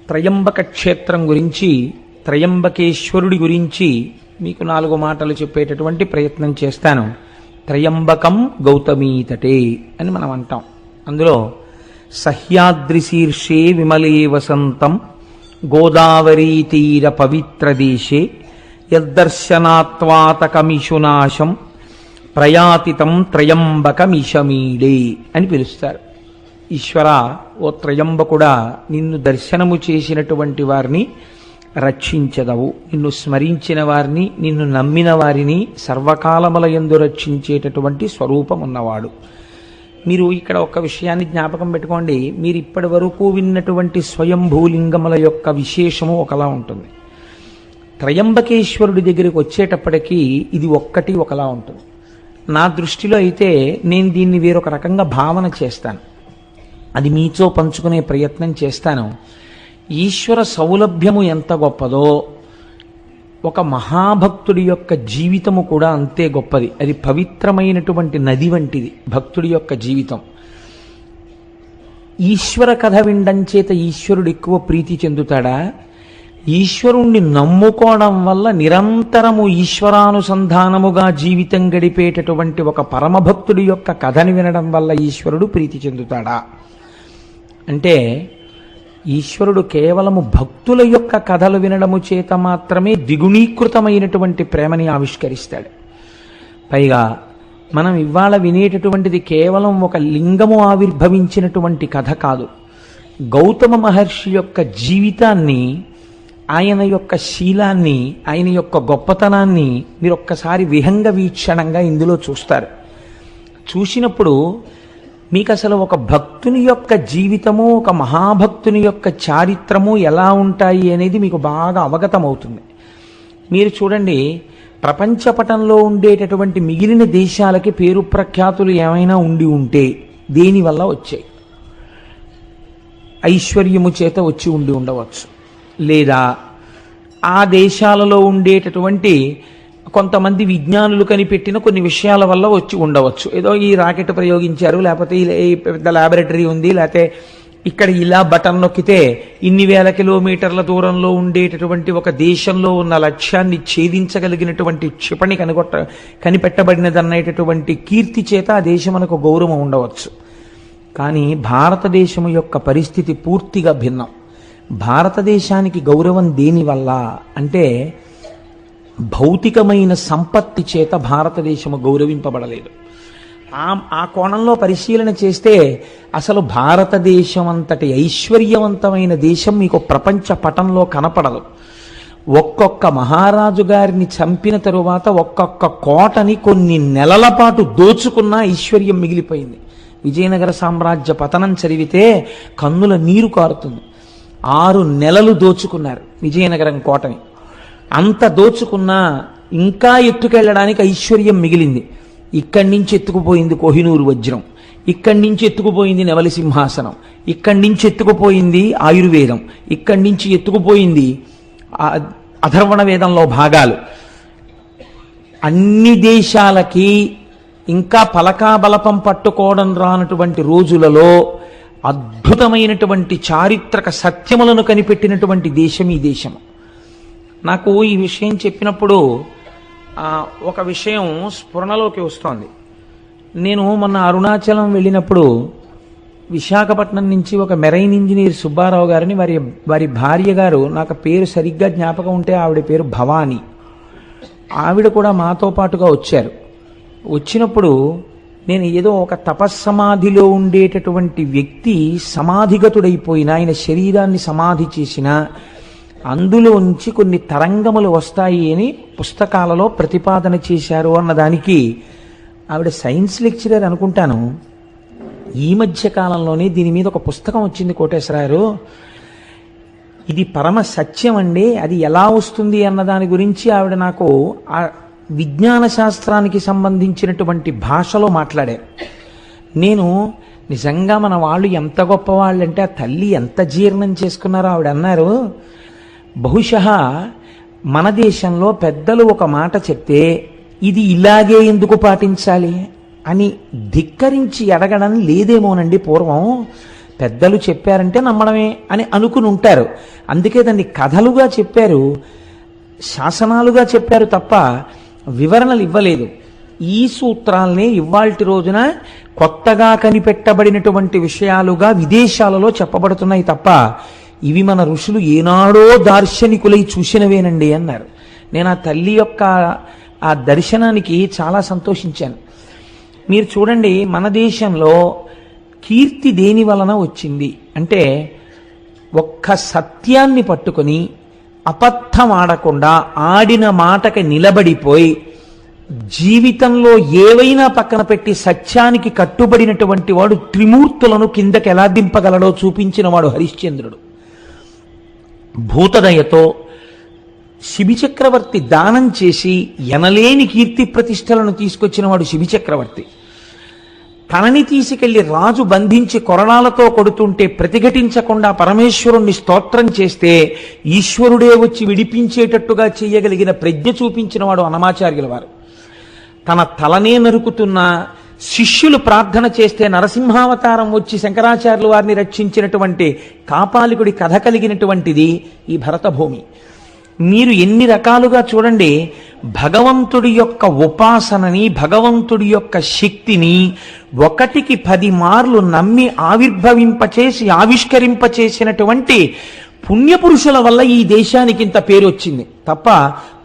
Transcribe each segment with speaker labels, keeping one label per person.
Speaker 1: త్రయంబక క్షేత్రం గురించి, త్రయంబకేశ్వరుడి గురించి మీకు 4 మాటలు చెప్పేటటువంటి ప్రయత్నం చేస్తాను. త్రయంబకం గౌతమీతటే అని మనం అంటాం. అందులో సహ్యాద్రి శీర్షే విమలే వసంతం గోదావరీ తీర పవిత్ర దేశే యద్దర్శనాత్వాతకమిషునాశం ప్రయాతితం త్రయంబకమిషమీడే అని పిలుస్తారు. ఈశ్వర, ఓ త్రయంబకుడా, నిన్ను దర్శనము చేసినటువంటి వారిని రక్షించదవు. నిన్ను స్మరించిన వారిని, నిన్ను నమ్మిన వారిని సర్వకాలములయందు రక్షించేటటువంటి స్వరూపం ఉన్నవాడు. మీరు ఇక్కడ ఒక విషయాన్ని జ్ఞాపకం పెట్టుకోండి. మీరు ఇప్పటి వరకు విన్నటువంటి స్వయంభూలింగముల యొక్క విశేషము ఒకలా ఉంటుంది. త్రయంబకేశ్వరుడి దగ్గరికి వచ్చేటప్పటికీ ఇది ఒక్కటి ఒకలా ఉంటుంది. నా దృష్టిలో అయితే నేను దీన్ని వేరొక రకంగా భావన చేస్తాను. అది మీతో పంచుకునే ప్రయత్నం చేస్తాను. ఈశ్వర సౌలభ్యము ఎంత గొప్పదో ఒక మహాభక్తుడి యొక్క జీవితము కూడా అంతే గొప్పది. అది పవిత్రమైనటువంటి నది వంటిది భక్తుడి యొక్క జీవితం. ఈశ్వర కథ వినడం చేత ఈశ్వరుడు ఎక్కువ ప్రీతి చెందుతాడా? ఈశ్వరుణ్ణి నమ్ముకోవడం వల్ల నిరంతరము ఈశ్వరానుసంధానముగా జీవితం గడిపేటటువంటి ఒక పరమభక్తుడి యొక్క కథని వినడం వల్ల ఈశ్వరుడు ప్రీతి చెందుతాడా? అంటే ఈశ్వరుడు కేవలము భక్తుల యొక్క కథలు వినడము చేత మాత్రమే ద్విగుణీకృతమైనటువంటి ప్రేమని ఆవిష్కరిస్తాడు. పైగా మనం ఇవాళ వినేటటువంటిది కేవలం ఒక లింగము ఆవిర్భవించినటువంటి కథ కాదు. గౌతమ మహర్షి యొక్క జీవితాన్ని, ఆయన యొక్క శీలాన్ని, ఆయన యొక్క గొప్పతనాన్ని మీరు ఒక్కసారి విహంగ వీక్షణంగా ఇందులో చూస్తారు. చూసినప్పుడు మీకు అసలు ఒక భక్తుని యొక్క జీవితము, ఒక మహాభక్తుని యొక్క చారిత్రము ఎలా ఉంటాయి అనేది మీకు బాగా అవగతమవుతుంది. మీరు చూడండి, ప్రపంచపటంలో ఉండేటటువంటి మిగిలిన దేశాలకి పేరు ప్రఖ్యాతులు ఏమైనా ఉండి ఉంటే దేనివల్ల వచ్చాయి? ఐశ్వర్యము చేత వచ్చి ఉండి ఉండవచ్చు, లేదా ఆ దేశాలలో ఉండేటటువంటి కొంతమంది విజ్ఞానులు కనిపెట్టిన కొన్ని విషయాల వల్ల వచ్చి ఉండవచ్చు. ఏదో ఈ రాకెట్ ప్రయోగించారు, లేకపోతే ఈ పెద్ద ల్యాబొరేటరీ ఉంది, లేకపోతే ఇక్కడ ఇలా బటన్ నొక్కితే ఇన్ని వేల కిలోమీటర్ల దూరంలో ఉండేటటువంటి ఒక దేశంలో ఉన్న లక్ష్యాన్ని ఛేదించగలిగినటువంటి క్షిపణి కనిపెట్టబడినదన్నటువంటి కీర్తి చేత ఆ దేశమునకు గౌరవం ఉండవచ్చు. కానీ భారతదేశము యొక్క పరిస్థితి పూర్తిగా భిన్నం. భారతదేశానికి గౌరవం దేనివల్ల అంటే భౌతికమైన సంపత్తి చేత భారతదేశము గౌరవింపబడలేదు. ఆ కోణంలో పరిశీలన చేస్తే అసలు భారతదేశం అంతటి ఐశ్వర్యవంతమైన దేశం మీకు ప్రపంచ పటంలో కనపడదు. ఒక్కొక్క మహారాజు గారిని చంపిన తరువాత ఒక్కొక్క కోటని కొన్ని నెలల పాటు దోచుకున్న ఐశ్వర్యం మిగిలిపోయింది. విజయనగర సామ్రాజ్య పతనం చదివితే కన్నుల నీరు కారుతుంది. 6 నెలలు దోచుకున్నారు విజయనగరం కోటని. అంత దోచుకున్నా ఇంకా ఎత్తుకెళ్ళడానికి ఐశ్వర్యం మిగిలింది. ఇక్కడి నుంచి ఎత్తుకుపోయింది కోహినూరు వజ్రం, ఇక్కడి నుంచి ఎత్తుకుపోయింది నెమలి సింహాసనం, ఇక్కడి నుంచి ఎత్తుకుపోయింది ఆయుర్వేదం, ఇక్కడి నుంచి ఎత్తుకుపోయింది అథర్వణ వేదంలో భాగాలు. అన్ని దేశాలకి ఇంకా పలకాబలపం పట్టుకోవడం రానటువంటి రోజులలో అద్భుతమైనటువంటి చారిత్రక సత్యములను కనిపెట్టినటువంటి దేశం ఈ దేశము. నాకు ఈ విషయం చెప్పినప్పుడు ఒక విషయం స్ఫురణలోకి వస్తోంది. నేను మొన్న అరుణాచలం వెళ్ళినప్పుడు విశాఖపట్నం నుంచి ఒక మెరైన్ ఇంజనీర్ సుబ్బారావు గారిని, వారి భార్య గారు, నాకు పేరు సరిగ్గా జ్ఞాపకం ఉంటే ఆవిడ పేరు భవానీ, ఆవిడ కూడా మాతో పాటుగా వచ్చారు. వచ్చినప్పుడు నేను ఏదో ఒక తపస్సమాధిలో ఉండేటటువంటి వ్యక్తి సమాధిగతుడైపోయిన, ఆయన శరీరాన్ని సమాధి చేసిన, అందులోంచి కొన్ని తరంగములు వస్తాయి అని పుస్తకాలలో ప్రతిపాదన చేశారు అన్నదానికి ఆవిడ సైన్స్ లెక్చరర్ అనుకుంటాను. ఈ మధ్య కాలంలోనే దీని మీద ఒక పుస్తకం వచ్చింది కోటేశ్వరారు, ఇది పరమ సత్యం అండి, అది ఎలా వస్తుంది అన్న దాని గురించి ఆవిడ నాకు ఆ విజ్ఞాన శాస్త్రానికి సంబంధించినటువంటి భాషలో మాట్లాడారు. నేను నిజంగా మన వాళ్ళు ఎంత గొప్పవాళ్ళంటే ఆ తల్లి ఎంత జీర్ణం చేసుకున్నారో ఆవిడ అన్నారు. బహుశः మన దేశంలో పెద్దలు ఒక మాట చెప్తే ఇది ఇలాగే ఎందుకు పాటించాలి అని ధిక్కరించి అడగడం లేదేమోనండి పూర్వం. పెద్దలు చెప్పారంటే నమ్మడమే అని అనుకుని ఉంటారు. అందుకే దాన్ని కథలుగా చెప్పారు, శాసనాలుగా చెప్పారు తప్ప వివరణలు ఇవ్వలేదు. ఈ సూత్రాల్ని ఇవాల్టి రోజున కొత్తగా కనిపెట్టబడినటువంటి విషయాలుగా విదేశాలలో చెప్పబడుతున్నాయి తప్ప ఇవి మన ఋషులు ఏనాడో దార్శనికులై చూసినవేనండి అన్నారు. నేను ఆ తల్లి యొక్క ఆ దర్శనానికి చాలా సంతోషించాను. మీరు చూడండి, మన దేశంలో కీర్తి దేని వలన వచ్చింది అంటే, ఒక్క సత్యాన్ని పట్టుకొని అబద్ధం ఆడకుండా ఆడిన మాటకి నిలబడిపోయి జీవితంలో ఏవైనా పక్కన పెట్టి సత్యానికి కట్టుబడినటువంటి వాడు త్రిమూర్తులను కిందకి ఎలా దింపగలడో చూపించిన వాడు హరిశ్చంద్రుడు. భూతదయతో శిబిచక్రవర్తి దానం చేసి ఎనలేని కీర్తి ప్రతిష్టలను తీసుకొచ్చిన వాడు శిబిచక్రవర్తి. తనని తీసుకెళ్లి రాజు బంధించి కొరడాలతో కొడుతుంటే ప్రతిఘటించకుండా పరమేశ్వరుణ్ణి స్తోత్రం చేస్తే ఈశ్వరుడే వచ్చి విడిపించేటట్టుగా చేయగలిగిన ప్రజ్ఞ చూపించిన వాడు అన్నమాచార్యుల వారు. తన తలనే నరుకుతున్న శిష్యులు ప్రార్థన చేస్తే నరసింహావతారం వచ్చి శంకరాచార్యుల వారిని రక్షించినటువంటి కాపాలికుడి కథ కలిగినటువంటిది ఈ భరతభూమి. మీరు ఎన్ని రకాలుగా చూడండి, భగవంతుడి యొక్క ఉపాసనని, భగవంతుడి యొక్క శక్తిని 1కి 10 మార్లు నమ్మి ఆవిర్భవింపచేసి ఆవిష్కరింపచేసినటువంటి పుణ్యపురుషుల వల్ల ఈ దేశానికి ఇంత పేరు వచ్చింది తప్ప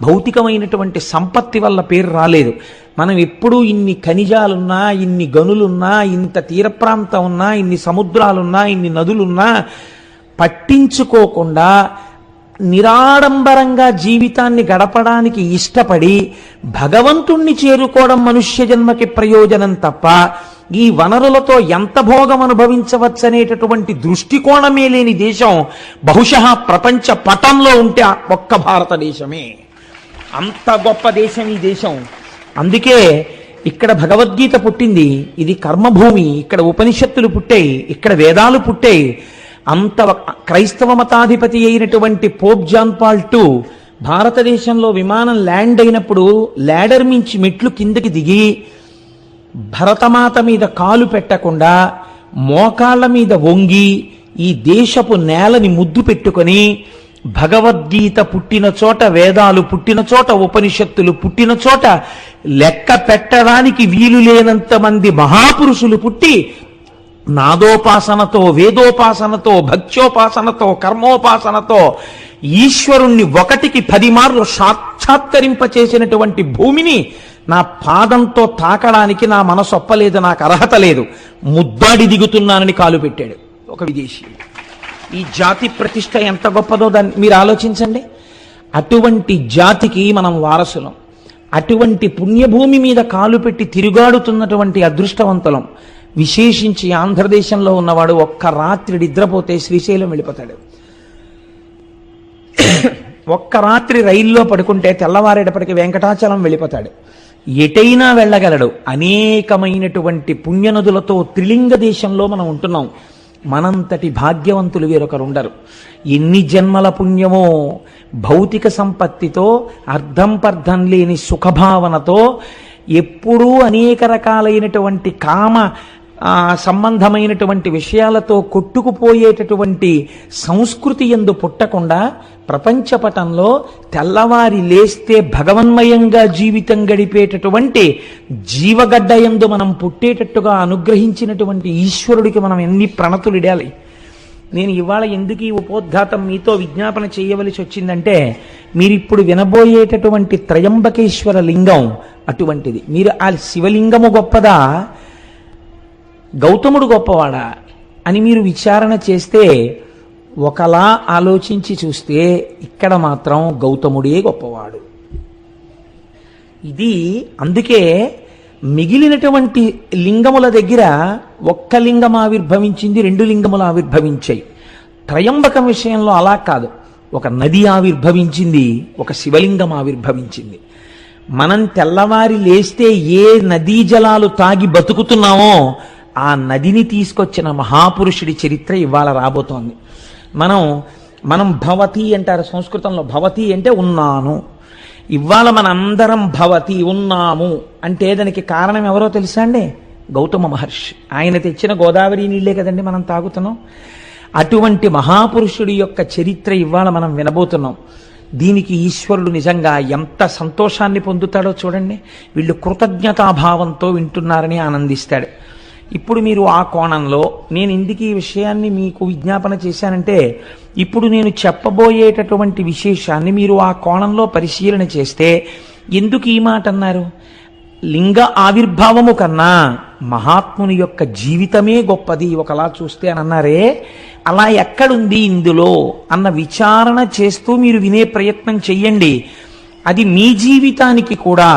Speaker 1: భౌతికమైనటువంటి సంపత్తి వల్ల పేరు రాలేదు. మనం ఎప్పుడూ ఇన్ని ఖనిజాలున్నా, ఇన్ని గనులున్నా, ఇంత తీర ప్రాంతం ఉన్నా, ఇన్ని సముద్రాలున్నా, ఇన్ని నదులున్నా పట్టించుకోకుండా నిరాడంబరంగా జీవితాన్ని గడపడానికి ఇష్టపడి భగవంతుణ్ణి చేరుకోవడం మనుష్య జన్మకి ప్రయోజనం తప్ప ఈ వనరులతో ఎంత భోగం అనుభవించవచ్చనేటటువంటి దృష్టికోణమే లేని దేశం బహుశः ప్రపంచ పటంలో ఉంటే ఒక్క భారతదేశమే. అంత గొప్ప దేశం ఈ దేశం. అందుకే ఇక్కడ భగవద్గీత పుట్టింది. ఇది కర్మభూమి. ఇక్కడ ఉపనిషత్తులు పుట్టాయి, ఇక్కడ వేదాలు పుట్టాయి. అంత క్రైస్తవ మతాధిపతి అయినటువంటి పోప్ జాన్ పాల్ II భారతదేశంలో విమానం ల్యాండ్ అయినప్పుడు ల్యాడర్ మించి మెట్లు కిందకి దిగి భరతమాత మీద కాలు పెట్టకుండా మోకాళ్ళ మీద వంగి ఈ దేశపు నేలని ముద్దు పెట్టుకొని భగవద్గీత పుట్టిన చోట, వేదాలు పుట్టిన చోట, ఉపనిషత్తులు పుట్టిన చోట లెక్క పెట్టడానికి వీలు లేనంత మంది మహాపురుషులు పుట్టి నాదోపాసనతో, వేదోపాసనతో, భక్త్యోపాసనతో, కర్మోపాసనతో ఈశ్వరుణ్ణి 1కి 10 మార్లు సాక్షాత్కరింపచేసినటువంటి భూమిని నా పాదంతో తాకడానికి నా మనసు ఒప్పలేదు, నాకు అర్హత లేదు, ముద్దాడి దిగుతున్నానని కాలు పెట్టాడు ఒక విదేశీ. ఈ జాతి ప్రతిష్ట ఎంత గొప్పదో దాన్ని మీరు ఆలోచించండి. అటువంటి జాతికి మనం వారసులం. అటువంటి పుణ్యభూమి మీద కాలు పెట్టి తిరుగాడుతున్నటువంటి అదృష్టవంతులం. విశేషించి ఆంధ్రదేశంలో ఉన్నవాడు ఒక్క రాత్రి నిద్రపోతే శ్రీశైలం వెళ్ళిపోతాడు. ఒక్క రాత్రి రైల్లో పడుకుంటే తెల్లవారేటప్పటికి వెంకటాచలం వెళ్ళిపోతాడు. ఎటైనా వెళ్ళగలడు. అనేకమైనటువంటి పుణ్యనదులతో త్రిలింగ దేశంలో మనం ఉంటున్నాం. మనంతటి భాగ్యవంతులు వేరొకరు ఉండరు. ఎన్ని జన్మల పుణ్యమో భౌతిక సంపత్తితో, అర్థం పర్థం లేని సుఖభావనతో ఎప్పుడూ అనేక రకాలైనటువంటి కామ సంబంధమైనటువంటి విషయాలతో కొట్టుకుపోయేటటువంటి సంస్కృతి యందు పుట్టకుండా ప్రపంచపటంలో తెల్లవారి లేస్తే భగవన్మయంగా జీవితం గడిపేటటువంటి జీవగడ్డ యందు మనం పుట్టేటట్టుగా అనుగ్రహించినటువంటి ఈశ్వరుడికి మనం ఎన్ని ప్రణతులిడాలి. నేను ఇవాళ ఎందుకు ఈ ఉపోద్ఘాతం మీతో విజ్ఞాపన చేయవలసి వచ్చిందంటే, మీరిప్పుడు వినబోయేటటువంటి త్రయంబకేశ్వర లింగం అటువంటిది. మీరు ఆ శివలింగము గొప్పదా, గౌతముడు గొప్పవాడా అని మీరు విచారణ చేస్తే, ఒకలా ఆలోచించి చూస్తే ఇక్కడ మాత్రం గౌతముడే గొప్పవాడు. ఇది అందుకే మిగిలినటువంటి లింగముల దగ్గర ఒక్క లింగం ఆవిర్భవించింది, 2 లింగములు ఆవిర్భవించాయి. త్రయంబకం విషయంలో అలా కాదు. ఒక నది ఆవిర్భవించింది, ఒక శివలింగం ఆవిర్భవించింది. మనం తెల్లవారి లేస్తే ఏ నదీ జలాలు తాగి బతుకుతున్నామో ఆ నదిని తీసుకొచ్చిన మహాపురుషుడి చరిత్ర ఇవాళ రాబోతోంది. మనం భవతి అంటారు సంస్కృతంలో. భవతి అంటే ఉన్నాను. ఇవాళ మనందరం భవతి ఉన్నాము అంటే దానికి కారణం ఎవరో తెలుసా అండి? గౌతమ మహర్షి. ఆయన తెచ్చిన గోదావరి నీళ్లే కదండి మనం తాగుతున్నాం. అటువంటి మహాపురుషుడి యొక్క చరిత్ర ఇవాళ మనం వినబోతున్నాం. దీనికి ఈశ్వరుడు నిజంగా ఎంత సంతోషాన్ని పొందుతాడో చూడండి. వీళ్ళు కృతజ్ఞతాభావంతో వింటున్నారని ఆనందిస్తాడు. ఇప్పుడు మీరు ఆ కోణంలో నేను ఎందుకు ఈ విషయాన్ని మీకు విజ్ఞాపన చేశానంటే, ఇప్పుడు నేను చెప్పబోయేటటువంటి విశేషాన్ని మీరు ఆ కోణంలో పరిశీలన చేస్తే ఎందుకు ఈ మాట అన్నారు? లింగ ఆవిర్భావము కన్నా మహాత్ముని యొక్క జీవితమే గొప్పది ఒకలా చూస్తే అని అన్నారే, అలా ఎక్కడుంది ఇందులో అన్న విచారణ చేస్తూ మీరు వినే ప్రయత్నం చెయ్యండి. అది మీ జీవితానికి కూడా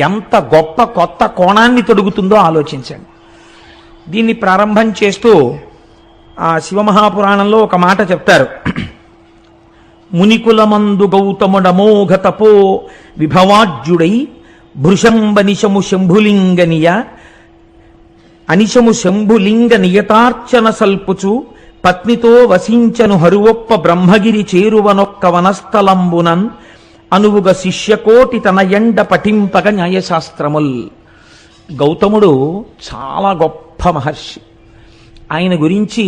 Speaker 1: ఎంత గొప్ప కొత్త కోణాన్ని తొడుగుతుందో ఆలోచించండి. దీన్ని ప్రారంభం చేస్తూ ఆ శివమహాపురాణంలో ఒక మాట చెప్తారు. మునికులమందు గౌతముడమోఘ తపో విభవాజ్యుడై భృశంబనిశము శంభులింగనియ అనిశము శంభులింగ నియతార్చన సల్పుచు పత్నితో వసించను హరువొప్ప బ్రహ్మగిరి చేరువనొక్క వనస్థలంబునన్ అనువుగ శిష్యకోటి తన ఎండ పఠింపగ న్యాయశాస్త్రముల్. గౌతముడు చాలా గొప్ప మహర్షి. ఆయన గురించి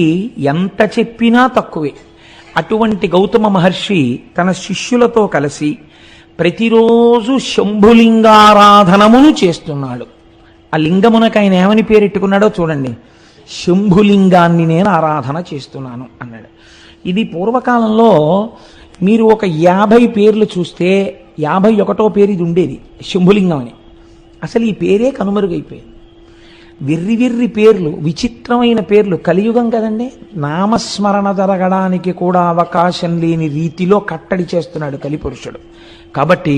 Speaker 1: ఎంత చెప్పినా తక్కువే. అటువంటి గౌతమ మహర్షి తన శిష్యులతో కలిసి ప్రతిరోజు శంభులింగారాధనమును చేస్తున్నాడు. ఆ లింగమునకు ఆయన ఏమని పేరెట్టుకున్నాడో చూడండి. శంభులింగాన్ని నేను ఆరాధన చేస్తున్నాను అన్నాడు. ఇది పూర్వకాలంలో మీరు ఒక 50 పేర్లు చూస్తే 51వ పేరు ఇది ఉండేది, శంభులింగం అని. అసలు ఈ పేరే కనుమరుగైపోయింది. వెర్రి పేర్లు, విచిత్రమైన పేర్లు. కలియుగం కదండి, నామస్మరణ జరగడానికి కూడా అవకాశం లేని రీతిలో కట్టడి చేస్తున్నాడు కలిపురుషుడు. కాబట్టి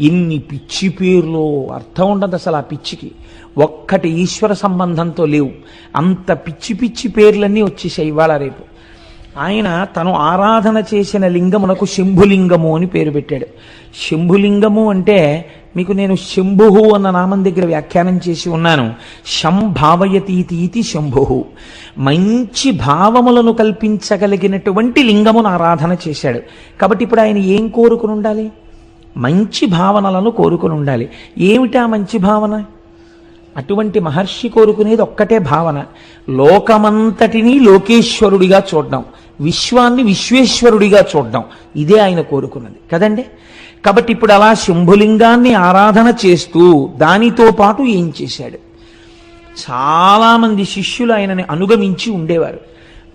Speaker 1: ఇన్ని పిచ్చి పేర్లు అర్థం ఉండదు అసలు. ఆ పిచ్చికి ఒక్కటి ఈశ్వర సంబంధంతో లేవు. అంత పిచ్చి పేర్లన్నీ వచ్చేసాయి ఇవాళ రేపు. ఆయన తను ఆరాధన చేసిన లింగమునకు శంభులింగము అని పేరు పెట్టాడు. శంభులింగము అంటే మీకు నేను శంభు అన్న నామం దగ్గర వ్యాఖ్యానం చేసి ఉన్నాను. శంభావయతీతి శంభు, మంచి భావములను కల్పించగలిగినటువంటి లింగమును ఆరాధన చేశాడు. కాబట్టి ఇప్పుడు ఆయన ఏం కోరుకుని ఉండాలి? మంచి భావనలను కోరుకుని ఉండాలి. ఏమిటా మంచి భావన? అటువంటి మహర్షి కోరుకునేది ఒక్కటే భావన, లోకమంతటినీ లోకేశ్వరుడిగా చూడడం, విశ్వాన్ని విశ్వేశ్వరుడిగా చూడడం. ఇదే ఆయన కోరుకున్నది కదండి. కాబట్టి ఇప్పుడు అలా శంభులింగాన్ని ఆరాధన చేస్తూ దానితో పాటు ఏం చేశాడు? చాలామంది శిష్యులు ఆయనని అనుగమించి ఉండేవారు.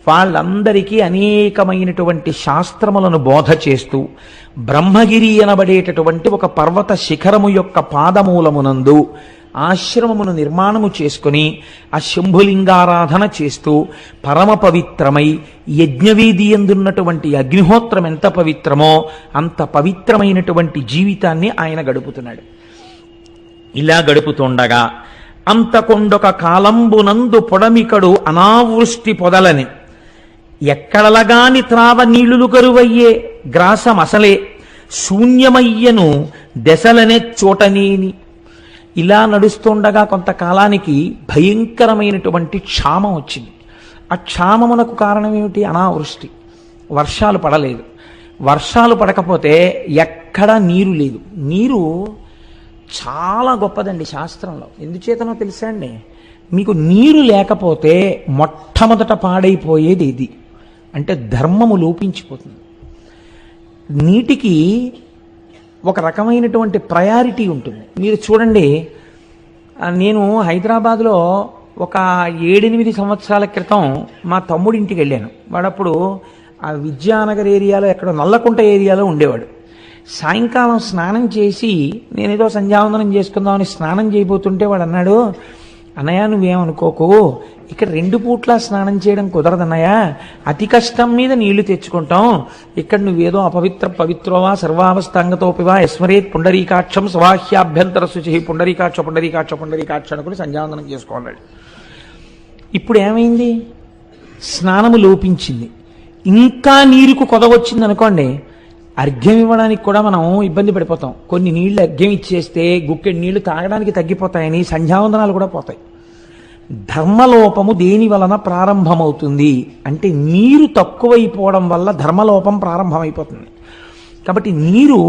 Speaker 1: వాళ్ళందరికీ అనేకమైనటువంటి శాస్త్రములను బోధ చేస్తూ బ్రహ్మగిరి అనబడేటటువంటి ఒక పర్వత శిఖరము యొక్క పాదమూలమునందు ఆశ్రమమును నిర్మాణము చేసుకుని ఆ శంభులింగారాధన చేస్తూ పరమ పవిత్రమై యజ్ఞవేది ఎందున్నటువంటి అగ్నిహోత్రం ఎంత పవిత్రమో అంత పవిత్రమైనటువంటి జీవితాన్ని ఆయన గడుపుతున్నాడు. ఇలా గడుపుతుండగా అంతకొండొక కాలంబునందు పొడమికడు అనావృష్టి పొదలని ఎక్కడలగాని త్రావ నీళ్లు కరువయ్యే గ్రాసమసలే శూన్యమయ్యను దశలనే చోటనేని. ఇలా నడుస్తుండగా కొంతకాలానికి భయంకరమైనటువంటి క్షామం వచ్చింది. ఆ క్షామమునకు కారణం ఏమిటి? అనావృష్టి. వర్షాలు పడలేదు. వర్షాలు పడకపోతే ఎక్కడా నీరు లేదు. నీరు చాలా గొప్పదండి శాస్త్రంలో. ఎందుచేతనో తెలుసా అండి? మీకు నీరు లేకపోతే మొట్టమొదట పాడైపోయేది ఇది అంటే ధర్మము లోపించిపోతుంది. నీటికి ఒక రకమైనటువంటి ప్రయారిటీ ఉంటుంది. మీరు చూడండి, నేను హైదరాబాద్లో ఒక 7-8 సంవత్సరాల క్రితం మా తమ్ముడింటికి వెళ్ళాను. వాడప్పుడు ఆ విద్యానగర్ ఏరియాలో ఎక్కడో నల్లకుంట ఏరియాలో ఉండేవాడు. సాయంకాలం స్నానం చేసి నేనేదో సంధ్యావందనం చేసుకుందామని స్నానం చేయబోతుంటే వాడు అన్నాడు, అన్నయ్య నువ్వేమనుకోకు, ఇక్కడ 2 పూట్ల స్నానం చేయడం కుదరదన్నయ్య, అతి కష్టం మీద నీళ్లు తెచ్చుకుంటాం. ఇక్కడ నువ్వేదో పవిత్రోవా సర్వావస్థాంగతోపివా యస్మరేత్ పుండరీకాక్షం స్వాహ్యాభ్యంతర శుచి పుండరీకాక్ష అనుకుని సంధ్యావందనం చేసుకోవాలి. ఇప్పుడు ఏమైంది? స్నానము లోపించింది. ఇంకా నీరుకు కొదవచ్చింది అనుకోండి, అర్ఘ్యం ఇవ్వడానికి కూడా మనం ఇబ్బంది పడిపోతాం. కొన్ని నీళ్లు అర్ఘ్యం ఇచ్చేస్తే గుక్కెడు నీళ్లు తాగడానికి తగ్గిపోతాయని సంధ్యావందనాలు కూడా పోతాయి. ధర్మలోపము దేని వలన ప్రారంభమవుతుంది అంటే నీరు తక్కువైపోవడం వల్ల ధర్మలోపం ప్రారంభమైపోతుంది. కాబట్టి నీరు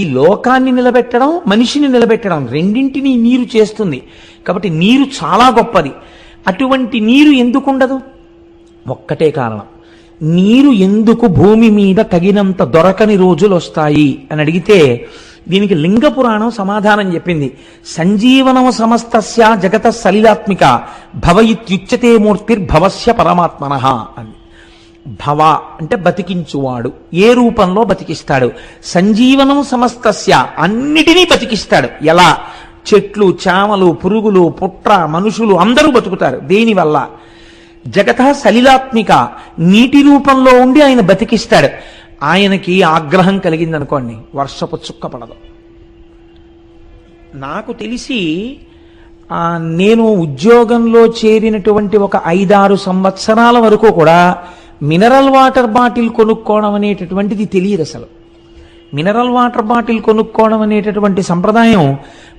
Speaker 1: ఈ లోకాన్ని నిలబెట్టడం, మనిషిని నిలబెట్టడం రెండింటినీ నీరు చేస్తుంది. కాబట్టి నీరు చాలా గొప్పది. అటువంటి నీరు ఎందుకుండదు? ఒక్కటే కారణం, నీరు ఎందుకు భూమి మీద తగినంత దొరకని రోజులు వస్తాయి అని అడిగితే దీనికి లింగ పురాణం సమాధానం చెప్పింది. సంజీవనం సమస్తస్య జగత సలిలాత్మిక భవ ఇత్యుచ్యతే మూర్తిర్భవస్య పరమాత్మనః అని. భవ అంటే బతికించువాడు, ఏ రూపంలో బతికిస్తాడు? సంజీవనం సమస్తస్య, అన్నిటినీ బతికిస్తాడు. ఎలా? చెట్లు, చామలు, పురుగులు, పుట్ర, మనుషులు అందరూ బతుకుతారు. దేనివల్ల? జగత సలిలాత్మిక, నీటి రూపంలో ఉండి ఆయన బతికిస్తాడు. ఆయనకి ఆగ్రహం కలిగిందనుకోండి, వర్షపు చుక్క పడదు. నాకు తెలిసి నేను ఉద్యోగంలో చేరినటువంటి ఒక 5-6 సంవత్సరాల వరకు కూడా మినరల్ వాటర్ బాటిల్ కొనుక్కోవడం అనేటటువంటిది తెలియదు అసలు. మినరల్ వాటర్ బాటిల్ కొనుక్కోవడం అనేటటువంటి సంప్రదాయం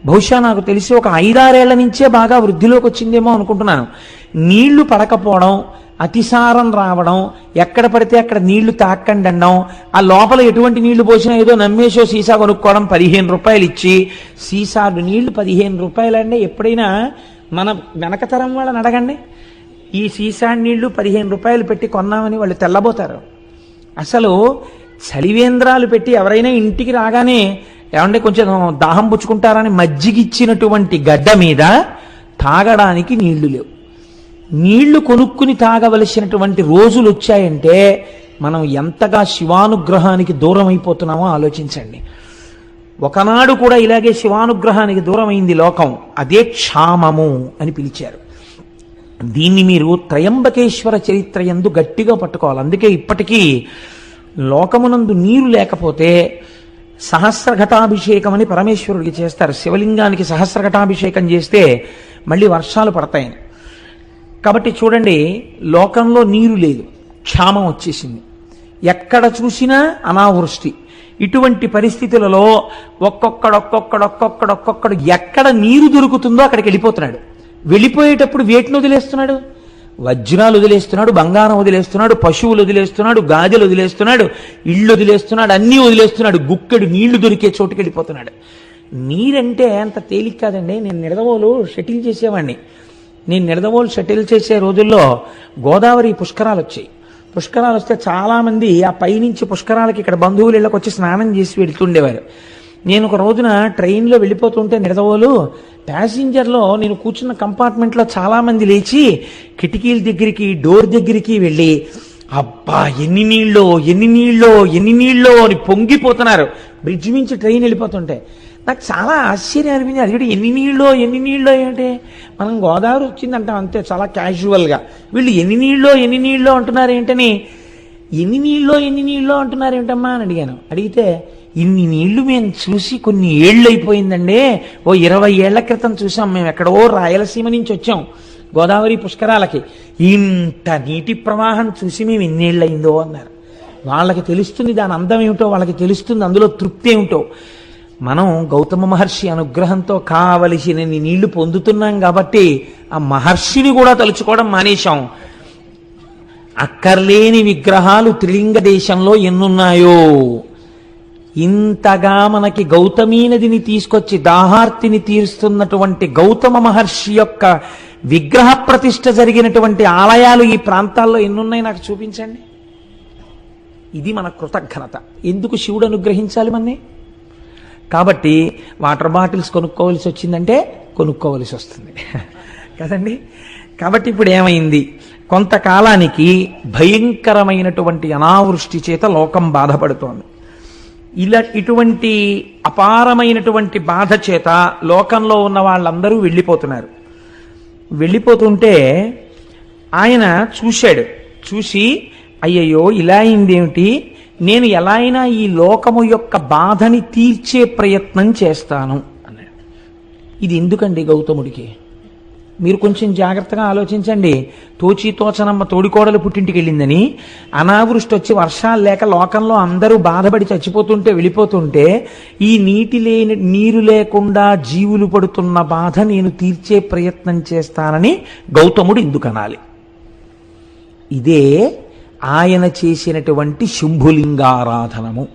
Speaker 1: బహుశా నాకు తెలిసి ఒక 5-6 ఏళ్ల నుంచే బాగా వృద్ధిలోకి వచ్చిందేమో అనుకుంటున్నాను. నీళ్లు పడకపోవడం, అతిసారం రావడం, ఎక్కడ పడితే అక్కడ నీళ్లు తాకండి అనడం, ఆ లోపల ఎటువంటి నీళ్లు పోసినా ఏదో నమ్మేసో సీసా కొనుక్కోవడం, 15 రూపాయలు ఇచ్చి. సీసాడు నీళ్లు 15 రూపాయలంటే ఎప్పుడైనా మన వెనకతరం వాళ్ళని అడగండి, ఈ సీసా నీళ్లు 15 రూపాయలు పెట్టి కొన్నామని వాళ్ళు తెల్లబోతారు. అసలు చలివేంద్రాలు పెట్టి ఎవరైనా ఇంటికి రాగానే ఏమంటే కొంచెం దాహం పుచ్చుకుంటారని మజ్జిగిచ్చినటువంటి గడ్డ మీద తాగడానికి నీళ్లు లేవు. నీళ్లు కొనుక్కుని తాగవలసినటువంటి రోజులు వచ్చాయంటే మనం ఎంతగా శివానుగ్రహానికి దూరం అయిపోతున్నామో ఆలోచించండి. ఒకనాడు కూడా ఇలాగే శివానుగ్రహానికి దూరం అయింది లోకం. అదే క్షామము అని పిలిచారు. దీన్ని మీరు త్రయంబకేశ్వర చరిత్ర యందు గట్టిగా పట్టుకోవాలి. అందుకే ఇప్పటికీ లోకమునందు నీరు లేకపోతే సహస్రఘటాభిషేకం అని పరమేశ్వరుడికి చేస్తారు. శివలింగానికి సహస్రఘటాభిషేకం చేస్తే మళ్ళీ వర్షాలు పడతాయని. కాబట్టి చూడండి, లోకంలో నీరు లేదు, క్షామం వచ్చేసింది, ఎక్కడ చూసినా అనావృష్టి. ఇటువంటి పరిస్థితులలో ఒక్కొక్కడు ఎక్కడ నీరు దొరుకుతుందో అక్కడికి వెళ్ళిపోతున్నాడు. వెళ్ళిపోయేటప్పుడు వేటిని వదిలేస్తున్నాడు? వజ్రాలు వదిలేస్తున్నాడు, బంగారం వదిలేస్తున్నాడు, పశువులు వదిలేస్తున్నాడు, గాజులు వదిలేస్తున్నాడు, ఇళ్ళు వదిలేస్తున్నాడు, అన్నీ వదిలేస్తున్నాడు. గుక్కెడు నీళ్లు దొరికే చోటుకి వెళ్ళిపోతున్నాడు. నీరంటే అంత తేలిక కాదండి. నేను నిడదవోలు షటిల్ చేసేవాడిని. నేను నిడదవోలు షటిల్ చేసే రోజుల్లో గోదావరి పుష్కరాలు వచ్చాయి. పుష్కరాలు వస్తే చాలామంది ఆ పైనుంచి పుష్కరాలకి ఇక్కడ బంధువులు ఇళ్ళకి వచ్చి స్నానం చేసి వెళ్తుండేవారు. నేను ఒక రోజున ట్రైన్లో వెళ్ళిపోతుంటే నిడదవోలు ప్యాసింజర్లో నేను కూర్చున్న కంపార్ట్మెంట్లో చాలామంది లేచి కిటికీల దగ్గరికి, డోర్ దగ్గరికి వెళ్ళి అబ్బా ఎన్ని నీళ్ళో ఎన్ని నీళ్ళో ఎన్ని నీళ్ళో అని పొంగిపోతున్నారు. బ్రిడ్జ్ నుంచి ట్రైన్ వెళ్ళిపోతుంటే నాకు చాలా ఆశ్చర్యం అనిపించింది. అది ఎన్ని నీళ్ళో ఎన్ని నీళ్ళో ఏంటంటే, మనం గోదావరి వచ్చిందంటాం అంతే చాలా క్యాజువల్గా. వీళ్ళు ఎన్ని నీళ్ళో అంటున్నారు ఏంటని, ఎన్ని నీళ్ళో అంటున్నారు ఏంటమ్మా అని అడిగాను. అడిగితే ఇన్ని నీళ్లు మేము చూసి కొన్ని ఏళ్ళు అయిపోయిందండి, ఓ 20 ఏళ్ల క్రితం చూసాం, మేము ఎక్కడో రాయలసీమ నుంచి వచ్చాం గోదావరి పుష్కరాలకి, ఇంత నీటి ప్రవాహం చూసి మేము ఎన్నేళ్ళు అయిందో అన్నారు. వాళ్ళకి తెలుస్తుంది దాని అందం ఏమిటో, వాళ్ళకి తెలుస్తుంది అందులో తృప్తి ఏమిటో. మనం గౌతమ మహర్షి అనుగ్రహంతో కావలసినన్ని నీళ్లు పొందుతున్నాం కాబట్టి ఆ మహర్షిని కూడా తలుచుకోవడం మానేశాం. అక్కర్లేని విగ్రహాలు త్రిలింగ దేశంలో ఎన్నున్నాయో. ఇంతగా మనకి గౌతమీ నదిని తీసుకొచ్చి దాహార్తిని తీరుస్తున్నటువంటి గౌతమ మహర్షి యొక్క విగ్రహ ప్రతిష్ఠ జరిగినటువంటి ఆలయాలు ఈ ప్రాంతాల్లో ఎన్నున్నాయి నాకు చూపించండి. ఇది మన కృతజ్ఞత. ఎందుకు శివుడు అనుగ్రహించాలి మన్ని? కాబట్టి వాటర్ బాటిల్స్ కొనుక్కోవలసి వచ్చిందంటే కొనుక్కోవలసి వస్తుంది కదండి. కాబట్టి ఇప్పుడు ఏమైంది? కొంతకాలానికి భయంకరమైనటువంటి అనావృష్టి చేత లోకం బాధపడుతోంది. ఇటువంటి అపారమైనటువంటి బాధ చేత లోకంలో ఉన్న వాళ్ళందరూ వెళ్ళిపోతున్నారు. వెళ్ళిపోతుంటే ఆయన చూశాడు. చూసి అయ్యయ్యో ఇలా అయిందేమిటి, నేను ఎలా అయినా ఈ లోకము యొక్క బాధని తీర్చే ప్రయత్నం చేస్తాను అన్నాడు. ఇది ఎందుకండి గౌతముడికి? మీరు కొంచెం జాగ్రత్తగా ఆలోచించండి. తోచనమ్మ తోడికోడలు పుట్టింటికి వెళ్ళిందని, అనావృష్టి వచ్చి వర్షాలు లేక లోకంలో అందరూ బాధపడి చచ్చిపోతుంటే వెళ్ళిపోతుంటే, ఈ నీరు లేకుండా జీవులు పడుతున్న బాధ నేను తీర్చే ప్రయత్నం చేస్తానని గౌతముడు ఎందుకు అనాలి? ఇదే ఆయన చేసినటువంటి శంభులింగారాధనము.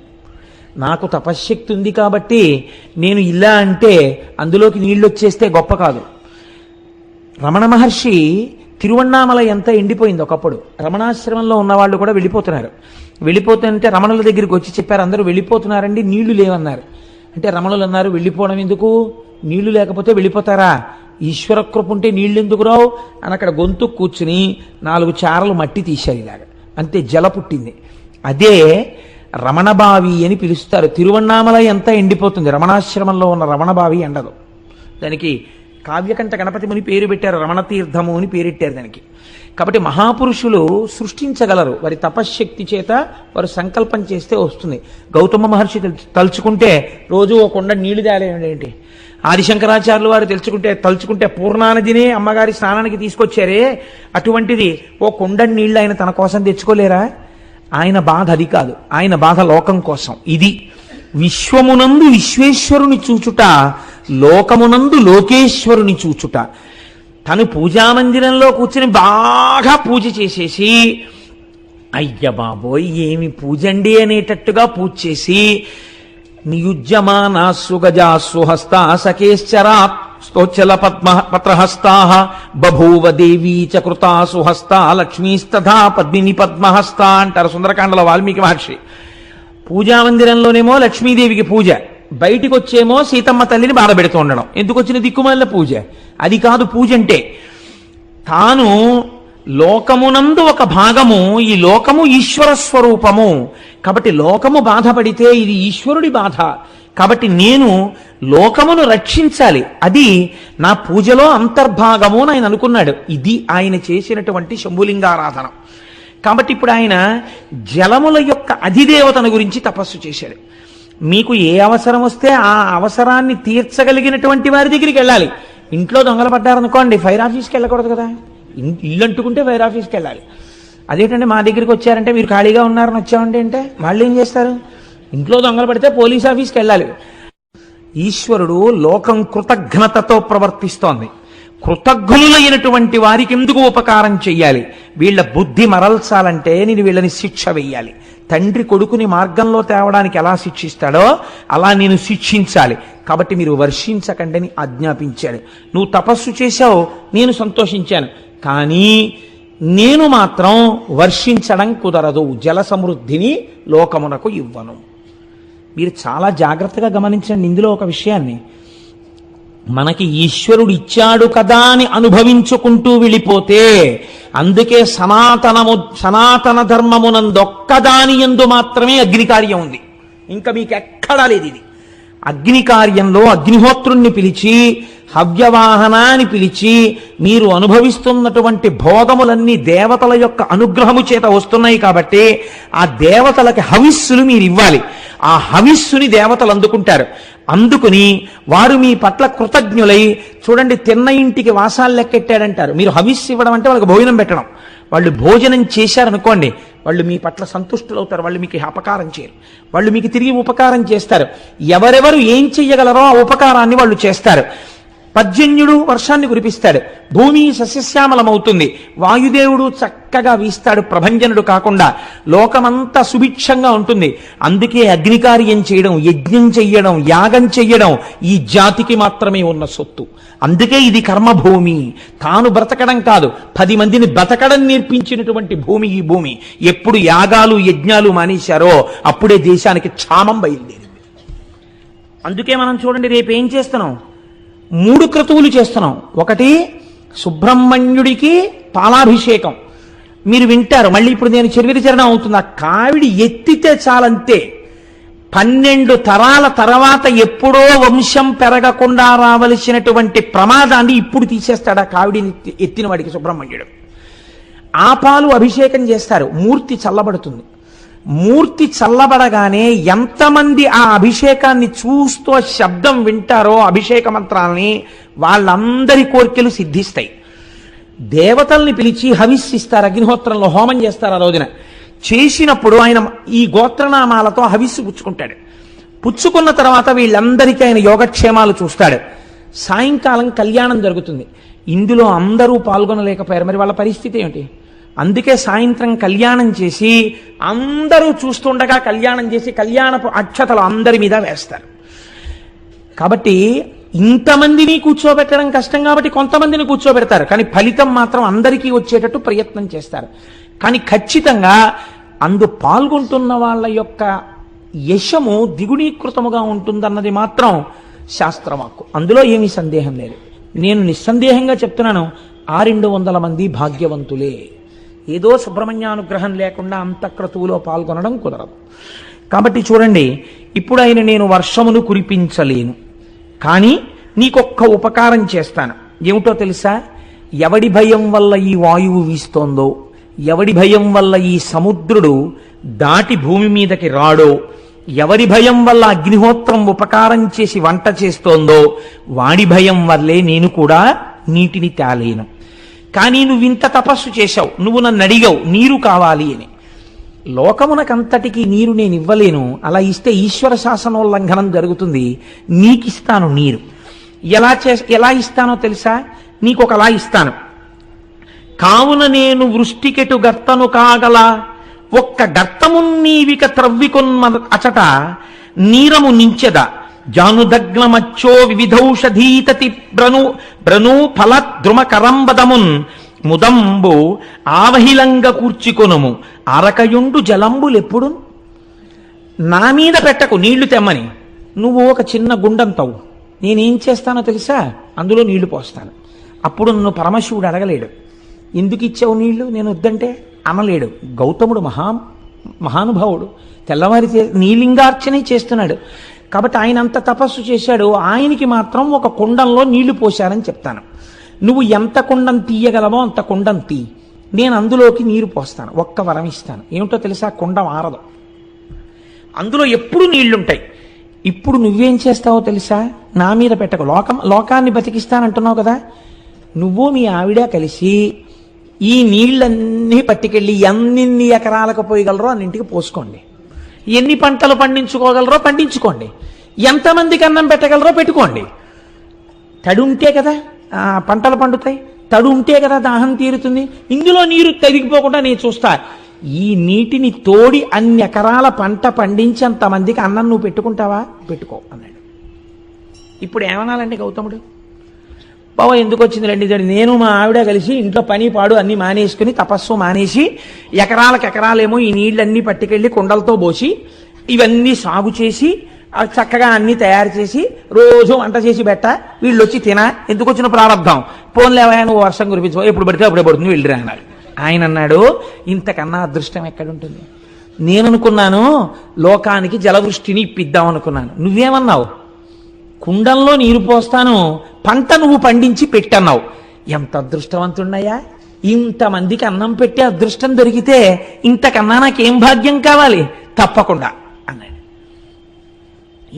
Speaker 1: నాకు తపశ్శక్తి ఉంది కాబట్టి నేను ఇలా అంటే అందులోకి నీళ్ళు వచ్చేస్తే గొప్ప కాదు. రమణ మహర్షి తిరువణ్ణామల ఎంత ఎండిపోయింది ఒకప్పుడు. రమణాశ్రమంలో ఉన్నవాళ్ళు కూడా వెళ్ళిపోతున్నారు. వెళ్ళిపోతుంటే రమణుల దగ్గరికి వచ్చి చెప్పారు, అందరూ వెళ్ళిపోతున్నారండి, నీళ్లు లేవన్నారు. అంటే రమణులు అన్నారు, వెళ్ళిపోవడం ఎందుకు, నీళ్లు లేకపోతే వెళ్ళిపోతారా, ఈశ్వర కృప ఉంటే నీళ్లు ఎందుకు రావు అని అక్కడ గొంతు కూర్చుని 4 చారలు మట్టి తీశారు ఇలాగా. అంతే, జల పుట్టింది. అదే రమణబావి అని పిలుస్తారు. తిరువణ్ణామల ఎంత ఎండిపోతుంది, రమణాశ్రమంలో ఉన్న రమణబావి ఎండదు. దానికి కావ్యకంఠ గణపతి ముని పేరు పెట్టారు, రమణతీర్థము అని పేరెట్టారు దానికి. కాబట్టి మహాపురుషులు సృష్టించగలరు, వారి తపశ్శక్తి చేత వారు సంకల్పం చేస్తే వస్తుంది. గౌతమ మహర్షి తలుచుకుంటే రోజు ఒక కొండ నీళ్లు తేలేంటి, ఆదిశంకరాచార్యులు వారు తలుచుకుంటే పూర్ణానదినే అమ్మగారి స్నానానికి తీసుకొచ్చారే, అటువంటిది ఓ కొండ నీళ్లు ఆయన తన కోసం తెచ్చుకోలేరా? ఆయన బాధ అది కాదు, ఆయన బాధ లోకం కోసం. ఇది విశ్వమునందు విశ్వేశ్వరుని చూచుట, లోకమునందు లోకేశ్వరుని చూచుట. తను పూజామందిరంలో కూర్చుని బాగా పూజ చేసేసి, అయ్య బాబోయ్ ఏమి పూజండి అనేటట్టుగా పూజ చేసి, నియుజ్యమానా సుగజా సుహస్తా సకేశ్చరా స్తోచల పత్రహస్తా బభూవ దేవీ చ కృతా సుహస్తా లక్ష్మీస్తథా పద్మిని పద్మహస్త అంటారు సుందరకాండలో వాల్మీకి మహర్షి. పూజామందిరంలోనేమో లక్ష్మీదేవికి పూజ, బయటికి వచ్చేమో సీతమ్మ తల్లిని బాధ పెడుతూ ఉండడం. ఎందుకు వచ్చిన దిక్కుమాలిన పూజ? అది కాదు పూజ అంటే. తాను లోకమునందు ఒక భాగము, ఈ లోకము ఈశ్వర స్వరూపము కాబట్టి లోకము బాధపడితే ఇది ఈశ్వరుడి బాధ. కాబట్టి నేను లోకమును రక్షించాలి, అది నా పూజలో అంతర్భాగము అని ఆయన అనుకున్నాడు. ఇది ఆయన చేసినటువంటి శంభులింగారాధన. కాబట్టి ఇప్పుడు ఆయన జలముల యొక్క అధిదేవతను గురించి తపస్సు చేశాడు. మీకు ఏ అవసరం వస్తే ఆ అవసరాన్ని తీర్చగలిగినటువంటి వారి దగ్గరికి వెళ్ళాలి. ఇంట్లో దొంగలు పడ్డారనుకోండి, ఫైర్ ఆఫీస్కి వెళ్ళకూడదు కదా, ఇల్లు అంటుకుంటే ఫైర్ ఆఫీస్కి వెళ్ళాలి. అదేంటంటే మా దగ్గరికి వచ్చారంటే మీరు ఖాళీగా ఉన్నారని వచ్చామంటే అంటే వాళ్ళు ఏం చేస్తారు? ఇంట్లో దొంగలు పడితే పోలీస్ ఆఫీస్కి వెళ్ళాలి. ఈశ్వరుడు లోకం కృతజ్ఞతతో ప్రవర్తిస్తోంది. కృతజ్ఞులైనటువంటి వారికి ఎందుకు ఉపకారం చెయ్యాలి? వీళ్ళ బుద్ధి మరల్చాలంటే నేను వీళ్ళని శిక్ష వెయ్యాలి. తండ్రి కొడుకుని మార్గంలో తేవడానికి ఎలా శిక్షిస్తాడో అలా నేను శిక్షించాలి. కాబట్టి మీరు వర్షించకండి అని ఆజ్ఞాపించాడు. నువ్వు తపస్సు చేశావు, నేను సంతోషించాను, కానీ నేను మాత్రం వర్షించడం కుదరదు, జల సమృద్ధిని లోకమునకు ఇవ్వను. మీరు చాలా జాగ్రత్తగా గమనించండి ఇందులో ఒక విషయాన్ని. మనకి ఈశ్వరుడు ఇచ్చాడు కదా అని అనుభవించుకుంటూ వెళ్ళిపోతే, అందుకే సనాతన ధర్మమునందొక్కదాని యందు మాత్రమే అగ్నికార్యం ఉంది, ఇంకా మీకు ఎక్కడా లేదు. ఇది అగ్నికార్యంలో అగ్నిహోత్రుణ్ణి పిలిచి హవ్యవాహనాన్ని పిలిచి మీరు అనుభవిస్తున్నటువంటి భోగములన్నీ దేవతల యొక్క అనుగ్రహము చేత వస్తున్నాయి కాబట్టి ఆ దేవతలకి హవిస్సులు మీరు ఇవ్వాలి. ఆ హవిస్సుని దేవతలు అందుకుంటారు. అందుకుని వారు మీ పట్ల కృతజ్ఞులై, చూడండి తిన్న ఇంటికి వాసాలు లెక్కెట్టాడంటారు. మీరు హవిస్సు ఇవ్వడం అంటే వాళ్ళకి భోజనం పెట్టడం. వాళ్ళు భోజనం చేశారనుకోండి, వాళ్ళు మీ పట్ల సంతుష్టులవుతారు, వాళ్ళు మీకు అపకారం చేయరు, వాళ్ళు మీకు తిరిగి ఉపకారం చేస్తారు. ఎవరెవరు ఏం చెయ్యగలరో ఆ ఉపకారాన్ని వాళ్ళు చేస్తారు. పర్జన్యుడు వర్షాన్ని కురిపిస్తాడు, భూమి సస్యశ్యామలమవుతుంది, వాయుదేవుడు చక్కగా వీస్తాడు, ప్రభంజనుడు కాకుండా లోకమంతా సుభిక్షంగా ఉంటుంది. అందుకే అగ్నికార్యం చేయడం, యజ్ఞం చెయ్యడం, యాగం చెయ్యడం ఈ జాతికి మాత్రమే ఉన్న సొత్తు. అందుకే ఇది కర్మభూమి. తాను బ్రతకడం కాదు, 10 మందిని బ్రతకడం నేర్పించినటువంటి భూమి ఈ భూమి. ఎప్పుడు యాగాలు యజ్ఞాలు మానేశారో అప్పుడే దేశానికి క్షామం బయలుదేరింది. అందుకే మనం చూడండి రేపు ఏం చేస్తున్నాం, 3 క్రతువులు చేస్తున్నాం. ఒకటి సుబ్రహ్మణ్యుడికి పాలాభిషేకం. మీరు వింటారు, మళ్ళీ ఇప్పుడు నేను చరివిరి చరణం అవుతుంది. ఆ కావిడి ఎత్తితే చాలంతే, 12 తరాల తర్వాత ఎప్పుడో వంశం పెరగకుండా రావలసినటువంటి ప్రమాదాన్ని ఇప్పుడు తీసేస్తాడు ఆ కావిడిని ఎత్తిన వాడికి సుబ్రహ్మణ్యుడు. ఆ పాలు అభిషేకం చేస్తారు, మూర్తి చల్లబడుతుంది. మూర్తి చల్లబడగానే ఎంతమంది ఆ అభిషేకాన్ని చూస్తూ శబ్దం వింటారో అభిషేక మంత్రాలని, వాళ్ళందరి కోరికలు సిద్ధిస్తాయి. దేవతల్ని పిలిచి హవిస్సిస్తారు, అగ్నిహోత్రంలో హోమం చేస్తారు. ఆ రోజున చేసినప్పుడు ఆయన ఈ గోత్రనామాలతో హవిస్సు పుచ్చుకుంటాడు. పుచ్చుకున్న తర్వాత వీళ్ళందరికీ ఆయన యోగక్షేమాలు చూస్తాడు. సాయంకాలం కళ్యాణం జరుగుతుంది. ఇందులో అందరూ పాల్గొనలేకపోయారు, మరి వాళ్ళ పరిస్థితి ఏమిటి? అందుకే సాయంత్రం కళ్యాణం చేసి అందరూ చూస్తుండగా కళ్యాణం చేసి కళ్యాణపు అక్షతలు అందరి మీద వేస్తారు. కాబట్టి ఇంతమందిని కూర్చోబెట్టడం కష్టం కాబట్టి కొంతమందిని కూర్చోబెడతారు, కానీ ఫలితం మాత్రం అందరికీ వచ్చేటట్టు ప్రయత్నం చేస్తారు. కానీ ఖచ్చితంగా పాల్గొంటున్న వాళ్ళ యొక్క యశము ద్విగుణీకృతముగా ఉంటుందన్నది మాత్రం శాస్త్రవాక్కు. అందులో ఏమీ సందేహం లేదు. నేను నిస్సందేహంగా చెప్తున్నాను, 200 మంది భాగ్యవంతులే. ఏదో సుబ్రహ్మణ్యానుగ్రహం లేకుండా అంతఃక్రతువులో పాల్గొనడం కుదరదు. కాబట్టి చూడండి, ఇప్పుడు ఆయన నేను వర్షమును కురిపించలేను, కానీ నీకొక్క ఉపకారం చేస్తాను. ఏమిటో తెలుసా? ఎవడి భయం వల్ల ఈ వాయువు వీస్తోందో, ఎవడి భయం వల్ల ఈ సముద్రుడు దాటి భూమి మీదకి రాడో, ఎవరి భయం వల్ల అగ్నిహోత్రం ఉపకారం చేసి వంట చేస్తోందో, వాడి భయం వల్లే నేను కూడా నీటిని తేలేను. కానీ నువ్వు ఇంత తపస్సు చేశావు, నువ్వు నన్ను అడిగావు నీరు కావాలి అని. లోకమునకంతటికీ నీరు నేను ఇవ్వలేను, అలా ఇస్తే ఈశ్వర శాసనోల్లంఘనం జరుగుతుంది. నీకిస్తాను నీరు. ఎలా ఇస్తానో తెలుసా? నీకొకలా ఇస్తాను. కావున నేను వృష్టికెటు గర్తను కాగల, ఒక్క గర్తమున్ నీవిక త్రవ్వికొన్న అచట నీరము నించెద, జానుదగ్నమచ్చో వివిధౌషధీతతి బ్రను ఫల ద్రుమ కరంబదమున్ ముదంబు ఆవహిలంగ కూర్చికొనుము అరకయుండు జలంబులెప్పుడు. నా మీద పెట్టకు నీళ్లు తెమ్మని, నువ్వు ఒక చిన్న గుండంతవు, నేనేం చేస్తానో తెలుసా? అందులో నీళ్లు పోస్తాను. అప్పుడు నన్ను పరమశివుడు అడగలేడు, ఎందుకు ఇచ్చావు నీళ్లు నేను వద్దంటే అనలేడు. గౌతముడు మహానుభావుడు, తెల్లవారి నీలింగార్చనే చేస్తున్నాడు. కాబట్టి ఆయన అంత తపస్సు చేశాడు. ఆయనకి మాత్రం ఒక కుండంలో నీళ్లు పోశారని చెప్తాను. నువ్వు ఎంత కుండం తీయగలవో అంత కుండం తీ, నేను అందులోకి నీరు పోస్తాను. ఒక్క వరం ఇస్తాను, ఏమిటో తెలుసా? కుండం ఆరదు, అందులో ఎప్పుడు నీళ్లుంటాయి. ఇప్పుడు నువ్వేం చేస్తావో తెలుసా? నా మీద పెట్టకు, లోకాన్ని బతికిస్తానంటున్నావు కదా, నువ్వు మీ ఆవిడ కలిసి ఈ నీళ్ళన్నీ పట్టుకెళ్ళి ఎన్ని ఎకరాలకు పోయగలరో అన్నింటికి పోసుకోండి, ఎన్ని పంటలు పండించుకోగలరో పండించుకోండి, ఎంతమందికి అన్నం పెట్టగలరో పెట్టుకోండి. తడి ఉంటే కదా పంటలు పండుతాయి, తడు ఉంటే కదా దాహం తీరుతుంది. ఇందులో నీరు తరిగిపోకుండా నేను చూస్తా. ఈ నీటిని తోడి అన్ని ఎకరాల పంట పండించి అంతమందికి అన్నం నువ్వు పెట్టుకుంటావా? పెట్టుకో అన్నాడు. ఇప్పుడు ఏమనాలండి గౌతముడు? బావ ఎందుకు వచ్చింది రండి, నేను మా ఆవిడ కలిసి ఇంట్లో పని పాడు అన్ని మానేసుకుని తపస్సు మానేసి ఎకరాలకేమో ఈ నీళ్ళన్నీ పట్టుకెళ్ళి కుండలతో పోసి ఇవన్నీ సాగు చేసి చక్కగా అన్ని తయారు చేసి రోజు వంట చేసి పెట్ట, వీళ్ళు వచ్చి తినా, ఎందుకు వచ్చిన ప్రారంభం, పోన్లేవా నువ్వు వర్షం కురిపించు, ఎప్పుడు పడితే అప్పుడే పడుతుంది వెళ్ళిరా అన్నారు. ఆయన అన్నాడు, ఇంతకన్నా అదృష్టం ఎక్కడుంటుంది? నేననుకున్నాను లోకానికి జలవృష్టిని ఇప్పిద్దాం అనుకున్నాను, నువ్వేమన్నావు? కుండంలో నీరు పోస్తాను, పంట నువ్వు పండించి పెట్టన్నావు. ఎంత అదృష్టవంతున్నయ్యా! ఇంతమందికి అన్నం పెట్టే అదృష్టం దొరికితే ఇంతకన్నా నాకేం భాగ్యం కావాలి? తప్పకుండా అన్నాడు.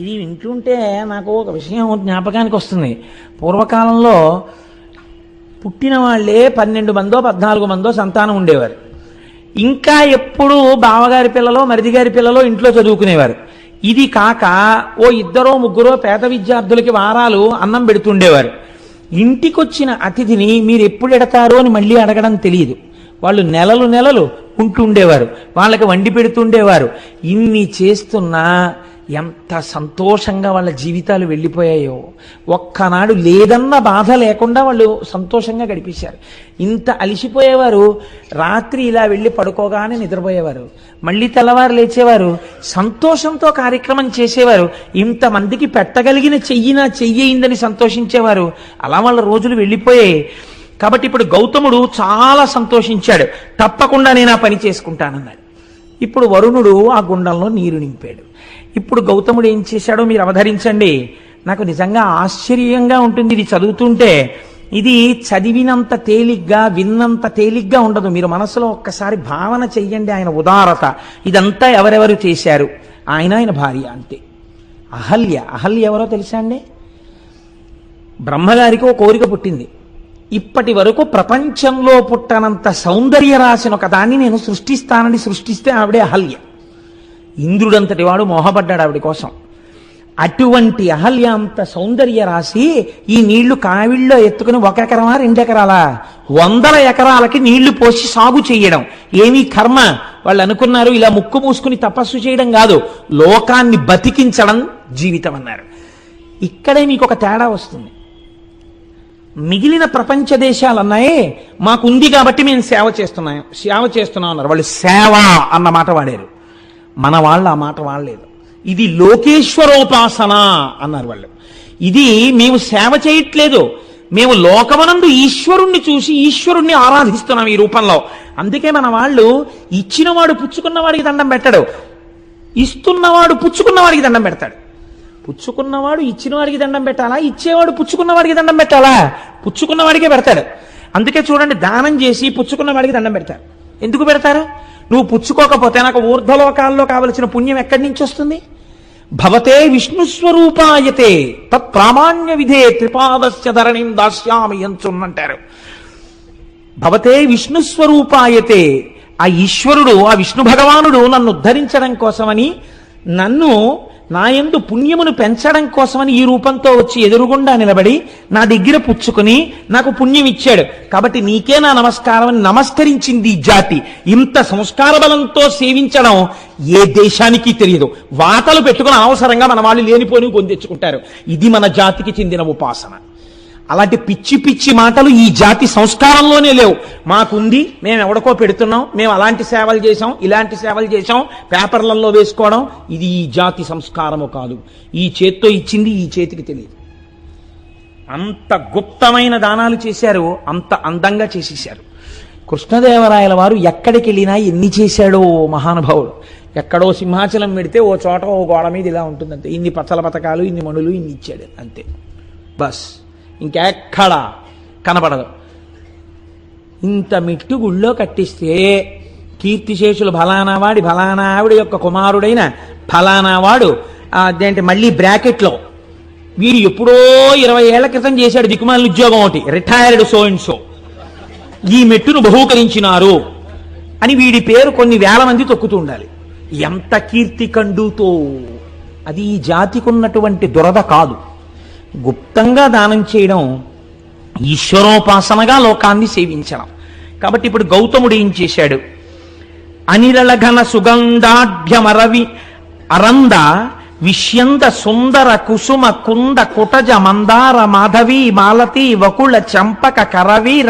Speaker 1: ఇది వింటుంటే నాకు ఒక విషయం జ్ఞాపకానికి వస్తుంది. పూర్వకాలంలో పుట్టిన వాళ్ళే 12 మందో 14 మందో సంతానం ఉండేవారు. ఇంకా ఎప్పుడు బావగారి పిల్లలో మరిదిగారి పిల్లలో ఇంట్లో చదువుకునేవారు. ఇది కాక ఓ 2 3 పేద విద్యార్థులకి వారాలు అన్నం పెడుతుండేవారు. ఇంటికొచ్చిన అతిథిని మీరు ఎప్పుడు ఎడతారో అని మళ్ళీ అడగడం తెలియదు. వాళ్ళు నెలలు ఉంటుండేవారు, వాళ్ళకి వండి పెడుతుండేవారు. ఇన్ని చేస్తున్నా ఎంత సంతోషంగా వాళ్ళ జీవితాలు వెళ్ళిపోయాయో. ఒక్కనాడు లేదన్న బాధ లేకుండా వాళ్ళు సంతోషంగా గడిపేశారు. ఇంత అలిసిపోయేవారు, రాత్రి ఇలా వెళ్ళి పడుకోగానే నిద్రపోయేవారు, మళ్ళీ తెల్లవారు లేచేవారు, సంతోషంతో కార్యక్రమం చేసేవారు. ఇంతమందికి పెట్టగలిగిన చెయ్యిందని సంతోషించేవారు. అలా వాళ్ళ రోజులు వెళ్ళిపోయాయి. కాబట్టి ఇప్పుడు గౌతముడు చాలా సంతోషించాడు. తప్పకుండా నేను ఆ పని చేసుకుంటానన్నాడు. ఇప్పుడు వరుణుడు ఆ గుండంలో నీరు నింపాడు. ఇప్పుడు గౌతముడు ఏం చేశాడో మీరు అవధరించండి. నాకు నిజంగా ఆశ్చర్యంగా ఉంటుంది ఇది చదువుతుంటే. ఇది చదివినంత తేలిగ్గా విన్నంత తేలిగ్గా ఉండదు. మీరు మనసులో ఒక్కసారి భావన చెయ్యండి ఆయన ఉదారత. ఇదంతా ఎవరెవరు చేశారు? ఆయన భార్య అంతే. అహల్య ఎవరో తెలుసా అండి? బ్రహ్మగారికి ఓ కోరిక పుట్టింది. ఇప్పటి వరకు ప్రపంచంలో పుట్టనంత సౌందర్య రాశిని ఒక దాన్ని నేను సృష్టిస్తానని సృష్టిస్తే ఆవిడే అహల్య. ఇంద్రుడంతటి వాడు మోహపడ్డాడు ఆవిడ కోసం. అటువంటి అహల్య అంత సౌందర్య రాశి ఈ నీళ్లు కావిళ్ళలో ఎత్తుకుని 1 ఎకరమా 2 ఎకరాలా 100 ఎకరాలకి నీళ్లు పోసి సాగు చేయడం ఏమీ కర్మ. వాళ్ళు అనుకున్నారు ఇలా ముక్కు మూసుకుని తపస్సు చేయడం కాదు, లోకాన్ని బతికించడం జీవితం అన్నారు. ఇక్కడే మీకు ఒక తేడా వస్తుంది. మిగిలిన ప్రపంచ దేశాలు అన్నాయే మాకుంది కాబట్టి మేము సేవ చేస్తున్నాం అన్నారు. వాళ్ళు సేవ అన్న మాట వాడారు. మన వాళ్ళు ఆ మాట వాడలేదు. ఇది లోకేశ్వరోపాసన అన్నారు వాళ్ళు. ఇది మేము సేవ చేయట్లేదు, మేము లోకమనందు ఈశ్వరుణ్ణి చూసి ఈశ్వరుణ్ణి ఆరాధిస్తున్నాం ఈ రూపంలో. అందుకే మన వాళ్ళు ఇచ్చినవాడు పుచ్చుకున్నవాడికి దండం పెట్టడు, ఇస్తున్నవాడు పుచ్చుకున్నవాడికి దండం పెడతాడు. పుచ్చుకున్నవాడు ఇచ్చినవాడికి దండం పెట్టాలా, ఇచ్చేవాడు పుచ్చుకున్నవాడికి దండం పెట్టాలా? పుచ్చుకున్నవాడికే పెడతాడు. అందుకే చూడండి, దానం చేసి పుచ్చుకున్నవాడికి దండం పెడతారు. ఎందుకు పెడతారు? నువ్వు పుచ్చుకోకపోతే నాకు ఊర్ధ్వలోకాల్లో కావలసిన పుణ్యం ఎక్కడి నుంచి వస్తుంది? భవతే విష్ణుస్వరూపాయతే తత్ ప్రామాణ్య విధే త్రిపాదస్య ధరణిం దాస్యామి అంటారు. భవతే విష్ణుస్వరూపాయతే, ఆ ఈశ్వరుడు, ఆ విష్ణు భగవానుడు నన్ను ఉద్ధరించడం కోసమని, నన్ను నాయందు పుణ్యమును పెంచడం కోసమని ఈ రూపంతో వచ్చి ఎదురుగుండా నిలబడి నా దగ్గర పుచ్చుకుని నాకు పుణ్యం ఇచ్చాడు. కాబట్టి నీకే నా నమస్కారం అని నమస్కరించింది ఈ జాతి. ఇంత సంస్కార బలంతో సేవించడం ఏ దేశానికి తెలియదు. వాతలు పెట్టుకుని అవసరంగా మన వాళ్ళు లేనిపోని పొందెచ్చుకుంటారు. ఇది మన జాతికి చెందిన ఉపాసన. అలాంటి పిచ్చి పిచ్చి మాటలు ఈ జాతి సంస్కారంలోనే లేవు. మాకుంది, మేము ఎవడికో పెడుతున్నాం, మేము అలాంటి సేవలు చేశాం, ఇలాంటి సేవలు చేశాం, పేపర్లలో వేసుకోవడం, ఇది ఈ జాతి సంస్కారము కాదు. ఈ చేత్తో ఇచ్చింది ఈ చేతికి తెలియదు. అంత గుప్తమైన దానాలు చేశారు, అంత అందంగా చేసేశారు. కృష్ణదేవరాయల వారు ఎక్కడికి వెళ్ళినా ఎన్ని చేశాడో మహానుభావుడు. ఎక్కడో సింహాచలం పెడితే ఓ చోట ఓ గోడ మీద ఇలా ఉంటుందంతే, ఇన్ని పచ్చల పథకాలు, ఇన్ని మణులు, ఇన్ని ఇచ్చాడు అంతే, బస్. ఇంకెక్కడా కనపడదు. ఇంత మిట్టు గుళ్ళో కట్టిస్తే కీర్తిశేషులు ఫలానా వాడి ఫలానా ఆవిడ యొక్క కుమారుడైన ఫలానా వాడు అదేంటి మళ్ళీ బ్రాకెట్లో వీడు ఎప్పుడో 20 ఏళ్ల క్రితం చేశాడు దిక్కుమాలిన ఉద్యోగం ఒకటి, రిటైర్డ్ సో అండ్ సో, ఈ మెట్టును బహూకరించినారు అని వీడి పేరు కొన్ని వేల మంది తొక్కుతూ ఉండాలి. ఎంత కీర్తి కండుతో! అది ఈ జాతికి ఉన్నటువంటి దురద కాదు. గుప్తంగా దానం చేయడం ఈశ్వరోపాసనగా లోకాన్ని సేవించడం. కాబట్టి ఇప్పుడు గౌతముడు ఏం చేశాడు? అనిరళఘన సుగంధాఢ్యమరవి అరంద విష్యంద సుందర కుసుమ కుంద కుటజ మందార మాధవి మాలతి వకుళ చంపక కరవీర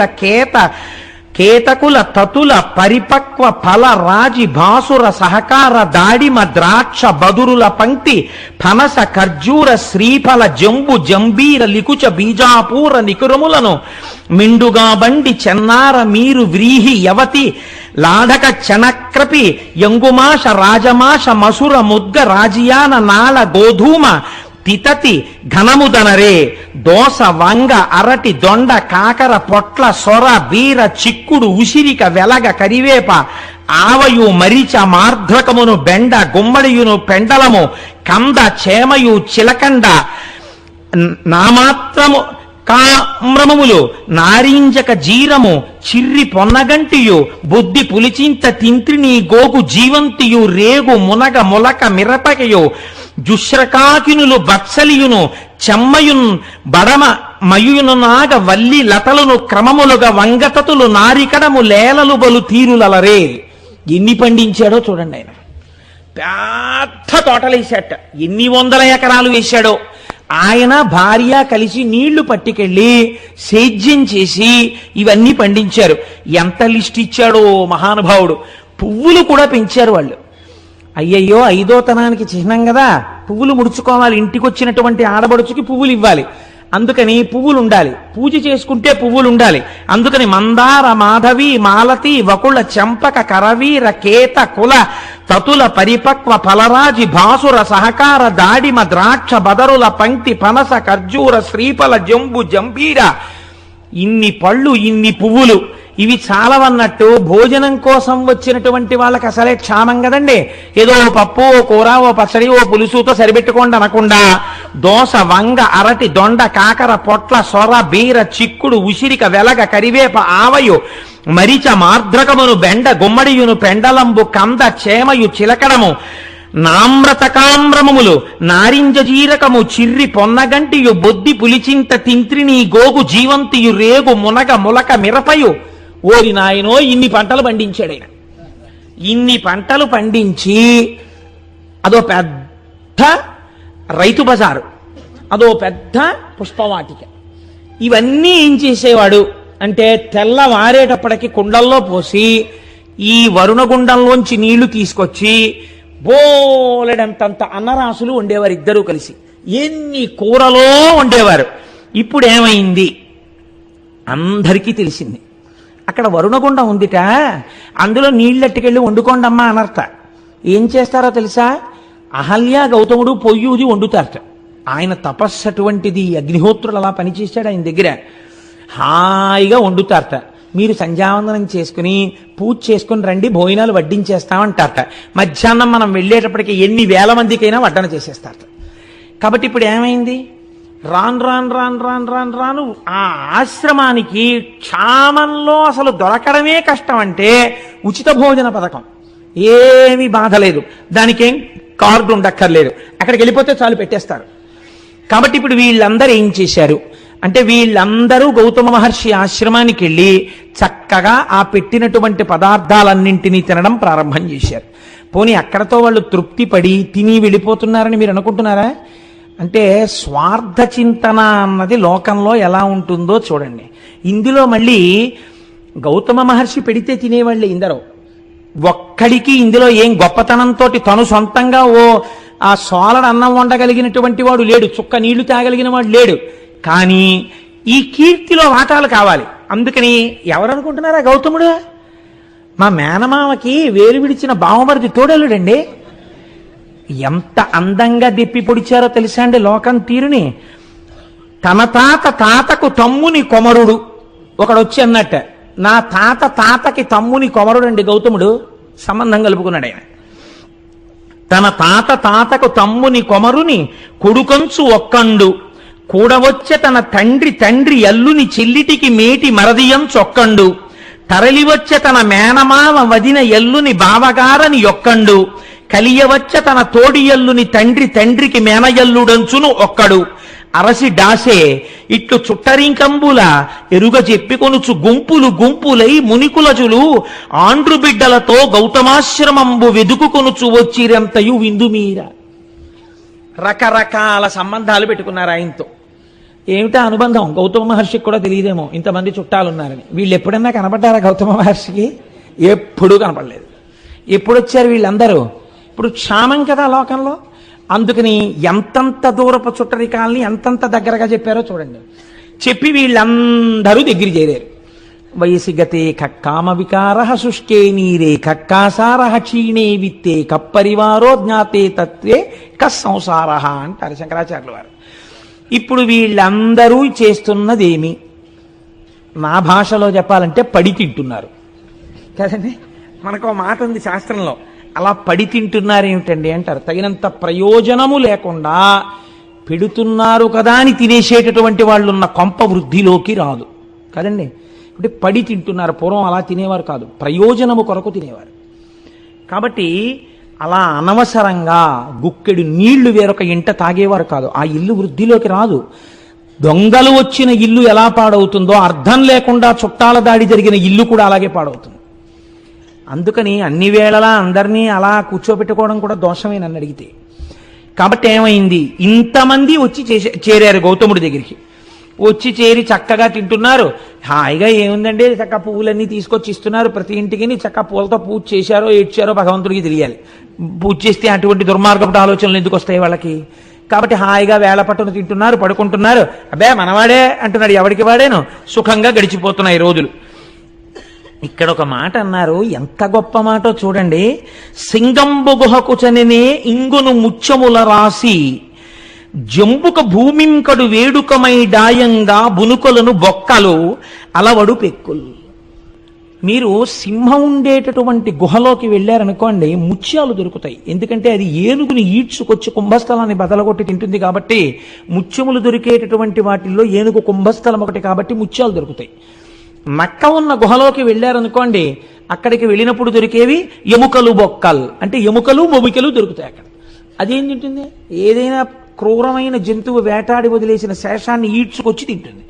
Speaker 1: కేతకుల తతుల పరిపక్వ ఫల రాజి భాసుర సహకార దాడిమ ద్రాక్ష బదురుల పంక్తి ఫనస ఖర్జూర శ్రీఫల జంబు జంబీర లికుచ బీజాపూర నికురములను మిండుగా బండి చెన్నార మీరు వ్రీహి యవతి లాఢక చనక్రపి యంగుమాష రాజమాష మసుర ముద్గ రాజియాన నాళ గోధూమ తితతి ఘనముదనరే దోస వంగ అరటి దొండ కాకర పొట్ల సొర బీర చిక్కుడు ఉసిరిక వెలగ కరివేప ఆవయు మరిచ మార్ధ్రకమును బెండ గుమ్మడియును పెండలము కంద చేమయు చిలకండ నామాత్రము కామ్రమములు నారింజక జీరము చిర్రి పొన్నగంటియు బుద్ధి పులిచింత తింత్రిని గోగు జీవంతియు రేగు మునగ ములక మిరపకయు జుశ్రకాకినులు బత్సలియును చెమ్మయున్ బడమ మయును నాగ వల్లి లతలను క్రమములుగా వంగతతులు నారికడము లేలలు బలు తీరులలరే. ఎన్ని పండించాడో చూడండి. ఆయన పెద్ద తోటలేశాట, ఎన్ని 100 ఎకరాలు వేశాడో. ఆయన భార్య కలిసి నీళ్లు పట్టుకెళ్ళి సేద్యం చేసి ఇవన్నీ పండించారు. ఎంత లిస్ట్ ఇచ్చాడో మహానుభావుడు. పువ్వులు కూడా పెంచారు వాళ్ళు. అయ్యయ్యో, 5వ తనానికి చిహ్నం కదా, పువ్వులు ముడుచుకోవాలి, ఇంటికి వచ్చినటువంటి ఆడబడుచుకి పువ్వులు ఇవ్వాలి, అందుకని పువ్వులు ఉండాలి, పూజ చేసుకుంటే పువ్వులు ఉండాలి. అందుకని మందార మాధవి మాలతి వకుళ చంపక కరవీర కేత కుల తతుల పరిపక్వ ఫలరాజి భాసుర సహకార దాడిమ ద్రాక్ష బదరుల పంక్తి పనస ఖర్జూర శ్రీఫల జంబు జంబీర, ఇన్ని పళ్ళు ఇన్ని పువ్వులు, ఇవి చాలవన్నట్టు భోజనం కోసం వచ్చినటువంటి వాళ్ళకి అసలే క్షామం కదండి. ఏదో ఓ పప్పు, ఓ కూర, ఓ పచ్చడి, ఓ పులుసుతో సరిపెట్టుకోండి అనకుండా దోస వంగ అరటి దొండ కాకర పొట్ల సొర బీర చిక్కుడు ఉసిరిక వెలగ కరివేప ఆవయు మరిచ మార్ధ్రకమును బెండ గుమ్మడియును పెండలంబు కంద చేమయు చిలకడము నామ్రతకామ్రమములు నారింజ జీరకము చిర్రి పొన్నగంటియు బొద్ది పులిచింత తింత్రిని గోగు జీవంతియు రేగు మునగ ములక మిరపయు. ఓరి నాయనో, ఇన్ని పంటలు పండించాడు ఆయన. ఇన్ని పంటలు పండించి అదో పెద్ద రైతు బజారు. అదో పెద్ద పుష్పవాటిక. ఇవన్నీ ఏం చేసేవాడు అంటే తెల్లవారేటప్పటికి కుండల్లో పోసి ఈ వరుణగుండంలోంచి నీళ్లు తీసుకొచ్చి బోలెడంతంత అన్నరాసులు వండేవారు ఇద్దరూ కలిసి. ఎన్ని కూరలో వండేవారు. ఇప్పుడు ఏమైంది అందరికీ తెలిసింది. అక్కడ వరుణగుండం ఉందిట, అందులో నీళ్ళెట్టుకెళ్ళి వండుకోండమ్మా అనర్త. ఏం చేస్తారో తెలుసా? అహల్య గౌతముడు పొయ్యూది వండుతారట. ఆయన తపస్సు అటువంటిది. అగ్నిహోత్రులు అలా పనిచేశాడు ఆయన దగ్గర. హాయిగా వండుతారట. మీరు సంధ్యావందనం చేసుకుని పూజ చేసుకుని రండి, భోజనాలు వడ్డించేస్తామంటారట. మధ్యాహ్నం మనం వెళ్ళేటప్పటికి ఎన్ని వేల మందికైనా వడ్డన చేసేస్తారట. కాబట్టి ఇప్పుడు ఏమైంది? రాను రాను రాను రాను రాను రాను ఆ ఆశ్రమానికి క్షామంలో అసలు దొరకడమే కష్టం. అంటే ఉచిత భోజన పథకం ఏమీ బాధ లేదు, దానికేం కార్డు ఉండక్కర్లేదు, అక్కడికి వెళ్ళిపోతే చాలు పెట్టేస్తారు. కాబట్టి ఇప్పుడు వీళ్ళందరూ ఏం చేశారు అంటే వీళ్ళందరూ గౌతమ మహర్షి ఆశ్రమానికి వెళ్ళి చక్కగా ఆ పెట్టినటువంటి పదార్థాలన్నింటినీ తినడం ప్రారంభం చేశారు. పోనీ అక్కడతో వాళ్ళు తృప్తి పడి తిని వెళ్ళిపోతున్నారని మీరు అనుకుంటున్నారా? అంటే స్వార్థ చింతన అన్నది లోకంలో ఎలా ఉంటుందో చూడండి. ఇందులో మళ్ళీ గౌతమ మహర్షి పెడితే తినేవాళ్ళే ఇందరూ. ఒక్కడికి ఇందులో ఏం గొప్పతనంతో తను సొంతంగా ఆ సోలడ అన్నం వండగలిగినటువంటి వాడు లేడు, చుక్క నీళ్లు తాగలిగిన వాడు లేడు. కానీ ఈ కీర్తిలో వాటాలు కావాలి. అందుకని ఎవరనుకుంటున్నారా? గౌతముడు మా మేనమామకి వేలు విడిచిన బావమరిది తోడలుడండి. ఎంత అందంగా దిప్పి పొడిచారో తెలుసా అండి లోకం తీరుని. తన తాతకు తమ్ముని కొమరుడు ఒకడొచ్చి అన్నట్ట, నా తాతకి తమ్ముని కొమరుడు అండి గౌతముడు. సంబంధం కలుపుకున్నాడు ఆయన. తన తాతకు తమ్ముని కొమరుని కొడుకంచు ఒక్కండు కూడవచ్చే తన తండ్రి ఎల్లుని చెల్లిటికి మేటి మరదియం చొక్కండు తరలివచ్చే తన మేనమావ వదిన ఎల్లుని బావగారని యొక్కండు కలియవచ్చ తన తోడి ఎల్లుని తండ్రికి మేనయల్లుడంచును ఒక్కడు అరసి డాసే ఇట్లు చుట్టరింకంబుల ఎరుగ చెప్పికొనుచు గుంపులై మునికులజులు ఆండ్రు బిడ్డలతో గౌతమాశ్రమంబు వెదుకుకొనుచు వచ్చిరంతయు విందుమీర. రకరకాల సంబంధాలు పెట్టుకున్నారు ఆయనతో. ఏమిటా అనుబంధం? గౌతమ మహర్షికి కూడా తెలియదేమో ఇంతమంది చుట్టాలున్నారని. వీళ్ళు ఎప్పుడన్నా కనపడ్డారా గౌతమ మహర్షికి? ఎప్పుడూ కనపడలేదు. ఎప్పుడు వచ్చారు వీళ్ళందరూ? ఇప్పుడు క్షామం కదా లోకంలో. అందుకని ఎంతంత దూరపు చుట్టరికాలని ఎంతంత దగ్గరగా చెప్పారో చూడండి. చెప్పి వీళ్ళందరూ దగ్గర చేరారు. వయసి గతే కక్కామ వికార శుష్కే నీరే కక్కాసార క్షీణే విత్తే కప్పరివారో జ్ఞాతే తత్వే కస్సంసార అంటారు శంకరాచార్యుల వారు. ఇప్పుడు వీళ్ళందరూ చేస్తున్నదేమి? నా భాషలో చెప్పాలంటే పడి తింటున్నారు కదండి. మనకు మాట ఉంది శాస్త్రంలో, అలా పడి తింటున్నారు ఏమిటండి అంటారు. తగినంత ప్రయోజనము లేకుండా పెడుతున్నారు కదా అని తినేసేటటువంటి వాళ్ళు ఉన్న కొంప వృద్ధిలోకి రాదు కదండి. అంటే పడి తింటున్నారు. పూర్వం అలా తినేవారు కాదు, ప్రయోజనము కొరకు తినేవారు. కాబట్టి అలా అనవసరంగా గుక్కెడు నీళ్లు వేరొక ఇంట తాగేవారు కాదు. ఆ ఇల్లు వృద్ధిలోకి రాదు. దొంగలు వచ్చిన ఇల్లు ఎలా పాడవుతుందో అర్థం లేకుండా చుట్టాల దాడి జరిగిన ఇల్లు కూడా అలాగే పాడవుతుంది. అందుకని అన్ని వేళలా అందరినీ అలా కూర్చోబెట్టుకోవడం కూడా దోషమే నన్ను అడిగితే. కాబట్టి ఏమైంది? ఇంతమంది వచ్చి చేరారు గౌతముడి దగ్గరికి. వచ్చి చేరి చక్కగా తింటున్నారు. హాయిగా ఏముందండి, చక్కగా పువ్వులన్నీ తీసుకొచ్చి ఇస్తున్నారు ప్రతి ఇంటికి. చక్కగా పూలతో పూజ చేశారో ఏడ్చారో భగవంతుడికి తెలియాలి. పూజ చేస్తే అటువంటి దుర్మార్గపు ఆలోచనలు ఎందుకు వస్తాయి వాళ్ళకి? కాబట్టి హాయిగా వేళ పట్టును తింటున్నారు, పడుకుంటున్నారు. అబ్బే మనవాడే అంటున్నాడు, ఎవడికి వాడేను. సుఖంగా గడిచిపోతున్నాయి రోజులు. ఇక్కడ ఒక మాట అన్నారు, ఎంత గొప్ప మాటో చూడండి. సింగంబు గుహకు చనినే ఇంగును ముత్యముల రాసి జంబుక భూమింకడు వేడుకమై డాయంగా బునుకలను బొక్కలు అలవడు పెక్కులు. మీరు సింహం ఉండేటటువంటి గుహలోకి వెళ్ళారనుకోండి, ముత్యాలు దొరుకుతాయి. ఎందుకంటే అది ఏనుగుని ఈడ్చుకొచ్చి కుంభస్థలాన్ని బదలగొట్టి తింటుంది కాబట్టి. ముత్యములు దొరికేటటువంటి వాటిల్లో ఏనుగు కుంభస్థలం ఒకటి కాబట్టి ముత్యాలు దొరుకుతాయి. నక్క ఉన్న గుహలోకి వెళ్ళారనుకోండి, అక్కడికి వెళ్ళినప్పుడు దొరికేవి ఎముకలు బొక్కలు, అంటే ఎముకలు మొబికలు దొరుకుతాయి అక్కడ. అదేం తింటుంది? ఏదైనా క్రూరమైన జంతువు వేటాడి వదిలేసిన శేషాన్ని ఈడ్చుకొచ్చి తింటుంది.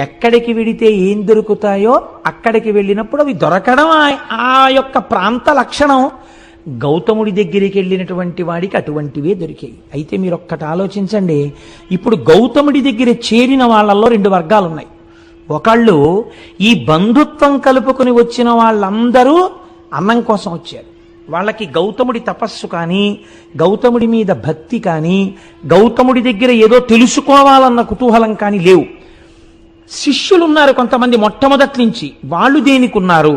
Speaker 1: ఎక్కడికి వెడితే ఏం దొరుకుతాయో అక్కడికి వెళ్ళినప్పుడు అవి దొరకడం ఆ యొక్క ప్రాంత లక్షణం. గౌతముడి దగ్గరికి వెళ్ళినటువంటి వాడికి అటువంటివే దొరికాయి. అయితే మీరు ఒక్కటి ఆలోచించండి, ఇప్పుడు గౌతముడి దగ్గర చేరిన వాళ్ళల్లో 2 వర్గాలు ఉన్నాయి. ఒకళ్ళు ఈ బంధుత్వం కలుపుకొని వచ్చిన వాళ్ళందరూ అన్నం కోసం వచ్చారు. వాళ్ళకి గౌతముడి తపస్సు కానీ, గౌతముడి మీద భక్తి కానీ, గౌతముడి దగ్గర ఏదో తెలుసుకోవాలన్న కుతూహలం కానీ లేవు. శిష్యులు ఉన్నారు కొంతమంది మొట్టమొదటి నుంచి. వాళ్ళు దేనికి ఉన్నారు?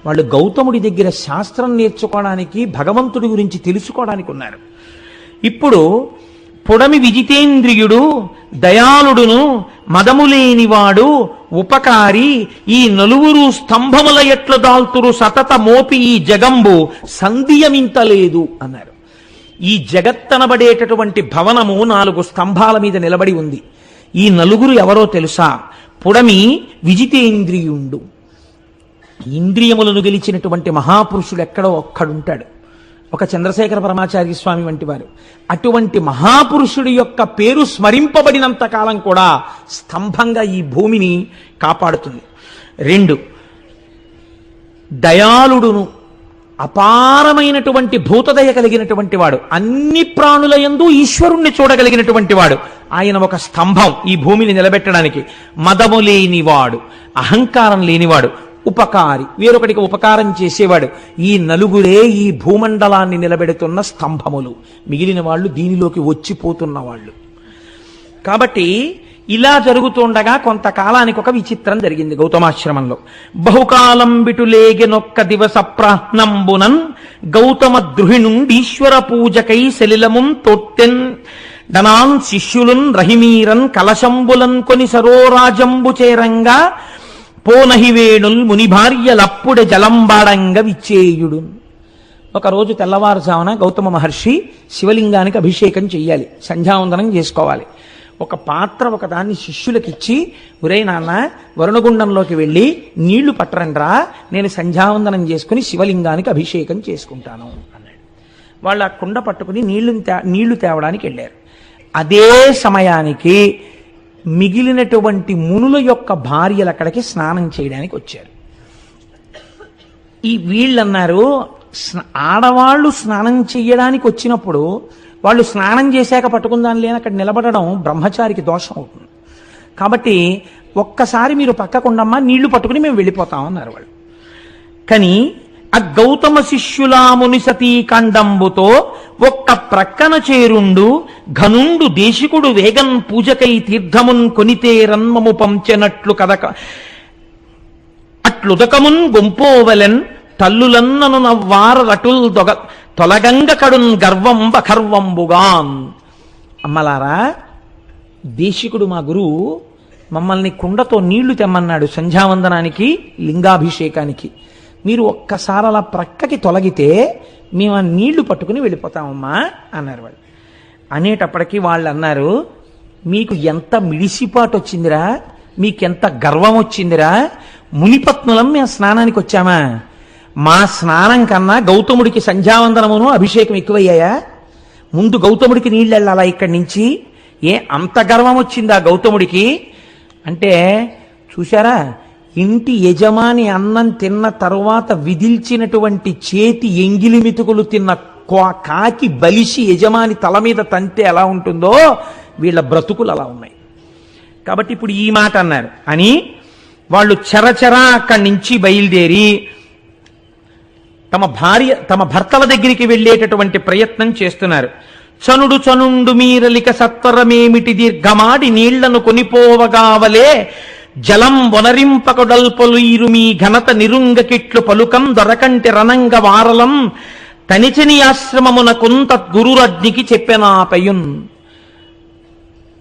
Speaker 1: వాళ్ళు గౌతముడి దగ్గర శాస్త్రం నేర్చుకోవడానికి, భగవంతుడి గురించి తెలుసుకోవడానికి ఉన్నారు. ఇప్పుడు పొడమి విజితేంద్రియుడు, దయాళుడును, మదములేనివాడు, ఉపకారి, ఈ నలుగురు స్తంభముల ఎట్లు దాల్తురు సతత మోపి ఈ జగంబు సంధియమింతలేదు అన్నారు. ఈ జగత్తనబడేటటువంటి భవనము 4 స్తంభాల మీద నిలబడి ఉంది. ఈ నలుగురు ఎవరో తెలుసా? పుడమి విజితేంద్రియుండు, ఇంద్రియములను గెలిచినటువంటి మహాపురుషుడు ఎక్కడో ఒక్కడుంటాడు, ఒక చంద్రశేఖర పరమాచార్య స్వామి వంటి వారు. అటువంటి మహాపురుషుడి యొక్క పేరు స్మరింపబడినంత కాలం కూడా స్తంభంగా ఈ భూమిని కాపాడుతుంది. 2, దయాళుడును, అపారమైనటువంటి భూతదయ కలిగినటువంటి వాడు, అన్ని ప్రాణుల యందు ఈశ్వరుణ్ణి చూడగలిగినటువంటి వాడు. ఆయన ఒక స్తంభం ఈ భూమిని నిలబెట్టడానికి. మదము లేనివాడు, అహంకారం లేనివాడు, ఉపకారి, వేరొకటికి ఉపకారం చేసేవాడు. ఈ నలుగురే ఈ భూమండలాన్ని నిలబెడుతున్న స్తంభములు. మిగిలిన వాళ్ళు దీనిలోకి వచ్చిపోతున్న వాళ్ళు. కాబట్టి ఇలా జరుగుతుండగా కొంతకాలానికి ఒక విచిత్రం జరిగింది గౌతమాశ్రమంలో. బహుకాలం బిటులేగెనొక్క దివస ప్రాహ్నంబునన్ గౌతమ ద్రుహిణుండీశ్వర పూజకై సలిలమున్ తొట్టెన్ డనాన్ శిష్యులున్ రహిమీరన్ కలశంబులన్ కొని సరోరాజంబు చేరంగా పోనహివేణుల్ ముని భార్యలప్పుడే జలంబాడంగ విచ్చేయుడు. ఒకరోజు తెల్లవారుజామున గౌతమ మహర్షి శివలింగానికి అభిషేకం చెయ్యాలి, సంధ్యావందనం చేసుకోవాలి. ఒక పాత్ర ఒకదాన్ని శిష్యులకిచ్చి, ఒరే నాన్న, వరుణగుండంలోకి వెళ్ళి నీళ్లు పట్టరండ్రా, నేను సంధ్యావందనం చేసుకుని శివలింగానికి అభిషేకం చేసుకుంటాను అన్నాడు. వాళ్ళు ఆ కుండ పట్టుకుని నీళ్లు తేవడానికి వెళ్ళారు. అదే సమయానికి మిగిలినటువంటి మునుల యొక్క భార్యలు అక్కడికి స్నానం చేయడానికి వచ్చారు. ఈ వీళ్ళన్నారు, ఆడవాళ్ళు స్నానం చెయ్యడానికి వచ్చినప్పుడు వాళ్ళు స్నానం చేశాక పట్టుకుందాని లేని అక్కడ నిలబడడం బ్రహ్మచారికి దోషం అవుతుంది. కాబట్టి ఒక్కసారి మీరు పక్కకుండమ్మా, నీళ్లు పట్టుకుని మేము వెళ్ళిపోతాం అన్నారు వాళ్ళు. కానీ ఆ గౌతమ శిష్యులాముని సతీకాండంబుతో ఒక్క ప్రక్కన చేరుండు ఘనుండు దేశికుడు వేగన్ పూజకై తీర్థమున్ కొనితే రన్మము పంచెనట్లు కదక అట్లుదకమున్ గొంపోవలెన్ తల్లులన్నను నవ్వార రటుల్ తొలగంగ కడున్ గర్వం బఖర్వంబుగాన్. అమ్మలారా, దేశికుడు మా గురువు మమ్మల్ని కుండతో నీళ్లు తెమ్మన్నాడు సంధ్యావందనానికి, లింగాభిషేకానికి. మీరు ఒక్కసారి అలా ప్రక్కకి తొలగితే మేము ఆ నీళ్లు పట్టుకుని వెళ్ళిపోతామమ్మా అన్నారు వాళ్ళు. అనేటప్పటికీ వాళ్ళు అన్నారు, మీకు ఎంత మిడిసిపాటు వచ్చిందిరా, మీకెంత గర్వం వచ్చిందిరా, మునిపత్నులం మేము స్నానానికి వచ్చామా? మా స్నానం కన్నా గౌతముడికి సంధ్యావందనమును అభిషేకం ఎక్కువయ్యాయా? ముందు గౌతముడికి నీళ్ళు వెళ్ళాలా ఇక్కడి నుంచి? అంత గర్వం వచ్చిందా గౌతముడికి అంటే? చూశారా, ఇంటి యజమాని అన్నం తిన్న తరువాత విదిల్చినటువంటి చేతి ఎంగిలి మెతుకులు తిన్న కాకి బలిసి యజమాని తల మీద తంతే ఎలా ఉంటుందో వీళ్ళ బ్రతుకులు అలా ఉన్నాయి. కాబట్టి ఇప్పుడు ఈ మాట అన్నారు అని వాళ్ళు చరచరా అక్కడి నుంచి బయలుదేరి తమ భర్తల దగ్గరికి వెళ్ళేటటువంటి ప్రయత్నం చేస్తున్నారు. చనుండు మీరలిక సత్వరమేమిటి దీర్ఘమాడి నీళ్లను కొనిపోవగావలే జలం వనరింపకొడల్పలుయిరు మీ ఘనత నిరుంగకిట్లు పలుకం దొరకంటి రణంగ వారలం తనిచని ఆశ్రమమునకుంత గురురజ్ఞికి చెప్పెనాపయున్.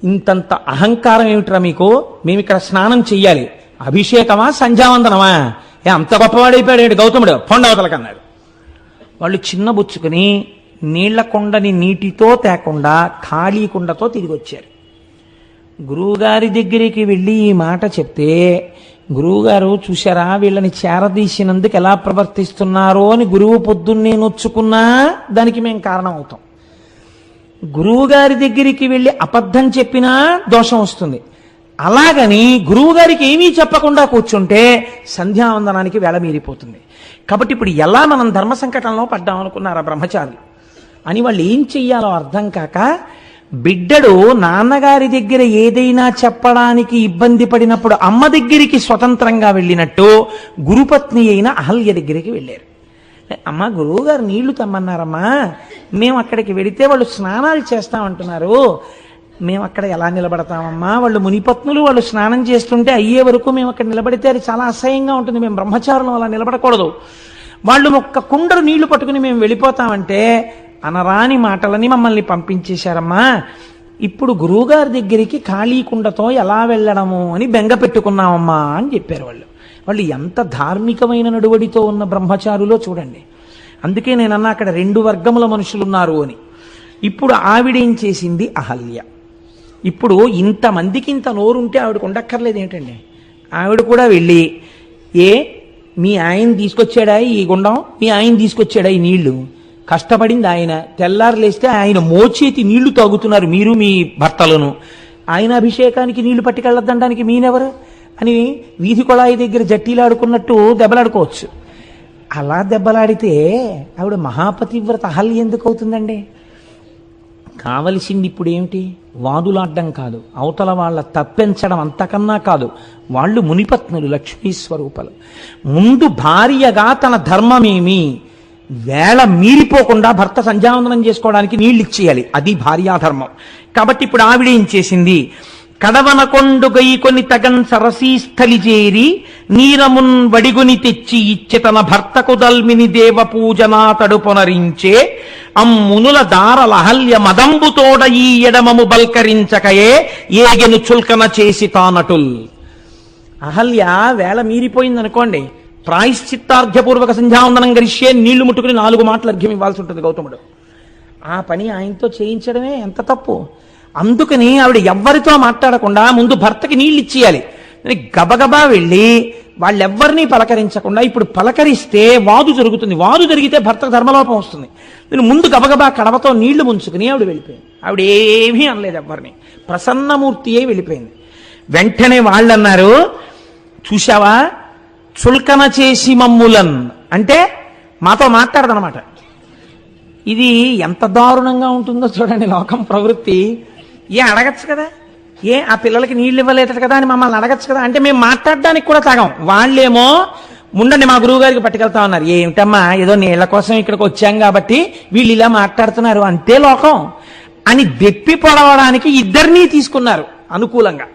Speaker 1: ఇంతంత అహంకారం ఏమిట్రా మీకు? మేమిక్కడ స్నానం చెయ్యాలి, అభిషేకమా సంధ్యావందనమా? అంత గొప్పవాడైపోయాడు గౌతముడు, పొండవతలకన్నాడు. వాళ్ళు చిన్నబుచ్చుకుని నీళ్ల కొండని నీటితో తేకుండా ఖాళీ కుండతో తిరిగి వచ్చారు. గురువుగారి దగ్గరికి వెళ్ళి ఈ మాట చెప్తే, గురువుగారు చూశారా వీళ్ళని చేరదీసినందుకు ఎలా ప్రవర్తిస్తున్నారో అని గురువు పొద్దున్నే నొచ్చుకున్నా దానికి మేము కారణం అవుతాం. గురువుగారి దగ్గరికి వెళ్ళి అబద్ధం చెప్పినా దోషం వస్తుంది. అలాగని గురువుగారికి ఏమీ చెప్పకుండా కూర్చుంటే సంధ్యావందనానికి వేళ మీరిపోతుంది. కాబట్టి ఇప్పుడు ఎలా మనం ధర్మ సంకటంలో పడ్డాం అనుకున్నారు ఆ బ్రహ్మచారులు అని వాళ్ళు ఏం చెయ్యాలో అర్థం కాక, బిడ్డడు నాన్నగారి దగ్గర ఏదైనా చెప్పడానికి ఇబ్బంది పడినప్పుడు అమ్మ దగ్గరికి స్వతంత్రంగా వెళ్ళినట్టు గురుపత్ని అయిన అహల్య దగ్గరికి వెళ్ళారు. అమ్మ, గురువు గారు నీళ్లు తెమ్మన్నారమ్మా, మేము అక్కడికి వెడితే వాళ్ళు స్నానాలు చేస్తామంటున్నారు, మేము అక్కడ ఎలా నిలబడతామమ్మా? వాళ్ళు మునిపత్నులు, వాళ్ళు స్నానం చేస్తుంటే అయ్యే వరకు మేము అక్కడ నిలబడితే అది చాలా అసహ్యంగా ఉంటుంది, మేము బ్రహ్మచారులం అలా నిలబడకూడదు. వాళ్ళు ఒక్క కుండరు నీళ్లు పట్టుకుని మేము వెళ్ళిపోతామంటే అనరాని మాటలని మమ్మల్ని పంపించేశారమ్మా. ఇప్పుడు గురువుగారి దగ్గరికి ఖాళీ కుండతో ఎలా వెళ్ళడము అని బెంగ పెట్టుకున్నామమ్మా అని చెప్పారు వాళ్ళు. వాళ్ళు ఎంత ధార్మికమైన నడువడితో ఉన్న బ్రహ్మచారులో చూడండి. అందుకే నేనన్నా అక్కడ 2 వర్గముల మనుషులు ఉన్నారు అని. ఇప్పుడు ఆవిడేం చేసింది? అహల్య. ఇప్పుడు ఇంతమందికి ఇంత నోరుంటే ఆవిడకు ఉండక్కర్లేదు ఏంటండి? ఆవిడ కూడా వెళ్ళి, మీ ఆయన తీసుకొచ్చాడా ఈ గుండం, మీ ఆయన తీసుకొచ్చాడా ఈ నీళ్లు, కష్టపడింది ఆయన, తెల్లారు లేస్తే ఆయన మోచేతి నీళ్లు తాగుతున్నారు మీరు మీ భర్తలను, ఆయన అభిషేకానికి నీళ్లు పట్టుకెళ్ళొద్దనడానికి మీనెవరు అని వీధి కొళాయి దగ్గర జట్టీలాడుకున్నట్టు దెబ్బలాడుకోవచ్చు. అలా దెబ్బలాడితే ఆవిడ మహాపతివ్రత అహల్య ఎందుకు అవుతుందండి? కావలసింది ఇప్పుడు ఏమిటి? వాదులాడ్డం కాదు, అవతల వాళ్ళ తప్పించడం అంతకన్నా కాదు. వాళ్ళు మునిపత్నులు, లక్ష్మీ స్వరూపాలు. ముందు భార్యగా తన ధర్మమేమి వేళ మీరిపోకుండా భర్త సంధ్యావందనం చేసుకోవడానికి నీళ్ళు ఇచ్చేయాలి, అది భార్యాధర్మం. కాబట్టి ఇప్పుడు ఆవిడేం చేసింది? కడవన కొండు గైకొని తగన్ సరసీస్థలి చేరి నీరమున్ వడిగుని తెచ్చి ఇచ్చి తన భర్తకు దల్మిని దేవ పూజనాతడు పొనరించే అమ్మునుల దారలహల్య మదంబుతోడ ఈ ఎడమము బల్కరించకయే ఏగెను చుల్కన చేసి తానటుల్. అహల్య వేళ మీరిపోయిందనుకోండి, ప్రాయశ్చిత్తార్ఘ్యపూర్వక సంధ్యావందనం గరిష్యే నీళ్లు ముట్టుకుని 4 మాటలు అర్ఘ్యం ఇవ్వాల్సి ఉంటుంది గౌతముడు. ఆ పని ఆయనతో చేయించడమే ఎంత తప్పు. అందుకని ఆవిడ ఎవ్వరితో మాట్లాడకుండా ముందు భర్తకి నీళ్ళు ఇచ్చేయాలి. గబగబా వెళ్ళి వాళ్ళెవ్వరినీ పలకరించకుండా, ఇప్పుడు పలకరిస్తే వాదు జరుగుతుంది, వాదు జరిగితే భర్తకు ధర్మలోపం వస్తుంది. నేను ముందు గబగబా కడవతో నీళ్లు ముంచుకుని ఆవిడ వెళ్ళిపోయింది. ఆవిడ ఏమీ అనలేదు ఎవ్వరిని, ప్రసన్నమూర్తి అయి వెళ్ళిపోయింది. వెంటనే వాళ్ళన్నారు, చూశావా చుల్కన చేసి మమ్ములన్ అంటే మాతో మాట్లాడదనమాట. ఇది ఎంత దారుణంగా ఉంటుందో చూడండి లోకం ప్రవృత్తి. అడగచ్చు కదా, ఆ పిల్లలకి నీళ్ళు ఇవ్వలేదు కదా అని మమ్మల్ని అడగచ్చు కదా అంటే మేము మాట్లాడడానికి కూడా తాగం. వాళ్ళేమో ముండండి మా గురువు గారికి పట్టుకెళ్తా ఉన్నారు, ఏమిటమ్మా ఏదో నీళ్ల కోసం ఇక్కడికి వచ్చాం కాబట్టి వీళ్ళు ఇలా మాట్లాడుతున్నారు అంతే లోకం అని దెప్పి పొడవడానికి ఇద్దరినీ తీసుకున్నారు అనుకూలంగా.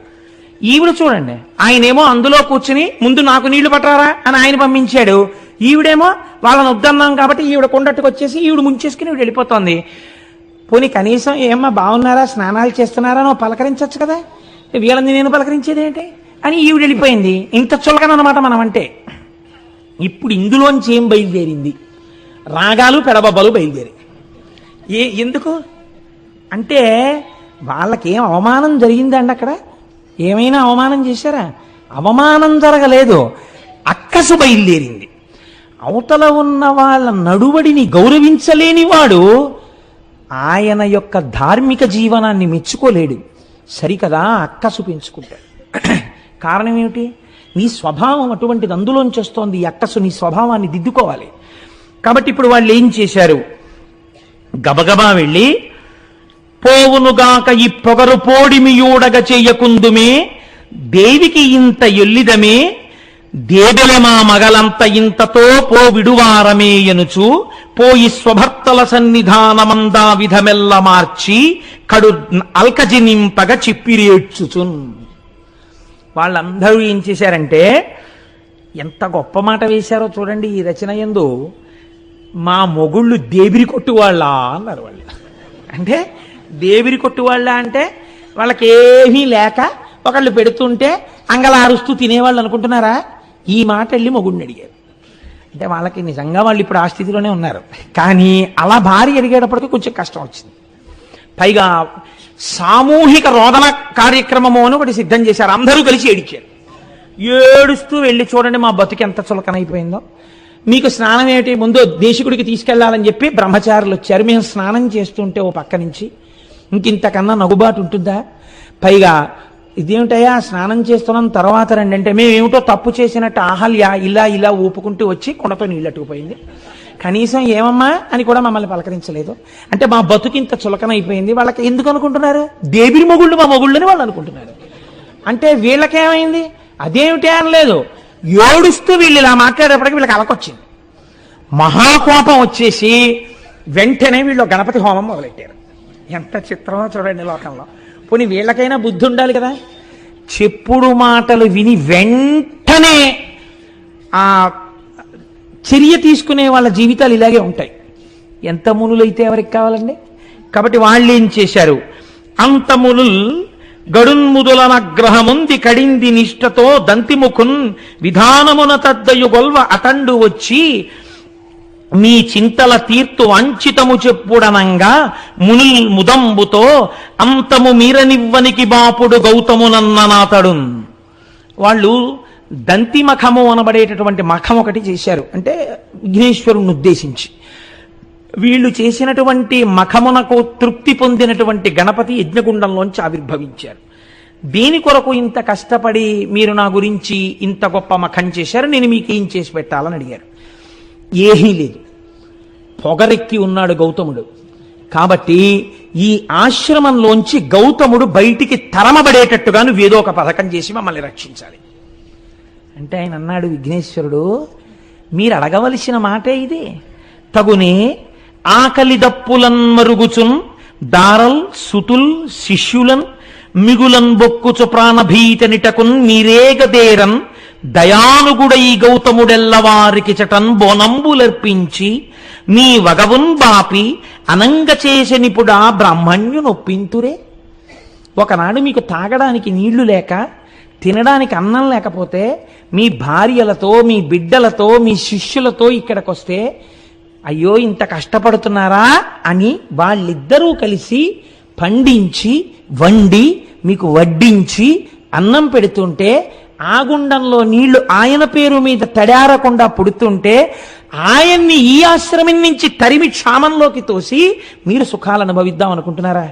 Speaker 1: ఈవిడ చూడండి, ఆయనేమో అందులో కూర్చుని ముందు నాకు నీళ్లు పట్టరారా అని ఆయన పంపించాడు, ఈవిడేమో వాళ్ళని వద్దన్నాం కాబట్టి ఈవిడ కొండట్టుకు వచ్చేసి ఈవిడ ముంచేసుకుని ఈవిడ వెళ్ళిపోతుంది. పోనీ కనీసం ఏమ్మా బాగున్నారా, స్నానాలు చేస్తున్నారా నువ్వు పలకరించవచ్చు కదా, వీళ్ళని నేను పలకరించేది ఏంటి అని ఈవిడ వెళ్ళిపోయింది. ఇంత చులకనమాట మనం అంటే. ఇప్పుడు ఇందులోంచి ఏం బయలుదేరింది? రాగాలు పెడబొబ్బలు బయలుదేరి. ఎందుకు అంటే వాళ్ళకేం అవమానం జరిగిందండి అక్కడ? ఏమైనా అవమానం చేశారా? అవమానం జరగలేదు, అక్కసు బయలుదేరింది. అవతల ఉన్న వాళ్ళ నడువడిని గౌరవించలేని వాడు ఆయన యొక్క ధార్మిక జీవనాన్ని మెచ్చుకోలేడు. సరికదా, అక్కసు పెంచుకుంటాడు. కారణం ఏమిటి? నీ స్వభావం అటువంటిది, అందులోంచి వస్తోంది ఈ అక్కసు. నీ స్వభావాన్ని దిద్దుకోవాలి. కాబట్టి ఇప్పుడు వాళ్ళు ఏం చేశారు? గబగబా వెళ్ళి, పోవునుగాక ఈ పొగరు పోడిమియూడగ చేయకుందుమే దేవికి ఇంత ఎల్లిదమే దేబెలమా మగలంత ఇంతతో పో విడువారమే ఎనుచు పోయి స్వభర్తల సన్నిధానమందా విధమెల్ల మార్చి కడు అల్కజినింపగ చిప్పిరేడ్చుచున్. వాళ్ళందరూ ఏం చేశారంటే ఎంత గొప్ప మాట వేశారో చూడండి ఈ రచన యందు. మా మొగుళ్ళు దేవిరి కొట్టువాళ్ళ అన్నారు వాళ్ళు. అంటే దేవిరి కొట్టువాళ్ళ అంటే వాళ్ళకేమీ లేక ఒకళ్ళు పెడుతుంటే అంగలారుస్తూ తినేవాళ్ళు అనుకుంటున్నారా? ఈ మాట వెళ్ళి మొగుడిని అడిగారు. అంటే వాళ్ళకి నిజంగా వాళ్ళు ఇప్పుడు ఆ స్థితిలోనే ఉన్నారు. కానీ అలా భార్య అడిగేటప్పటికి కొంచెం కష్టం వచ్చింది. పైగా సామూహిక రోదన కార్యక్రమము అని ఒకటి సిద్ధం చేశారు. అందరూ కలిసి ఏడిచారు. ఏడుస్తూ వెళ్ళి చూడండి మా బతుకు ఎంత చులకనైపోయిందో. మీకు స్నానం ఏమిటి, ముందు దేశికుడికి తీసుకెళ్లాలని చెప్పి బ్రహ్మచారులు వచ్చారు. మేము స్నానం చేస్తుంటే ఓ పక్క నుంచి ఇంకింతకన్నా నగుబాటు ఉంటుందా? పైగా ఇదేమిటయ్యా స్నానం చేస్తున్నాం తర్వాత రండి అంటే, మేమేమిటో తప్పు చేసినట్టు అహల్య ఇలా ఇలా ఊపుకుంటూ వచ్చి కుండతో నీళ్ళు అట్టుకుపోయింది. కనీసం ఏమమ్మా అని కూడా మమ్మల్ని పలకరించలేదు. అంటే మా బతుకింత చులకనైపోయింది. వాళ్ళకి ఎందుకు అనుకుంటున్నారు? దేవిరి మొగుళ్ళు మా మొగుళ్ళని వాళ్ళు అనుకుంటున్నారు. అంటే వీళ్ళకేమైంది? అదేమిటి అనలేదు. ఏడుస్తూ వీళ్ళు ఇలా మాట్లాడేప్పటికీ వీళ్ళకి అలకొచ్చింది. మహాకోపం వచ్చేసి వెంటనే వీళ్ళు గణపతి హోమం మొదలెట్టారు. ఎంత చిత్రమో చూడండి లోకంలో. పోనీ వీళ్ళకైనా బుద్ధి ఉండాలి కదా. చెప్పుడు మాటలు విని వెంటనే ఆ చర్య తీసుకునే వాళ్ళ జీవితాలు ఇలాగే ఉంటాయి. ఎంత మునులైతే ఎవరికి కావాలండి? కాబట్టి వాళ్ళు ఏం చేశారు? అంత మునుల్ గడున్ముదులనగ్రహముంది కడింది నిష్టతో దంతిముఖున్ విధానమున తద్దయు గొల్వ అతండు వచ్చి మీ చింతల తీర్తు అంచితము చెప్పుడనంగా మునుల్ ముదంబుతో అంతము మీరనివ్వనికి బాపుడు గౌతమునన్ననాతడున్. వాళ్ళు దంతి మఖము అనబడేటటువంటి మఖం ఒకటి చేశారు. అంటే విఘ్నేశ్వరుణ్ణి ఉద్దేశించి వీళ్ళు చేసినటువంటి మఖమునకు తృప్తి పొందినటువంటి గణపతి యజ్ఞగుండంలోంచి ఆవిర్భవించారు. దేని కొరకు ఇంత కష్టపడి మీరు నా గురించి ఇంత గొప్ప మఖం చేశారు, నేను మీకు ఏం చేసి పెట్టాలని అడిగారు. ఏమీ లేదు, పొగరెక్కి ఉన్నాడు గౌతముడు. కాబట్టి ఈ ఆశ్రమంలోంచి గౌతముడు బయటికి తరమబడేటట్టుగా నువ్వేదో ఒక పథకం చేసి మమ్మల్ని రక్షించాలి అంటే ఆయన అన్నాడు, విఘ్నేశ్వరుడు మీరు అడగవలసిన మాటే ఇది. తగునే ఆకలి దప్పులన్ మరుగుచున్ దారల్ సుతుల్ శిష్యులన్ మిగులన్ బొక్కుచు ప్రాణభీతనిటకున్ మీరేగదేరన్ దయానుగుడై గౌతముడెల్లవారికి చటన్ బోనంబులర్పించి మీ వగవున్ బాపి అనంగ చేసనిపుడా బ్రాహ్మణ్యు నొప్పింతురే. ఒకనాడు మీకు తాగడానికి నీళ్లు లేక తినడానికి అన్నం లేకపోతే మీ భార్యలతో మీ బిడ్డలతో మీ శిష్యులతో ఇక్కడికొస్తే అయ్యో ఇంత కష్టపడుతున్నారా అని వాళ్ళిద్దరూ కలిసి పండించి వండి మీకు వడ్డించి అన్నం పెడుతుంటే ఆ గుండంలో నీళ్లు ఆయన పేరు మీద తడారకుండా పుడుతుంటే ఆయన్ని ఈ ఆశ్రమం నుంచి తరిమి క్షామంలోకి తోసి మీరు సుఖాలు అనుభవిద్దాం అనుకుంటున్నారా?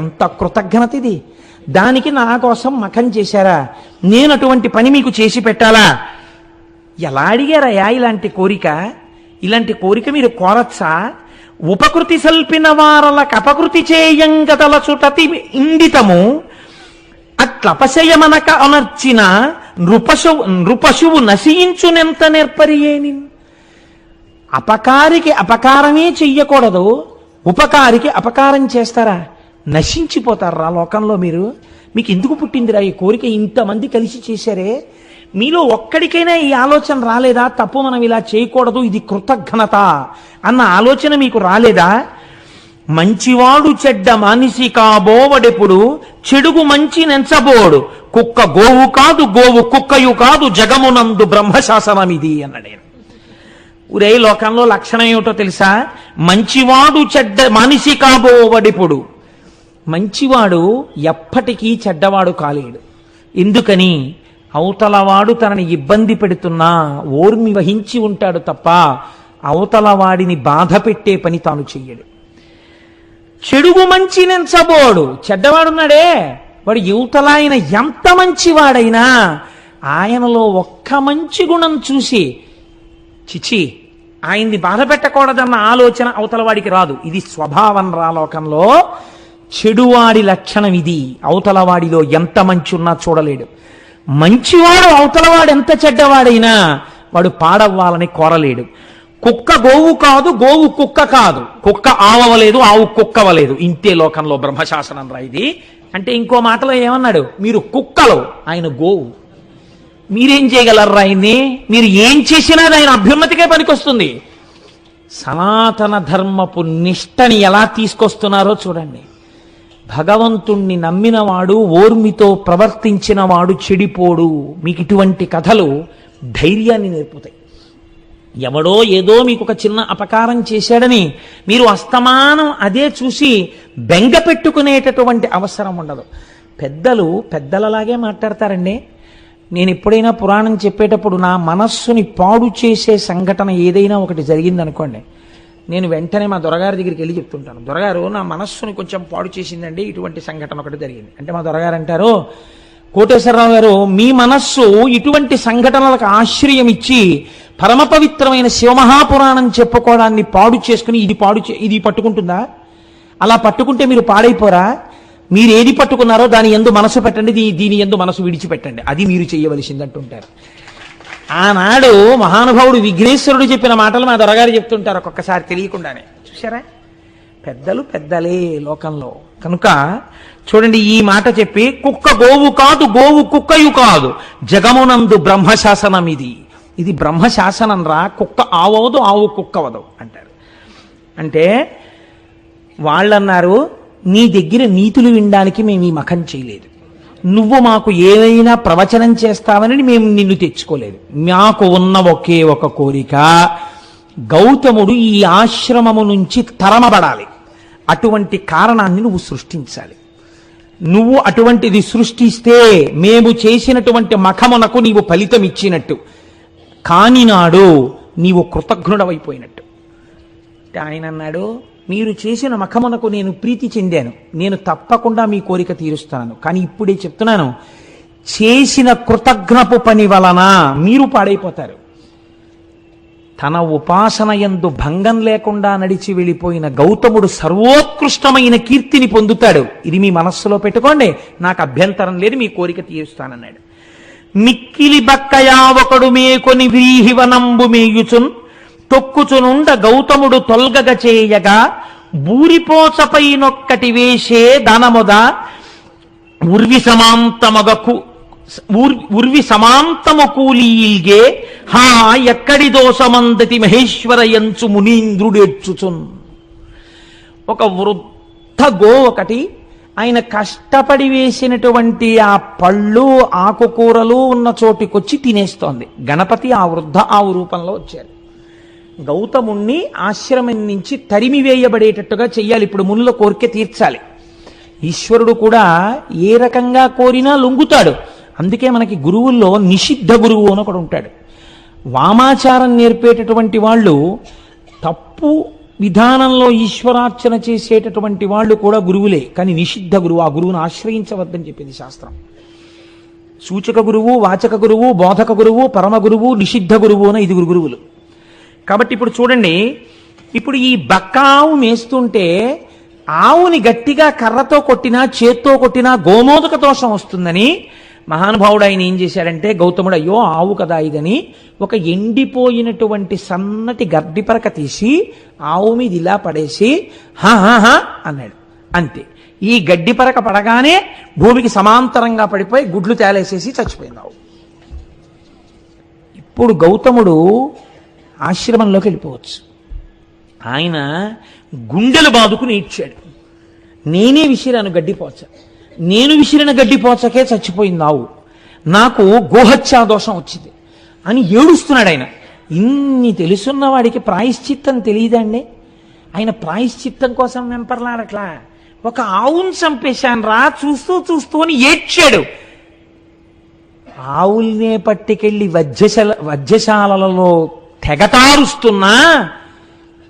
Speaker 1: ఎంత కృతజ్ఞత ఇది! దానికి నా కోసం మఖం చేశారా? నేను అటువంటి పని మీకు చేసి పెట్టాలా? ఎలా అడిగారయ్యా ఇలాంటి కోరిక? ఇలాంటి కోరిక మీరు కోరచ్చా? ఉపకృతి సల్పిన వారలకు అపకృతి చేయంగతల చుటతి ఇండితము అట్లపశయమనక అనర్చిన నృపశువు నశించునెంత నేర్పరియేని. అపకారికి అపకారమే చెయ్యకూడదు, ఉపకారికి అపకారం చేస్తారా? నశించిపోతారా లోకంలో మీరు? మీకు ఎందుకు పుట్టిందిరా ఈ కోరిక? ఇంతమంది కలిసి చేశారే, మీలో ఒక్కడికైనా ఈ ఆలోచన రాలేదా? తప్పు మనం ఇలా చేయకూడదు, ఇది కృతజ్ఞత అన్న ఆలోచన మీకు రాలేదా? మంచివాడు చెడ్డ మానిసి కాబోవడెప్పుడు చెడుగు మంచి నెంచబోడు కుక్క గోవు కాదు గోవు కుక్కయు కాదు జగమునందు బ్రహ్మశాసనం ఇది అన్నాడు. ఊరే లోకంలో లక్షణం ఏమిటో తెలుసా? మంచివాడు చెడ్డ మానిసి కాబోవడెప్పుడు. మంచివాడు ఎప్పటికీ చెడ్డవాడు కాలేడు. ఎందుకని? అవతలవాడు తనని ఇబ్బంది పెడుతున్నా ఓర్మి వహించి ఉంటాడు తప్ప అవతలవాడిని బాధ పెట్టే పని తాను చెయ్యడు. చెడుగు మంచి నెంచబోడు. చెడ్డవాడున్నాడే వాడు యువతల ఆయన ఎంత మంచివాడైనా ఆయనలో ఒక్క మంచి గుణం చూసి చిచి ఆయన్ని బాధ పెట్టకూడదన్న ఆలోచన అవతలవాడికి రాదు. ఇది స్వభావం రా లోకంలో. చెడువాడి లక్షణం ఇది. అవతలవాడిలో ఎంత మంచి ఉన్నా చూడలేడు. మంచివాడు అవతలవాడు ఎంత చెడ్డవాడైనా వాడు పాడవ్వాలని కోరలేడు. కుక్క గోవు కాదు గోవు కుక్క కాదు, కుక్క ఆవవలేదు ఆవు కుక్కవలేదు. ఇంతే లోకంలో బ్రహ్మశాసనం రా ఇది. అంటే ఇంకో మాటలో ఏమన్నాడు? మీరు కుక్కలు, ఆయన గోవు. మీరేం చేయగలరు ఆయన్ని? మీరు ఏం చేసినా ఆయన అభ్యున్నతికే పనికొస్తుంది. సనాతన ధర్మపు నిష్టని ఎలా తీసుకొస్తున్నారో చూడండి. భగవంతుణ్ణి నమ్మినవాడు ఓర్మితో ప్రవర్తించిన వాడు చెడిపోడు. మీకు ఇటువంటి కథలు ధైర్యాన్ని నేర్పుతాయి. ఎవడో ఏదో మీకు ఒక చిన్న అపకారం చేశాడని మీరు అస్తమానం అదే చూసి బెంగ పెట్టుకునేటటువంటి అవసరం ఉండదు. పెద్దలు పెద్దలలాగే మాట్లాడతారండి. నేను ఎప్పుడైనా పురాణం చెప్పేటప్పుడు నా మనస్సుని పాడు చేసే సంఘటన ఏదైనా ఒకటి జరిగిందనుకోండి, నేను వెంటనే మా దొరగారి దగ్గరికి వెళ్ళి చెప్తుంటాను, దొరగారు నా మనస్సుని కొంచెం పాడు చేసిందండి, ఇటువంటి సంఘటన ఒకటి జరిగింది అంటే మా దొరగారు అంటారు, కోటేశ్వరరావు గారు, మీ మనస్సు ఇటువంటి సంఘటనలకు ఆశ్రయం ఇచ్చి పరమ పవిత్రమైన శివమహాపురాణం చెప్పుకోవడాన్ని పాడు చేసుకుని ఇది పట్టుకుంటుందా? అలా పట్టుకుంటే మీరు పాడైపోరా? మీరు ఏది పట్టుకున్నారో దాని యందు మనసు పెట్టండి, దీని యందు మనసు విడిచిపెట్టండి, అది మీరు చేయవలసింది అంటుంటారు. ఆనాడు మహానుభావుడు విఘ్నేశ్వరుడు చెప్పిన మాటలు మా దొరగారు చెప్తుంటారు ఒక్కొక్కసారి తెలియకుండానే. చూసారా, పెద్దలు పెద్దలే లోకంలో. కనుక చూడండి, ఈ మాట చెప్పి కుక్క గోవు కాదు, గోవు కుక్కయు కాదు, జగమునందు బ్రహ్మశాసనం ఇది బ్రహ్మశాసనం రా, కుక్క ఆవదు, ఆవు కుక్కవదు అంటారు. అంటే వాళ్ళన్నారు, నీ దగ్గర నీతులు వినడానికి మేము ఈ మఖం చేయలేదు, నువ్వు మాకు ఏదైనా ప్రవచనం చేస్తావని మేము నిన్ను తెచ్చుకోలేదు. మాకు ఉన్న ఒకే ఒక కోరిక, గౌతముడు ఈ ఆశ్రమము నుంచి తరమబడాలి, అటువంటి కారణాన్ని నువ్వు సృష్టించాలి. నువ్వు అటువంటిది సృష్టిస్తే మేము చేసినటువంటి మఖమునకు నీవు ఫలితం ఇచ్చినట్టు, కాని నాడు నీవు కృతజ్ఞుడవైపోయినట్టు. ఆయన అన్నాడు, మీరు చేసిన మఖమునకు నేను ప్రీతి చెందాను, నేను తప్పకుండా మీ కోరిక తీరుస్తాను. కానీ ఇప్పుడే చెప్తున్నాను, చేసిన కృతజ్ఞపు పని వలన మీరు పాడైపోతారు. తన ఉపాసన యందు భంగం లేకుండా నడిచి వెళ్ళిపోయిన గౌతముడు సర్వోత్కృష్టమైన కీర్తిని పొందుతాడు. ఇది మీ మనస్సులో పెట్టుకోండి, నాకు అభ్యంతరం లేదు, మీ కోరిక తీరుస్తానన్నాడు. మిక్కిలి బక్కయా ఒకడు మేకొని వ్రీహివనంబు మేయుచున్ తొక్కుచునుండ గౌతముడు తొల్గగ చేయగా బూరిపోచపై నొక్కటి వేసే దనముద ఉర్వి సమాంతము కూలీల్గే హా ఎక్కడి దోషమందతి మహేశ్వర యంచు మునీంద్రుడేర్చుచున్. ఒక వృద్ధ గో ఒకటి ఆయన కష్టపడి వేసినటువంటి ఆ పళ్ళు ఆకుకూరలు ఉన్న చోటికొచ్చి తినేస్తోంది. గణపతి ఆ వృద్ధ ఆవు రూపంలో వచ్చారు. గౌతముణ్ణి ఆశ్రమం నుంచి తరిమివేయబడేటట్టుగా చెయ్యాలి. ఇప్పుడు మునుల కోరిక తీర్చాలి. ఈశ్వరుడు కూడా ఏ రకంగా కోరినా లొంగుతాడు. అందుకే మనకి గురువుల్లో నిషిద్ధ గురువు అని ఒకడు ఉంటాడు. వామాచారం నేర్పేటటువంటి వాళ్ళు, తప్పు విధానంలో ఈశ్వరార్చన చేసేటటువంటి వాళ్ళు కూడా గురువులే, కానీ నిషిద్ధ గురువు. ఆ గురువును ఆశ్రయించవద్దని చెప్పింది శాస్త్రం. సూచక గురువు, వాచక గురువు, బోధక గురువు, పరమ గురువు, నిషిద్ధ గురువు అని 5 గురువులు. కాబట్టి ఇప్పుడు చూడండి, ఇప్పుడు ఈ బక్కావు మేస్తుంటే ఆవుని గట్టిగా కర్రతో కొట్టినా చేత్తో కొట్టినా గోమోదక దోషం వస్తుందని మహానుభావుడు ఆయన ఏం చేశాడంటే, గౌతముడు అయ్యో ఆవు కదా ఇదని ఒక ఎండిపోయినటువంటి సన్నటి గడ్డిపరక తీసి ఆవు మీద ఇలా పడేసి హా అన్నాడు. అంతే. ఈ గడ్డిపరక పడగానే భూమికి సమాంతరంగా పడిపోయి గుడ్లు తేలేసేసి చచ్చిపోయింది ఆవు. ఇప్పుడు గౌతముడు ఆశ్రమంలోకి వెళ్ళిపోవచ్చు. ఆయన గుండెలు బాదుకుని ఏడ్చాడు. నేనే విసిరాను గడ్డిపోచ, నేను విసిరిన గడ్డిపోచకే చచ్చిపోయింది ఆవు, నాకు గోహత్యా దోషం వచ్చింది అని ఏడుస్తున్నాడు ఆయన. ఇన్ని తెలుసున్న వాడికి ప్రాయశ్చిత్తం తెలియదండి. ఆయన ప్రాయశ్చిత్తం కోసం వెంపర్లాడట్లా, ఒక ఆవును చంపేశాను రా చూస్తూ అని ఏడ్చాడు. ఆవుల్నే పట్టుకెళ్ళి వజ్రశాలలో తెగతారుస్తున్నా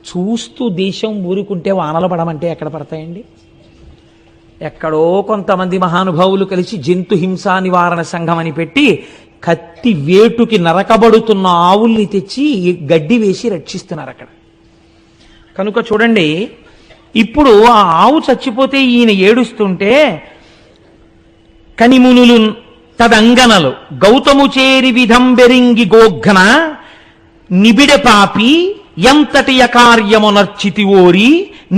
Speaker 1: చూస్తూ దేశం ఊరుకుంటే వానలు పడమంటే ఎక్కడ పడతాయండి? ఎక్కడో కొంతమంది మహానుభావులు కలిసి జంతు హింసా నివారణ సంఘం అని పెట్టి కత్తి వేటుకి నరకబడుతున్న ఆవుల్ని తెచ్చి గడ్డి వేసి రక్షిస్తున్నారు అక్కడ. కనుక చూడండి, ఇప్పుడు ఆ ఆవు చచ్చిపోతే ఈయన ఏడుస్తుంటే కనిమునులు తదంగనలు గౌతము చేరి విధం బెరింగి గోఘ్న నిబిడ పాపి ఎంతటి అకార్యమునర్చితి ఓరి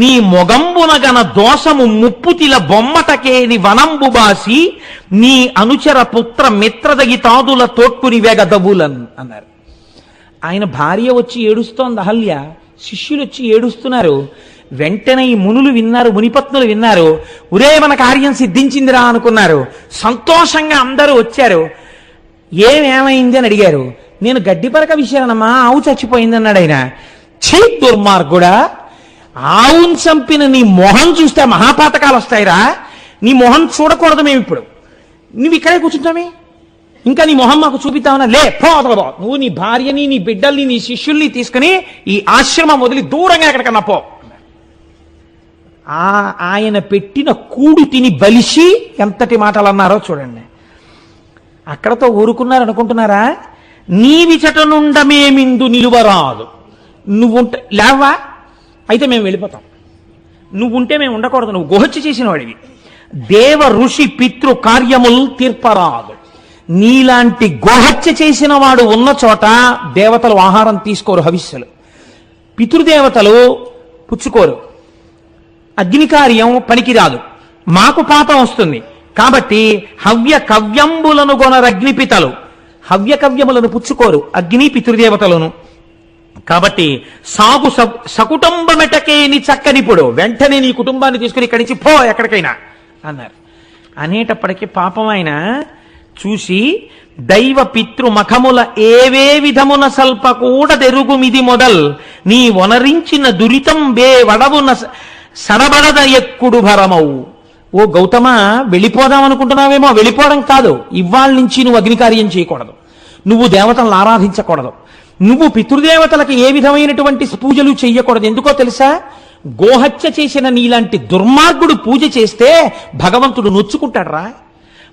Speaker 1: నీ మొగంబునగన దోషము ముప్పుతిల బొమ్మటకేని వనంబు బాసి నీ అనుచర పుత్ర మిత్రదగి తాదుల తోడ్కుని వేగదవులన్ అన్నారు. ఆయన భార్య వచ్చి ఏడుస్తోంది అహల్య, శిష్యులు వచ్చి ఏడుస్తున్నారు. వెంటనే ఈ మునులు విన్నారు, మునిపత్నులు విన్నారు. ఉరే మన కార్యం సిద్ధించిందిరా అనుకున్నారు. సంతోషంగా అందరూ వచ్చారు. ఏమైంది అని అడిగారు. నేను గడ్డిపరక విషయానమ్మా, ఆవు చచ్చిపోయింది అన్నాడు ఆయన. ఛీ దుర్మార్గుడా, ఆవును చంపిన నీ మొహం చూస్తే మహాపాతకాలు వస్తాయిరా, నీ మొహం చూడకూడదు మేము ఇప్పుడు, నువ్వు ఇక్కడే కూర్చుంటామే, ఇంకా నీ మొహం మాకు చూపిద్దామన్నా, లే పోదబో, నువ్వు నీ భార్యని నీ బిడ్డల్ని నీ శిష్యుల్ని తీసుకుని ఈ ఆశ్రమం వదిలి దూరంగా ఎక్కడికన్నా పో. ఆయన పెట్టిన కూడు తిని బలిసి ఎంతటి మాటలు అన్నారో చూడండి. అక్కడతో ఊరుకున్నారు అనుకుంటున్నారా? నీవిచట నుండమేమిందు నిలువరాదు. నువ్వుంటే లేవా, అయితే మేము వెళ్ళిపోతాం. నువ్వుంటే మేము ఉండకూడదు, నువ్వు గోహత్య చేసిన వాడివి. దేవ ఋషి పితృ కార్యములు తీర్పరాదు. నీలాంటి గోహత్య చేసిన వాడు ఉన్న చోట దేవతలు ఆహారం తీసుకోరు, హవిస్సులు. పితృదేవతలు పుచ్చుకోరు. అగ్ని కార్యం పనికిరాదు, మాకు పాపం వస్తుంది. కాబట్టి హవ్య కవ్యంబులను గొనరగ్నిపితలు, హవ్య కవ్యములను పుచ్చుకోరు అగ్ని పితృదేవతలను. కాబట్టి సాగు సకుటుంబమెటకేని చక్కనిప్పుడు, వెంటనే నీ కుటుంబాన్ని తీసుకుని ఇక్కడి నుంచి పో ఎక్కడికైనా అన్నారు. అనేటప్పటికీ పాపం ఆయన చూసి, దైవ పితృ మఖముల ఏవే విధమున సల్ప కూడా తెరుగుమిది మొదల్, నీ వనరించిన దురితం బే వడవున సడబడద ఎక్కుడు భరమవు. ఓ గౌతమ, వెళ్ళిపోదాం అనుకుంటున్నావేమో, వెళ్ళిపోవడం కాదు. ఇవాళ నుంచి నువ్వు అగ్నికార్యం చేయకూడదు, నువ్వు దేవతలను ఆరాధించకూడదు, నువ్వు పితృదేవతలకు ఏ విధమైనటువంటి పూజలు చెయ్యకూడదు. ఎందుకో తెలుసా? గోహత్య చేసిన నీలాంటి దుర్మార్గుడు పూజ చేస్తే భగవంతుడు నొచ్చుకుంటాడు రా.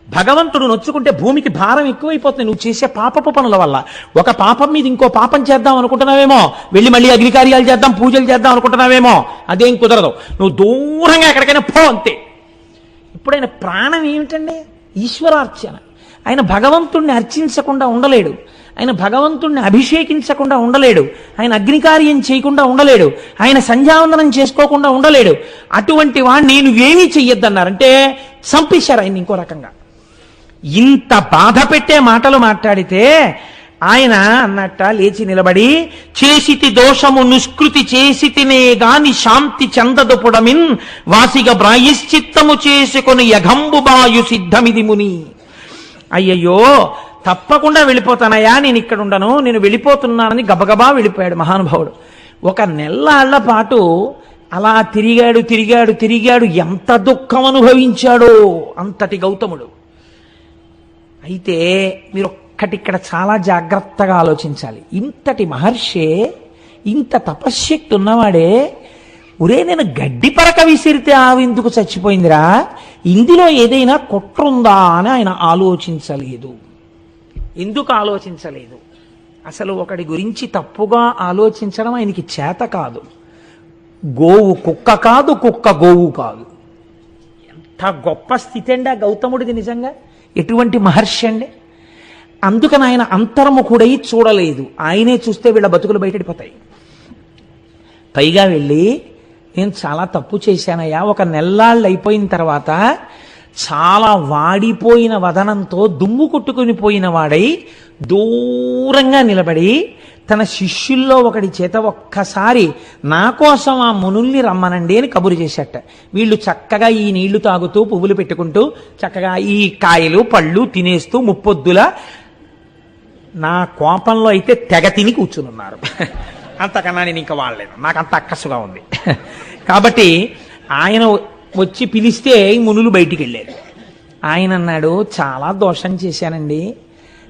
Speaker 1: భగవంతుడు నొచ్చుకుంటే భూమికి భారం ఎక్కువైపోతుంది నువ్వు చేసే పాపపు పనుల వల్ల. ఒక పాపం మీద ఇంకో పాపం చేద్దాం అనుకుంటున్నావేమో, వెళ్ళి మళ్ళీ అగ్నికార్యాలు చేద్దాం, పూజలు చేద్దాం అనుకుంటున్నావేమో, అదేం కుదరదు. నువ్వు దూరంగా ఎక్కడికైనా పో, అంతే. ఇప్పుడు ఆయన ప్రాణం ఏమిటండి? ఈశ్వరార్చన. ఆయన భగవంతుణ్ణి అర్చించకుండా ఉండలేడు, ఆయన భగవంతుణ్ణి అభిషేకించకుండా ఉండలేడు, ఆయన అగ్నికార్యం చేయకుండా ఉండలేడు, ఆయన సంధ్యావందనం చేసుకోకుండా ఉండలేడు. అటువంటి వాడిని నువ్వేమీ చెయ్యొద్దన్నారంటే చంపేశారు ఆయన ఇంకో రకంగా. ఇంత బాధ పెట్టే మాటలు మాట్లాడితే ఆయన అన్నట్ట లేచి నిలబడి, చేసితి దోషము నిష్కృతి చేసితినే గాని శాంతి చందదుపుడమిన్ వాసిగా ప్రాయశ్చిత్తము చేసుకొని యఘంబు బాయు సిద్ధమిది ముని. అయ్యయ్యో, తప్పకుండా వెళ్ళిపోతానయ్యా, నేను ఇక్కడ ఉండను, నేను వెళ్ళిపోతున్నానని గబగబా వెళ్ళిపోయాడు మహానుభావుడు. ఒక నెల్లాళ్ల పాటు అలా తిరిగాడు. ఎంత దుఃఖం అనుభవించాడో అంతటి గౌతముడు. అయితే మీరు ఒక్కటిక్కడ చాలా జాగ్రత్తగా ఆలోచించాలి. ఇంతటి మహర్షే, ఇంత తపశ్శక్తి ఉన్నవాడే, ఒరే నేను గడ్డి పరక విసిరితే ఆవెందుకు చచ్చిపోయిందిరా, ఇందులో ఏదైనా కుట్రుందా అని ఆయన ఆలోచించలేదు. ఎందుకు ఆలోచించలేదు? అసలు ఒకడి గురించి తప్పుగా ఆలోచించడం ఆయనకి చేత కాదు. గోవు కుక్క కాదు, కుక్క గోవు కాదు. ఎంత గొప్ప స్థితి అండి ఆ గౌతముడిది నిజంగా. ఎటువంటి మహర్షి అండి. అందుకని ఆయన అంతర్ముఖుడై చూడలేదు. ఆయనే చూస్తే వీళ్ళ బతుకులు బయటడిపోతాయి. పైగా వెళ్ళి, నేను చాలా తప్పు చేశానయ్యా, ఒక నెల్లాళ్ళు అయిపోయిన తర్వాత చాలా వాడిపోయిన వదనంతో దుమ్ము కొట్టుకుని పోయిన వాడై దూరంగా నిలబడి తన శిష్యుల్లో ఒకడి చేత ఒక్కసారి నా కోసం ఆ మునుల్ని రమ్మనండి అని కబురు చేశాట. వీళ్ళు చక్కగా ఈ నీళ్లు తాగుతూ పువ్వులు పెట్టుకుంటూ చక్కగా ఈ కాయలు పళ్ళు తినేస్తూ ముప్పొద్దుల నా కోపంలో అయితే తెగ తిని కూర్చునున్నారు. అంతకన్నా నేను ఇంకా వాడలేను, నాకు అంత అక్కసుగా ఉంది. కాబట్టి ఆయన వచ్చి పిలిస్తే ఈ మునులు బయటికి వెళ్ళారు. ఆయన అన్నాడు, చాలా దోషం చేశానండి,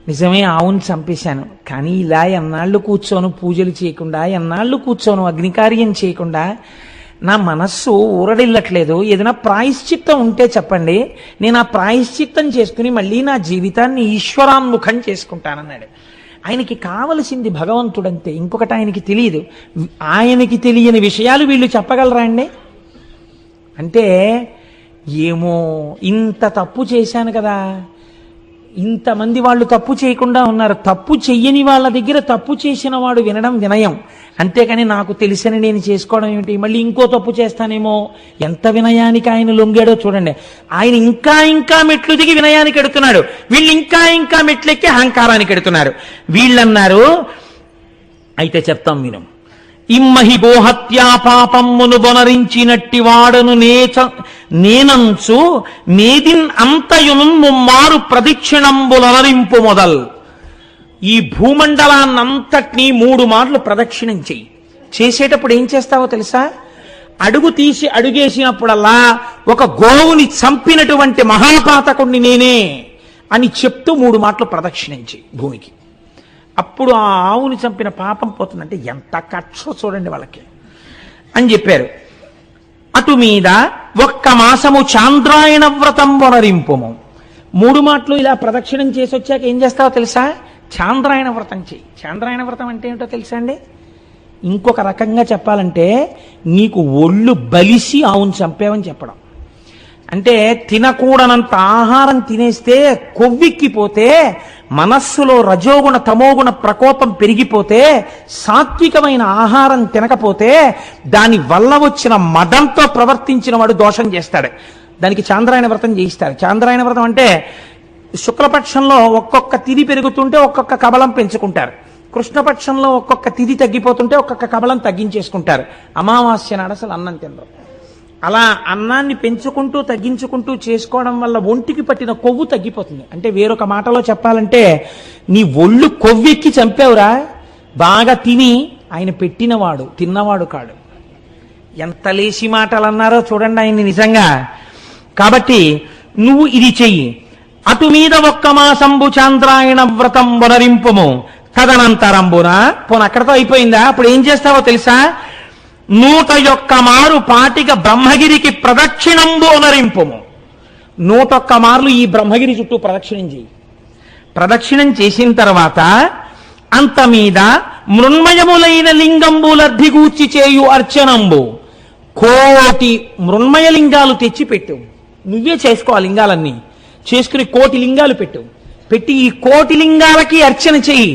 Speaker 1: నిజమే, ఆవును చంపేశాను, కానీ ఇలా ఎన్నాళ్ళు కూర్చోను పూజలు చేయకుండా, ఎన్నాళ్ళు కూర్చోను అగ్నికార్యం చేయకుండా, నా మనస్సు ఊరడిల్లట్లేదు. ఏదైనా ప్రాయశ్చిత్తం ఉంటే చెప్పండి, నేను ఆ ప్రాయశ్చిత్తం చేసుకుని మళ్ళీ నా జీవితాన్ని ఈశ్వరాన్ముఖం చేసుకుంటానన్నాడు. ఆయనకి కావలసింది భగవంతుడంతే, ఇంకొకటి ఆయనకి తెలియదు. ఆయనకి తెలియని విషయాలు వీళ్ళు చెప్పగలరా అండి? అంటే ఏమో, ఇంత తప్పు చేశాను కదా, ఇంతమంది వాళ్ళు తప్పు చేయకుండా ఉన్నారు, తప్పు చెయ్యని వాళ్ళ దగ్గర తప్పు చేసిన వాడు వినడం వినయం, అంతేకాని నాకు తెలిసిన నేను చేసుకోవడం ఏమిటి, మళ్ళీ ఇంకో తప్పు చేస్తానేమో. ఎంత వినయానికి ఆయన లొంగాడో చూడండి. ఆయన ఇంకా ఇంకా మెట్లు దిగి వినయానికి ఎడుతున్నాడు, వీళ్ళు ఇంకా ఇంకా మెట్లెక్కి అహంకారానికి ఎడుతున్నారు. వీళ్ళన్నారు, అయితే చెప్తాం విను. ఇమ్మహి గోహత్యా పాపమ్మును బొనరించినట్టి వాడను నేనంచు మేదిన్ అంతయును ముమ్మారు ప్రదక్షిణంబులనరింపు మొదల్. ఈ భూమండలాన్నంతటినీ 3 మార్లు ప్రదక్షిణం చెయ్యి. చేసేటప్పుడు ఏం చేస్తావో తెలుసా? అడుగు తీసి అడుగేసినప్పుడల్లా ఒక గోవుని చంపినటువంటి మహాపాతకుణ్ణి నేనే అని చెప్తూ 3 మార్లు ప్రదక్షిణం చెయ్యి భూమికి. అప్పుడు ఆ ఆవుని చంపిన పాపం పోతుందంటే ఎంత కక్ష చూడండి వాళ్ళకి అని చెప్పారు. అటు మీద ఒక్క మాసము చాంద్రాయణ వ్రతం వనరింపుము, 3 మాటలు ఇలా ప్రదక్షిణం చేసి వచ్చాక ఏం చేస్తావో తెలుసా? చాంద్రాయణ వ్రతం చెయ్యి. చాంద్రాయణ వ్రతం అంటే ఏమిటో తెలుసా అండి? ఇంకొక రకంగా చెప్పాలంటే నీకు ఒళ్ళు బలిసి ఆవును చంపావని చెప్పడం. అంటే తినకూడనంత ఆహారం తినేస్తే కొవ్వెక్కిపోతే, మనస్సులో రజోగుణ తమోగుణ ప్రకోపం పెరిగిపోతే, సాత్వికమైన ఆహారం తినకపోతే దాని వల్ల వచ్చిన మదంతో ప్రవర్తించిన వాడు దోషం చేస్తాడు. దానికి చాంద్రాయణ వ్రతం చేయిస్తారు. చాంద్రాయణ వ్రతం అంటే శుక్లపక్షంలో ఒక్కొక్క తిథి పెరుగుతుంటే ఒక్కొక్క కబలం పెంచుకుంటారు. కృష్ణపక్షంలో ఒక్కొక్క తిథి తగ్గిపోతుంటే ఒక్కొక్క కబలం తగ్గించేసుకుంటారు. అమావాస్య నాడు అసలు అన్నం తినరు. అలా అన్నాన్ని పెంచుకుంటూ తగ్గించుకుంటూ చేసుకోవడం వల్ల ఒంటికి పట్టిన కొవ్వు తగ్గిపోతుంది. అంటే వేరొక మాటలో చెప్పాలంటే నీ ఒళ్ళు కొవ్వెక్కి చంపావురా. బాగా తిని ఆయన పెట్టినవాడు తిన్నవాడు కాడు. ఎంత లేసి మాటలు అన్నారో చూడండి ఆయన్ని నిజంగా. కాబట్టి నువ్వు ఇది చెయ్యి. అటు మీద ఒక్క మాసంబు చాంద్రాయణ వ్రతం వనరింపుము తదనంతరంబున. పోను అక్కడతో అయిపోయిందా? అప్పుడు ఏం చేస్తావో తెలుసా? 101 మారు పాటిక బ్రహ్మగిరికి ప్రదక్షిణంబు అనరింపుము. 101 మార్లు ఈ బ్రహ్మగిరి చుట్టూ ప్రదక్షిణం చేయి. ప్రదక్షిణం చేసిన తర్వాత అంత మీద మృన్మయములైన లింగంబులర్ధిగూర్చి చేయు అర్చనంబు 1,000,000 మృన్మయ లింగాలు తెచ్చి పెట్టు. నువ్వే చేసుకో ఆ లింగాలన్నీ. చేసుకుని 1,000,000 లింగాలు పెట్టి ఈ 1,000,000 లింగాలకి అర్చన చెయ్యి.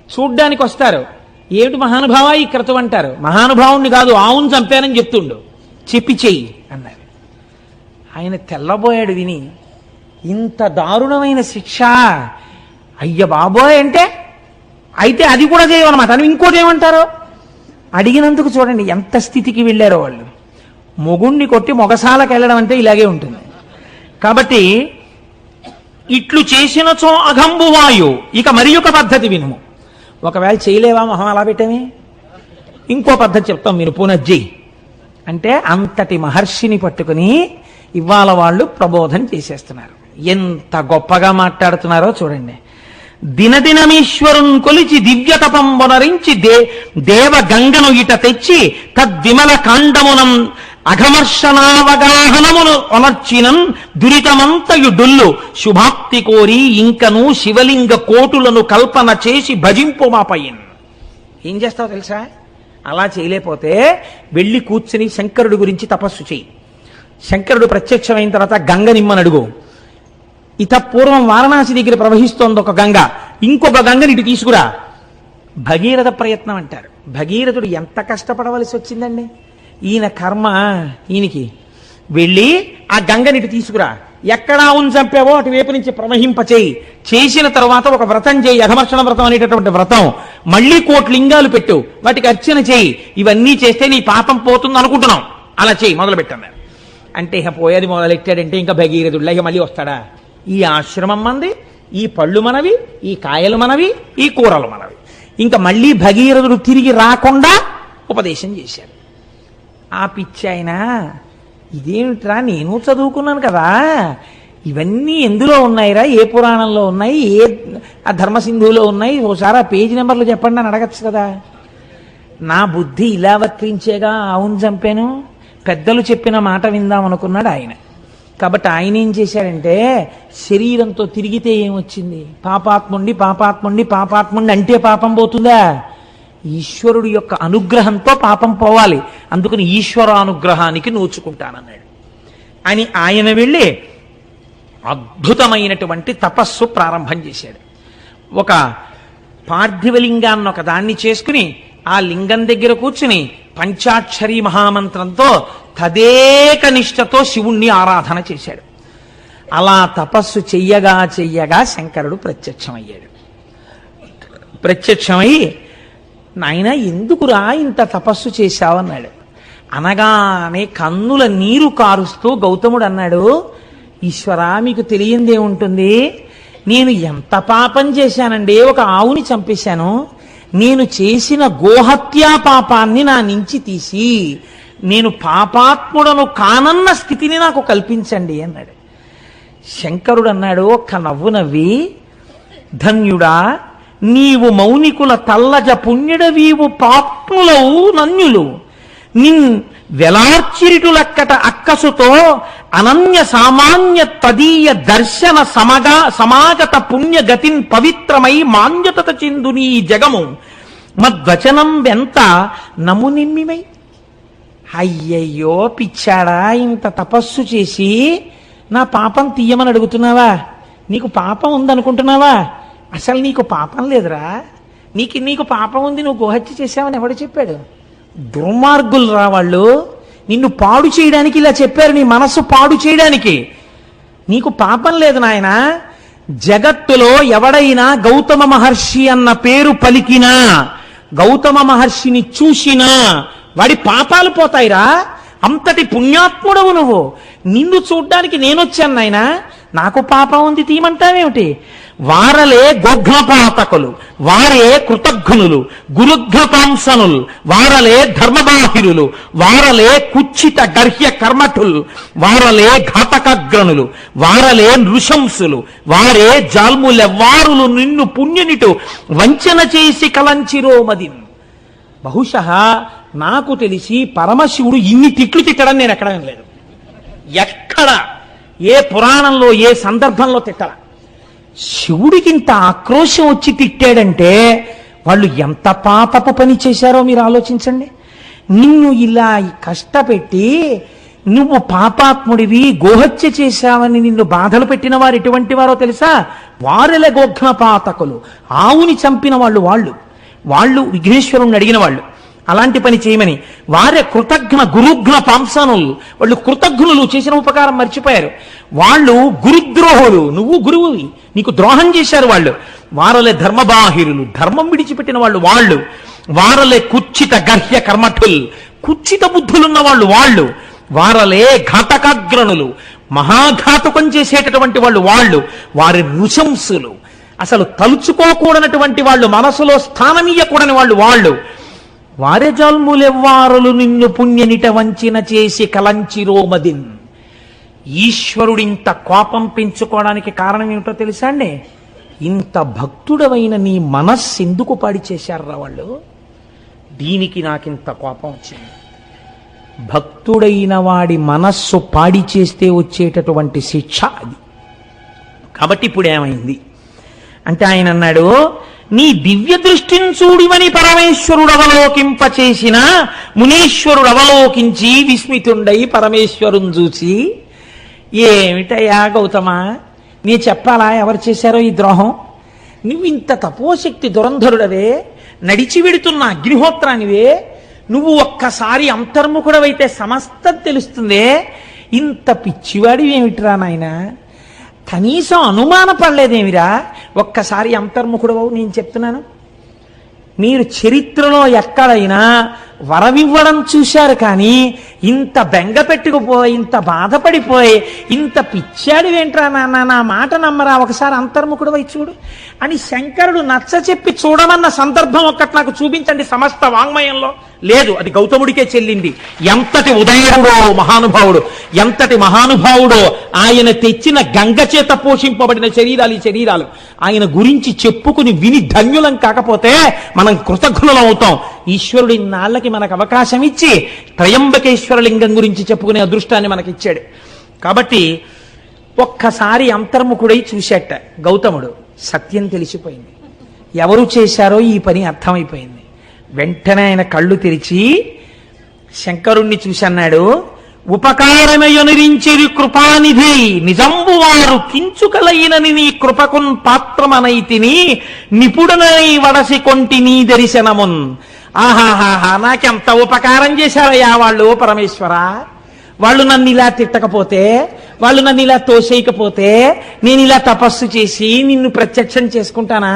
Speaker 1: చూడ్డానికి వస్తారు. ఏమిటి మహానుభావ ఈ క్రతువు అంటారు. మహానుభావుణ్ణి కాదు, ఆవును చంపానని చెప్తుండు. చెప్పి చెయ్యి అన్నారు. ఆయన తెల్లబోయాడు విని. ఇంత దారుణమైన శిక్ష, అయ్య బాబోయ్ అంటే అయితే అది కూడా చేయమన్నమాట. అని ఇంకోటి ఏమంటారో అడిగినందుకు చూడండి ఎంత స్థితికి వెళ్ళారో వాళ్ళు. మొగుణ్ణి కొట్టి మొగసాలకు వెళ్ళడం అంటే ఇలాగే ఉంటుంది. కాబట్టి ఇట్లు చేసినచో అఘంబువాయు. ఇక మరి ఒక పద్ధతి వినుము. ఒకవేళ చేయలేవా మొహం అలా పెట్టమే, ఇంకో పద్ధతి చెప్తాం మీరు పునజ్జయి అంటే అంతటి మహర్షిని పట్టుకుని ఇవాళ వాళ్ళు ప్రబోధం చేసేస్తున్నారు. ఎంత గొప్పగా మాట్లాడుతున్నారో చూడండి. దినదినమీశ్వరున్ కొలిచి దివ్య తపంబొనరించి దేవ గంగను ఇట తెచ్చి తద్విమల కాండమునం అఘమర్షణావగాహనమును ఒనర్చినన్ దురితమంతయు డొల్లు శుభాప్తి కోరి ఇంకను శివలింగ కోటులను కల్పన చేసి భజింపు మాపయ్యన్. ఏం చేస్తావు తెలుసా? అలా చేయలేకపోతే వెళ్ళి కూర్చుని శంకరుడి గురించి తపస్సు చేయి. శంకరుడు ప్రత్యక్షమైన తర్వాత గంగ నిమ్మని అడుగు. ఇత పూర్వం వారణాసి దగ్గర ప్రవహిస్తోంది ఒక గంగ, ఇంకొక గంగని ఇటు తీసుకురా. భగీరథ ప్రయత్నం అంటారు. భగీరథుడు ఎంత కష్టపడవలసి వచ్చిందండి. ఈయన కర్మ ఈయనకి. వెళ్ళి ఆ గంగనిటి తీసుకురా. ఎక్కడా ఉన్ చంపావో అటువైపు నుంచి ప్రవహింపచేయి. చేసిన తర్వాత ఒక వ్రతం చేయి, అఘమర్షణ వ్రతం అనేటటువంటి వ్రతం. మళ్ళీ 1,000,000 లింగాలు పెట్టు, వాటికి అర్చన చేయి. ఇవన్నీ చేస్తే నీ పాపం పోతుంది అనుకుంటున్నాం. అలా చేయి, మొదలు పెట్టన్నారు. అంటే ఇక పోయేది మొదలెట్టాడంటే ఇంకా భగీరథుడిలా ఇక మళ్ళీ వస్తాడా? ఈ ఆశ్రమం మంది, ఈ పళ్ళు మనవి, ఈ కాయలు మనవి, ఈ కూరలు మనవి. ఇంకా మళ్ళీ భగీరథుడు తిరిగి రాకుండా ఉపదేశం చేశారు. ఆ పిచ్చి ఆయన ఇదేమిట్రా, నేను చదువుకున్నాను కదా, ఇవన్నీ ఎందులో ఉన్నాయిరా, ఏ పురాణంలో ఉన్నాయి, ఏ ఆ ధర్మసింధువులో ఉన్నాయి, ఓసారి ఆ పేజీ నెంబర్లు చెప్పండి అని అడగచ్చు కదా. నా బుద్ధి ఇలా వర్తించేగా అవును చంపాను, పెద్దలు చెప్పిన మాట విందాం అనుకున్నాడు ఆయన. కాబట్టి ఆయన ఏం చేశాడంటే శరీరంతో తిరిగితే ఏమొచ్చింది? పాపాత్ముండి పాపాత్ముండి పాపాత్ముండి అంటే పాపం పోతుందా? ఈశ్వరుడు యొక్క అనుగ్రహంతో పాపం పోవాలి. అందుకని ఈశ్వరానుగ్రహానికి నోచుకుంటానన్నాడు అని ఆయన వెళ్ళి అద్భుతమైనటువంటి తపస్సు ప్రారంభం చేశాడు. ఒక పార్థివలింగాన్ని ఒక దాన్ని చేసుకుని ఆ లింగం దగ్గర కూర్చుని పంచాక్షరి మహామంత్రంతో తదేక నిష్ఠతో శివుణ్ణి ఆరాధన చేశాడు. అలా తపస్సు చెయ్యగా చెయ్యగా శంకరుడు ప్రత్యక్షమయ్యాడు. ప్రత్యక్షమై నాయన ఎందుకురా ఇంత తపస్సు చేశావన్నాడు. అనగానే కన్నుల నీరు కారుస్తూ గౌతముడు అన్నాడు, ఈశ్వరా మీకు తెలియందేముంటుంది, నేను ఎంత పాపం చేశానండి, ఒక ఆవుని చంపేశాను. నేను చేసిన గోహత్యా పాపాన్ని నా నుంచి తీసి నేను పాపాత్ముడను కానన్న స్థితిని నాకు కల్పించండి అన్నాడు. శంకరుడు అన్నాడు ఒక్క నవ్వు నవ్వి, ధన్యుడా నీవు మౌనికుల తల్లజ పుణ్యుడవీవు పాప్ములవు నన్యులు నిన్ వెలార్చిరిటులక్కట అక్కసుతో అనన్య సామాన్య తదీయ దర్శన సమాగత పుణ్యగతిన్ పవిత్రమై మాన్యతత చెందుని జగము మద్వచనం వెంత నమునిమ్మిమై. అయ్యయ్యో పిచ్చాడా, ఇంత తపస్సు చేసి నా పాపం తీయమని అడుగుతున్నావా? నీకు పాపం ఉందనుకుంటున్నావా? అసలు నీకు పాపం లేదురా. నీకు పాపం ఉంది, నువ్వు గోహత్య చేశావని ఎవడు చెప్పాడు? దుర్మార్గులు రా వాళ్ళు. నిన్ను పాడు చేయడానికి ఇలా చెప్పారు, నీ మనస్సు పాడు చేయడానికి. నీకు పాపం లేదు నాయన. జగత్తులో ఎవడైనా గౌతమ మహర్షి అన్న పేరు పలికినా, గౌతమ మహర్షిని చూసినా వాడి పాపాలు పోతాయిరా. అంతటి పుణ్యాత్ముడవు నువ్వు. నిన్ను చూడ్డానికి నేనొచ్చాను నాయన. నాకు పాపం ఉంది తీయమంటావేమిటి? వారలే గోఘ్నపాతకులు, వారే కృతఘ్నులు, గురుఘ్నపాంసనులు, వారలే ధర్మబాహిరులు, వారలే కుచ్చిత గర్హ్య కర్మఠులు, వారలే ఘాతకగ్రనులు, వారలే నృశంసులు, వారే జాల్ములెవ్వారులు నిన్ను పుణ్యునిటు వంచన చేసి కలంచిరోమది. బహుశः నాకు తెలిసి పరమశివుడు ఇన్ని తిట్లు తిట్టడం నేను ఎక్కడ వినలేదు. ఎక్కడ ఏ పురాణంలో ఏ సందర్భంలో తిట్టరా. శివుడికి ఇంత ఆక్రోశం వచ్చి తిట్టాడంటే వాళ్ళు ఎంత పాపపు పని చేశారో మీరు ఆలోచించండి. నిన్ను ఇలా కష్టపెట్టి నువ్వు పాపాత్ముడివి, గోహత్య చేశావని నిన్ను బాధలు పెట్టిన వారు ఎటువంటి వారో తెలుసా? వారెల గోఘ్నపాతకులు, ఆవుని చంపిన వాళ్ళు విఘ్నేశ్వరుణ్ణి అడిగిన వాళ్ళు అలాంటి పని చేయమని. వారే కృతఘ్న గురుఘ్న పాంసనులు, వాళ్ళు కృతఘ్నులు, చేసిన ఉపకారం మర్చిపోయారు. వాళ్ళు గురుద్రోహులు, నువ్వు గురువువి, నీకు ద్రోహం చేశారు వాళ్ళు. వారలే ధర్మబాహిరులు, ధర్మం విడిచిపెట్టిన వాళ్ళు. వారలే కుచ్చిత గర్హ్య కర్మఠుల్, కుచ్చిత బుద్ధులున్న వాళ్ళు. వారలే ఘాతకాగ్రణులు, మహాఘాతకం చేసేటటువంటి వాళ్ళు. వారి నృశంసులు, అసలు తలుచుకోకూడనటువంటి వాళ్ళు, మనసులో స్థానమీయకూడని వాళ్ళు. వారే జల్ములెవ్వారులు నిన్ను పుణ్యనిట వంచిన చేసి కలంచిరోమదిన్. ఈశ్వరుడింత కోపం పెంచుకోవడానికి కారణం ఏమిటో తెలుసా అండి? ఇంత భక్తుడవైన నీ మనస్సు ఎందుకు పాడి చేశారా వాళ్ళు? దీనికి నాకింత కోపం వచ్చింది. భక్తుడైన వాడి మనస్సు పాడి చేస్తే వచ్చేటటువంటి శిక్ష అది. కాబట్టి ఇప్పుడు ఏమైంది అంటే ఆయన అన్నాడు, నీ దివ్య దృష్టిని చూడివని పరమేశ్వరుడు అవలోకింపచేసిన మునీశ్వరుడు అవలోకించి విస్మితుండై పరమేశ్వరుని చూసి, ఏమిటయ్యా గౌతమ, నీ చెప్పాలా ఎవరు చేశారో ఈ ద్రోహం? నువ్వు ఇంత తపోశక్తి దురంధరుడవే, నడిచి వెడుతున్న అగ్నిహోత్రానివే, నువ్వు ఒక్కసారి అంతర్ముఖుడవైతే సమస్తం తెలుస్తుందే. ఇంత పిచ్చివాడివి ఏమిటిరా నాయనా? కనీసం అనుమానపడలేదేమిరా? ఒక్కసారి అంతర్ముఖుడవు. నేను చెప్తున్నాను, మీరు చరిత్రలో ఎక్కడైనా వరమివ్వడం చూశారు, కానీ ఇంత బెంగ పెట్టుకుపోయి, ఇంత బాధపడిపోయి, ఇంత పిచ్చాడివేంట్రా నాన్న, నా మాట నమ్మరా, ఒకసారి అంతర్ముఖుడవై చూడు అని శంకరుడు నచ్చ చెప్పి చూడమన్న సందర్భం ఒక్కటి నాకు చూపించండి సమస్త వాంగ్మయంలో. లేదు, అది గౌతముడికే చెల్లింది. ఎంతటి ఉదయుడో మహానుభావుడు, ఎంతటి మహానుభావుడో! ఆయన తెచ్చిన గంగ చేత పోషింపబడిన శరీరాలు ఈ శరీరాలు. ఆయన గురించి చెప్పుకుని విని ధన్యులం కాకపోతే మనం కృతజ్ఞులం అవుతాం. ఈశ్వరుడు ఇన్నాళ్ళకి మనకు అవకాశం ఇచ్చి త్రయంబకేశ్వరలింగం గురించి చెప్పుకునే అదృష్టాన్ని మనకిచ్చాడు. కాబట్టి ఒక్కసారి అంతర్ముఖుడై చూశాట గౌతముడు. సత్యం తెలిసిపోయింది, ఎవరు చేశారో ఈ పని అర్థమైపోయింది. వెంటనే ఆయన కళ్ళు తెరిచి శంకరుణ్ణి చూసి అన్నాడు, ఉపకారమయునిరించిరి కృపానిధి నిజంబు వారు కించుకలైనని నీ కృపకున్ పాత్రమనైతిని నిపుణనై వడసి కొంటి నీ దర్శనమున్. ఆహాహాహా, నాకెంత ఉపకారం చేశారయ్యా వాళ్ళు పరమేశ్వర. వాళ్ళు నన్ను ఇలా తిట్టకపోతే, వాళ్ళు నన్ను ఇలా తోసేయకపోతే, నేను ఇలా తపస్సు చేసి నిన్ను ప్రత్యక్షం చేసుకుంటానా?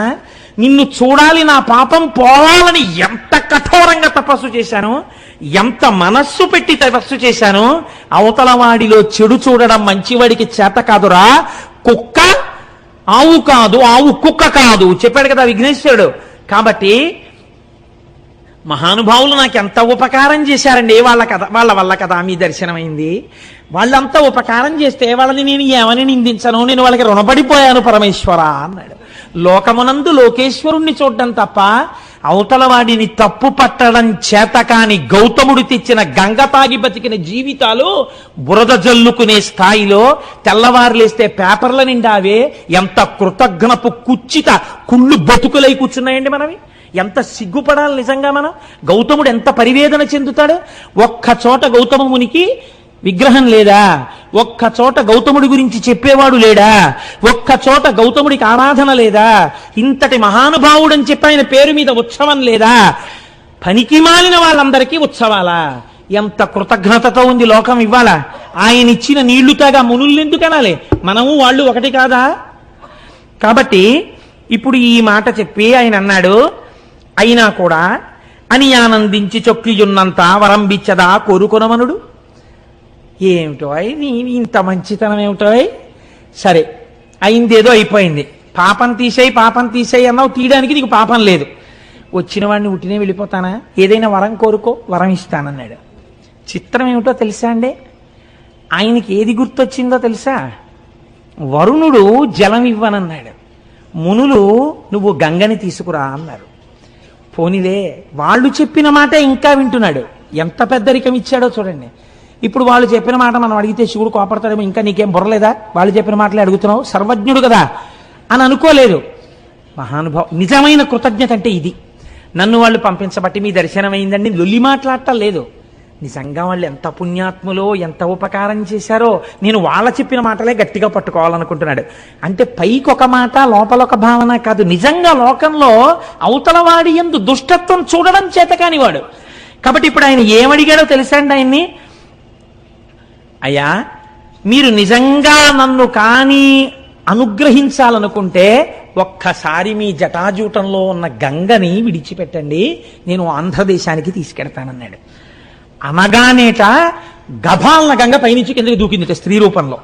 Speaker 1: నిన్ను చూడాలి, నా పాపం పోవాలని ఎంత కఠోరంగా తపస్సు చేశాను, ఎంత మనస్సు పెట్టి తపస్సు చేశాను. అవతల వాడిలో చెడు చూడడం మంచివాడికి చేత కాదురా. కుక్క ఆవు కాదు, ఆవు కుక్క కాదు చెప్పాడు కదా విఘ్నేశ్వరుడు. కాబట్టి మహానుభావులు నాకు ఎంత ఉపకారం చేశారండి, వాళ్ళ వల్ల కదా మీ దర్శనమైంది. వాళ్ళంతా ఉపకారం చేస్తే వాళ్ళని నేను ఏమని నిందించను, నేను వాళ్ళకి రుణపడిపోయాను పరమేశ్వర అన్నాడు. లోకమునందు లోకేశ్వరుణ్ణి చూడడం తప్ప అవతల వాడిని తప్పు పట్టడం చేత కాని గౌతముడు తెచ్చిన గంగ తాగి బతికిన జీవితాలు బురద జల్లుకునే స్థాయిలో తెల్లవారులేస్తే పేపర్ల నిండావే ఎంత కృతజ్ఞపు కుచ్చిత కుళ్ళు బతుకులై కూర్చున్నాయండి మనవి. ఎంత సిగ్గుపడాలి నిజంగా మనం. గౌతముడు ఎంత పరివేదన చెందుతాడు. ఒక్క చోట గౌతమ మునికి విగ్రహం లేదా? ఒక్క చోట గౌతముడి గురించి చెప్పేవాడు లేడా? ఒక్క చోట గౌతముడికి ఆరాధన లేదా? ఇంతటి మహానుభావుడని చెప్పి ఆయన పేరు మీద ఉత్సవం లేదా? పనికి మాలిన వాళ్ళందరికీ ఉత్సవాలా? ఎంత కృతజ్ఞతతో ఉంది లోకం ఇవ్వాల. ఆయన ఇచ్చిన నీళ్లు తాగా మునుల్ని ఎందుకు అనాలి? మనము వాళ్ళు ఒకటి కాదా? కాబట్టి ఇప్పుడు ఈ మాట చెప్పి ఆయన అన్నాడు, అయినా కూడా అని ఆనందించి చొక్కియున్నంత వరంబిచ్చదా కోరుకొనమనుడు. ఏమిటో నీ ఇంత మంచితనం ఏమిటో. సరే అయిందేదో అయిపోయింది. పాపం తీసేయి అన్నావు, తీయడానికి నీకు పాపం లేదు. వచ్చిన వాడిని ఉట్టినే వెళ్ళిపోతానా? ఏదైనా వరం కోరుకో, వరం ఇస్తానన్నాడు. చిత్రం ఏమిటో తెలుసా అండి? ఆయనకి ఏది గుర్తొచ్చిందో తెలుసా? వరుణుడు జలం ఇవ్వనన్నాడు, మునులు నువ్వు గంగని తీసుకురా అన్నారు. పోనిలే, వాళ్ళు చెప్పిన మాట ఇంకా వింటున్నాడు. ఎంత పెద్దరికం ఇచ్చాడో చూడండి. ఇప్పుడు వాళ్ళు చెప్పిన మాట మనం అడిగితే శివుడు కోపడతాడేమో, ఇంకా నీకేం బుర్రలేదా, వాళ్ళు చెప్పిన మాటలే అడుగుతున్నావు, సర్వజ్ఞుడు కదా అని అనుకోలేదు. మహానుభావం. నిజమైన కృతజ్ఞత అంటే ఇది. నన్ను వాళ్ళు పంపించబట్టి మీ దర్శనమైందండి లొల్లి మాట్లాడటం లేదు. నిజంగా వాళ్ళు ఎంత పుణ్యాత్ములో, ఎంత ఉపకారం చేశారో నేను వాళ్ళ చెప్పిన మాటలే గట్టిగా పట్టుకోవాలనుకుంటున్నాడు. అంటే పైకి ఒక మాట, లోపల ఒక భావన కాదు. నిజంగా లోకంలో అవతల వాడి యందు దుష్టత్వం చూడడం చేత కానివాడు. కాబట్టి ఇప్పుడు ఆయన ఏమడిగాడో తెలుసా అండి ఆయన్ని? అయ్యా, మీరు నిజంగా నన్ను కానీ అనుగ్రహించాలనుకుంటే ఒక్కసారి మీ జటాజూటంలో ఉన్న గంగని విడిచిపెట్టండి, నేను ఆంధ్రదేశానికి తీసుకెడతానన్నాడు. అనగానేట గభాలన గంగ పైనుంచి కిందకి దూకిందిట స్త్రీ రూపంలో.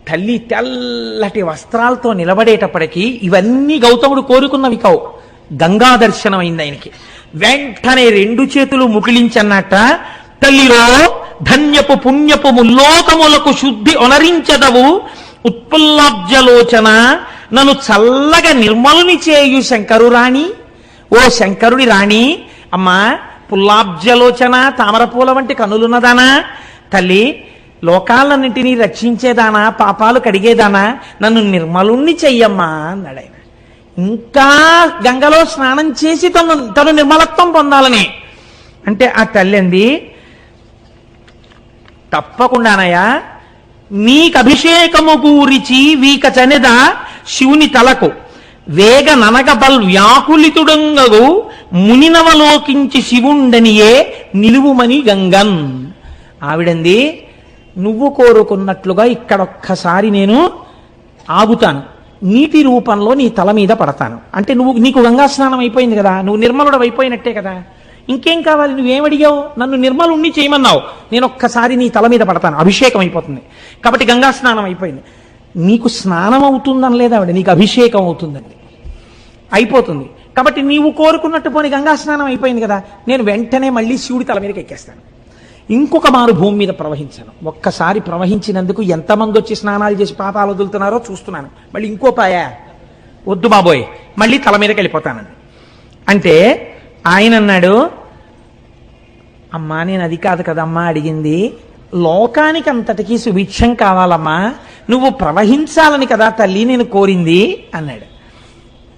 Speaker 1: తల్లి తెల్లటి వస్త్రాలతో నిలబడేటప్పటికీ ఇవన్నీ గౌతముడు కోరుకున్నవి కావు. గంగా దర్శనం అయింది ఆయనకి. వెంటనే రెండు చేతులు ముకిలించన్నట్ట, తల్లిలో ధన్యపు పుణ్యపు ముల్లోకములకు శుద్ధి ఒనరించదవు ఉత్పుల్లాబ్జలోచన, నన్ను చల్లగా నిర్మలుని చేయు శంకరురాణి, ఓ శంకరుడి రాణి. అమ్మా, పుల్లాబ్జలోచన, తామరపూల వంటి కనులున్నదానా, తల్లి లోకాలన్నింటినీ రక్షించేదానా, పాపాలు కడిగేదానా, నన్ను నిర్మలుణ్ణి చెయ్యమ్మా అన్నాడు ఆయన. ఇంకా గంగలో స్నానం చేసి తను నిర్మలత్వం పొందాలని అంటే ఆ తల్లి అంది, తప్పకుండానయ్యా, నీకు అభిషేకము గూరిచి వీక చనెద శివుని తలకు వేగ ననగబల్ వ్యాకులితుడంగగు మునినవలోకించి శివుండనియే నిలువుమని గంగన్. ఆవిడంది, నువ్వు కోరుకున్నట్లుగా ఇక్కడొక్కసారి నేను ఆగుతాను, నీటి రూపంలో నీ తల మీద పడతాను. అంటే నీకు గంగా స్నానం అయిపోయింది కదా, నువ్వు నిర్మలుడు అయిపోయినట్టే కదా, ఇంకేం కావాలి? నువ్వేమడిగావు? నన్ను నిర్మలుణ్ణి చేయమన్నావు, నేను ఒక్కసారి నీ తల మీద పడతాను, అభిషేకం అయిపోతుంది. కాబట్టి గంగా స్నానం అయిపోయింది. నీకు స్నానం అవుతుందని లేదా ఆవిడ, నీకు అభిషేకం అవుతుందండి, అయిపోతుంది. కాబట్టి నీవు కోరుకున్నట్టు పోనీ గంగా స్నానం అయిపోయింది కదా, నేను వెంటనే మళ్ళీ శివుడి తల మీదకి ఎక్కేస్తాను, ఇంకొక మారు భూమి మీద ప్రవహించను. ఒక్కసారి ప్రవహించినందుకు ఎంతమంది వచ్చి స్నానాలు చేసి పాపాలు వదులుతున్నారో చూస్తున్నాను. మళ్ళీ ఇంకో పాయా వద్దు బాబోయ్, మళ్ళీ తల మీదకి వెళ్ళిపోతానండి. అంటే ఆయన అన్నాడు, అమ్మా నేను అది కాదు కదమ్మా అడిగింది, లోకానికి అంతటికీ సుభిక్షం కావాలమ్మా, నువ్వు ప్రవహించాలని కదా తల్లి నేను కోరింది అన్నాడు.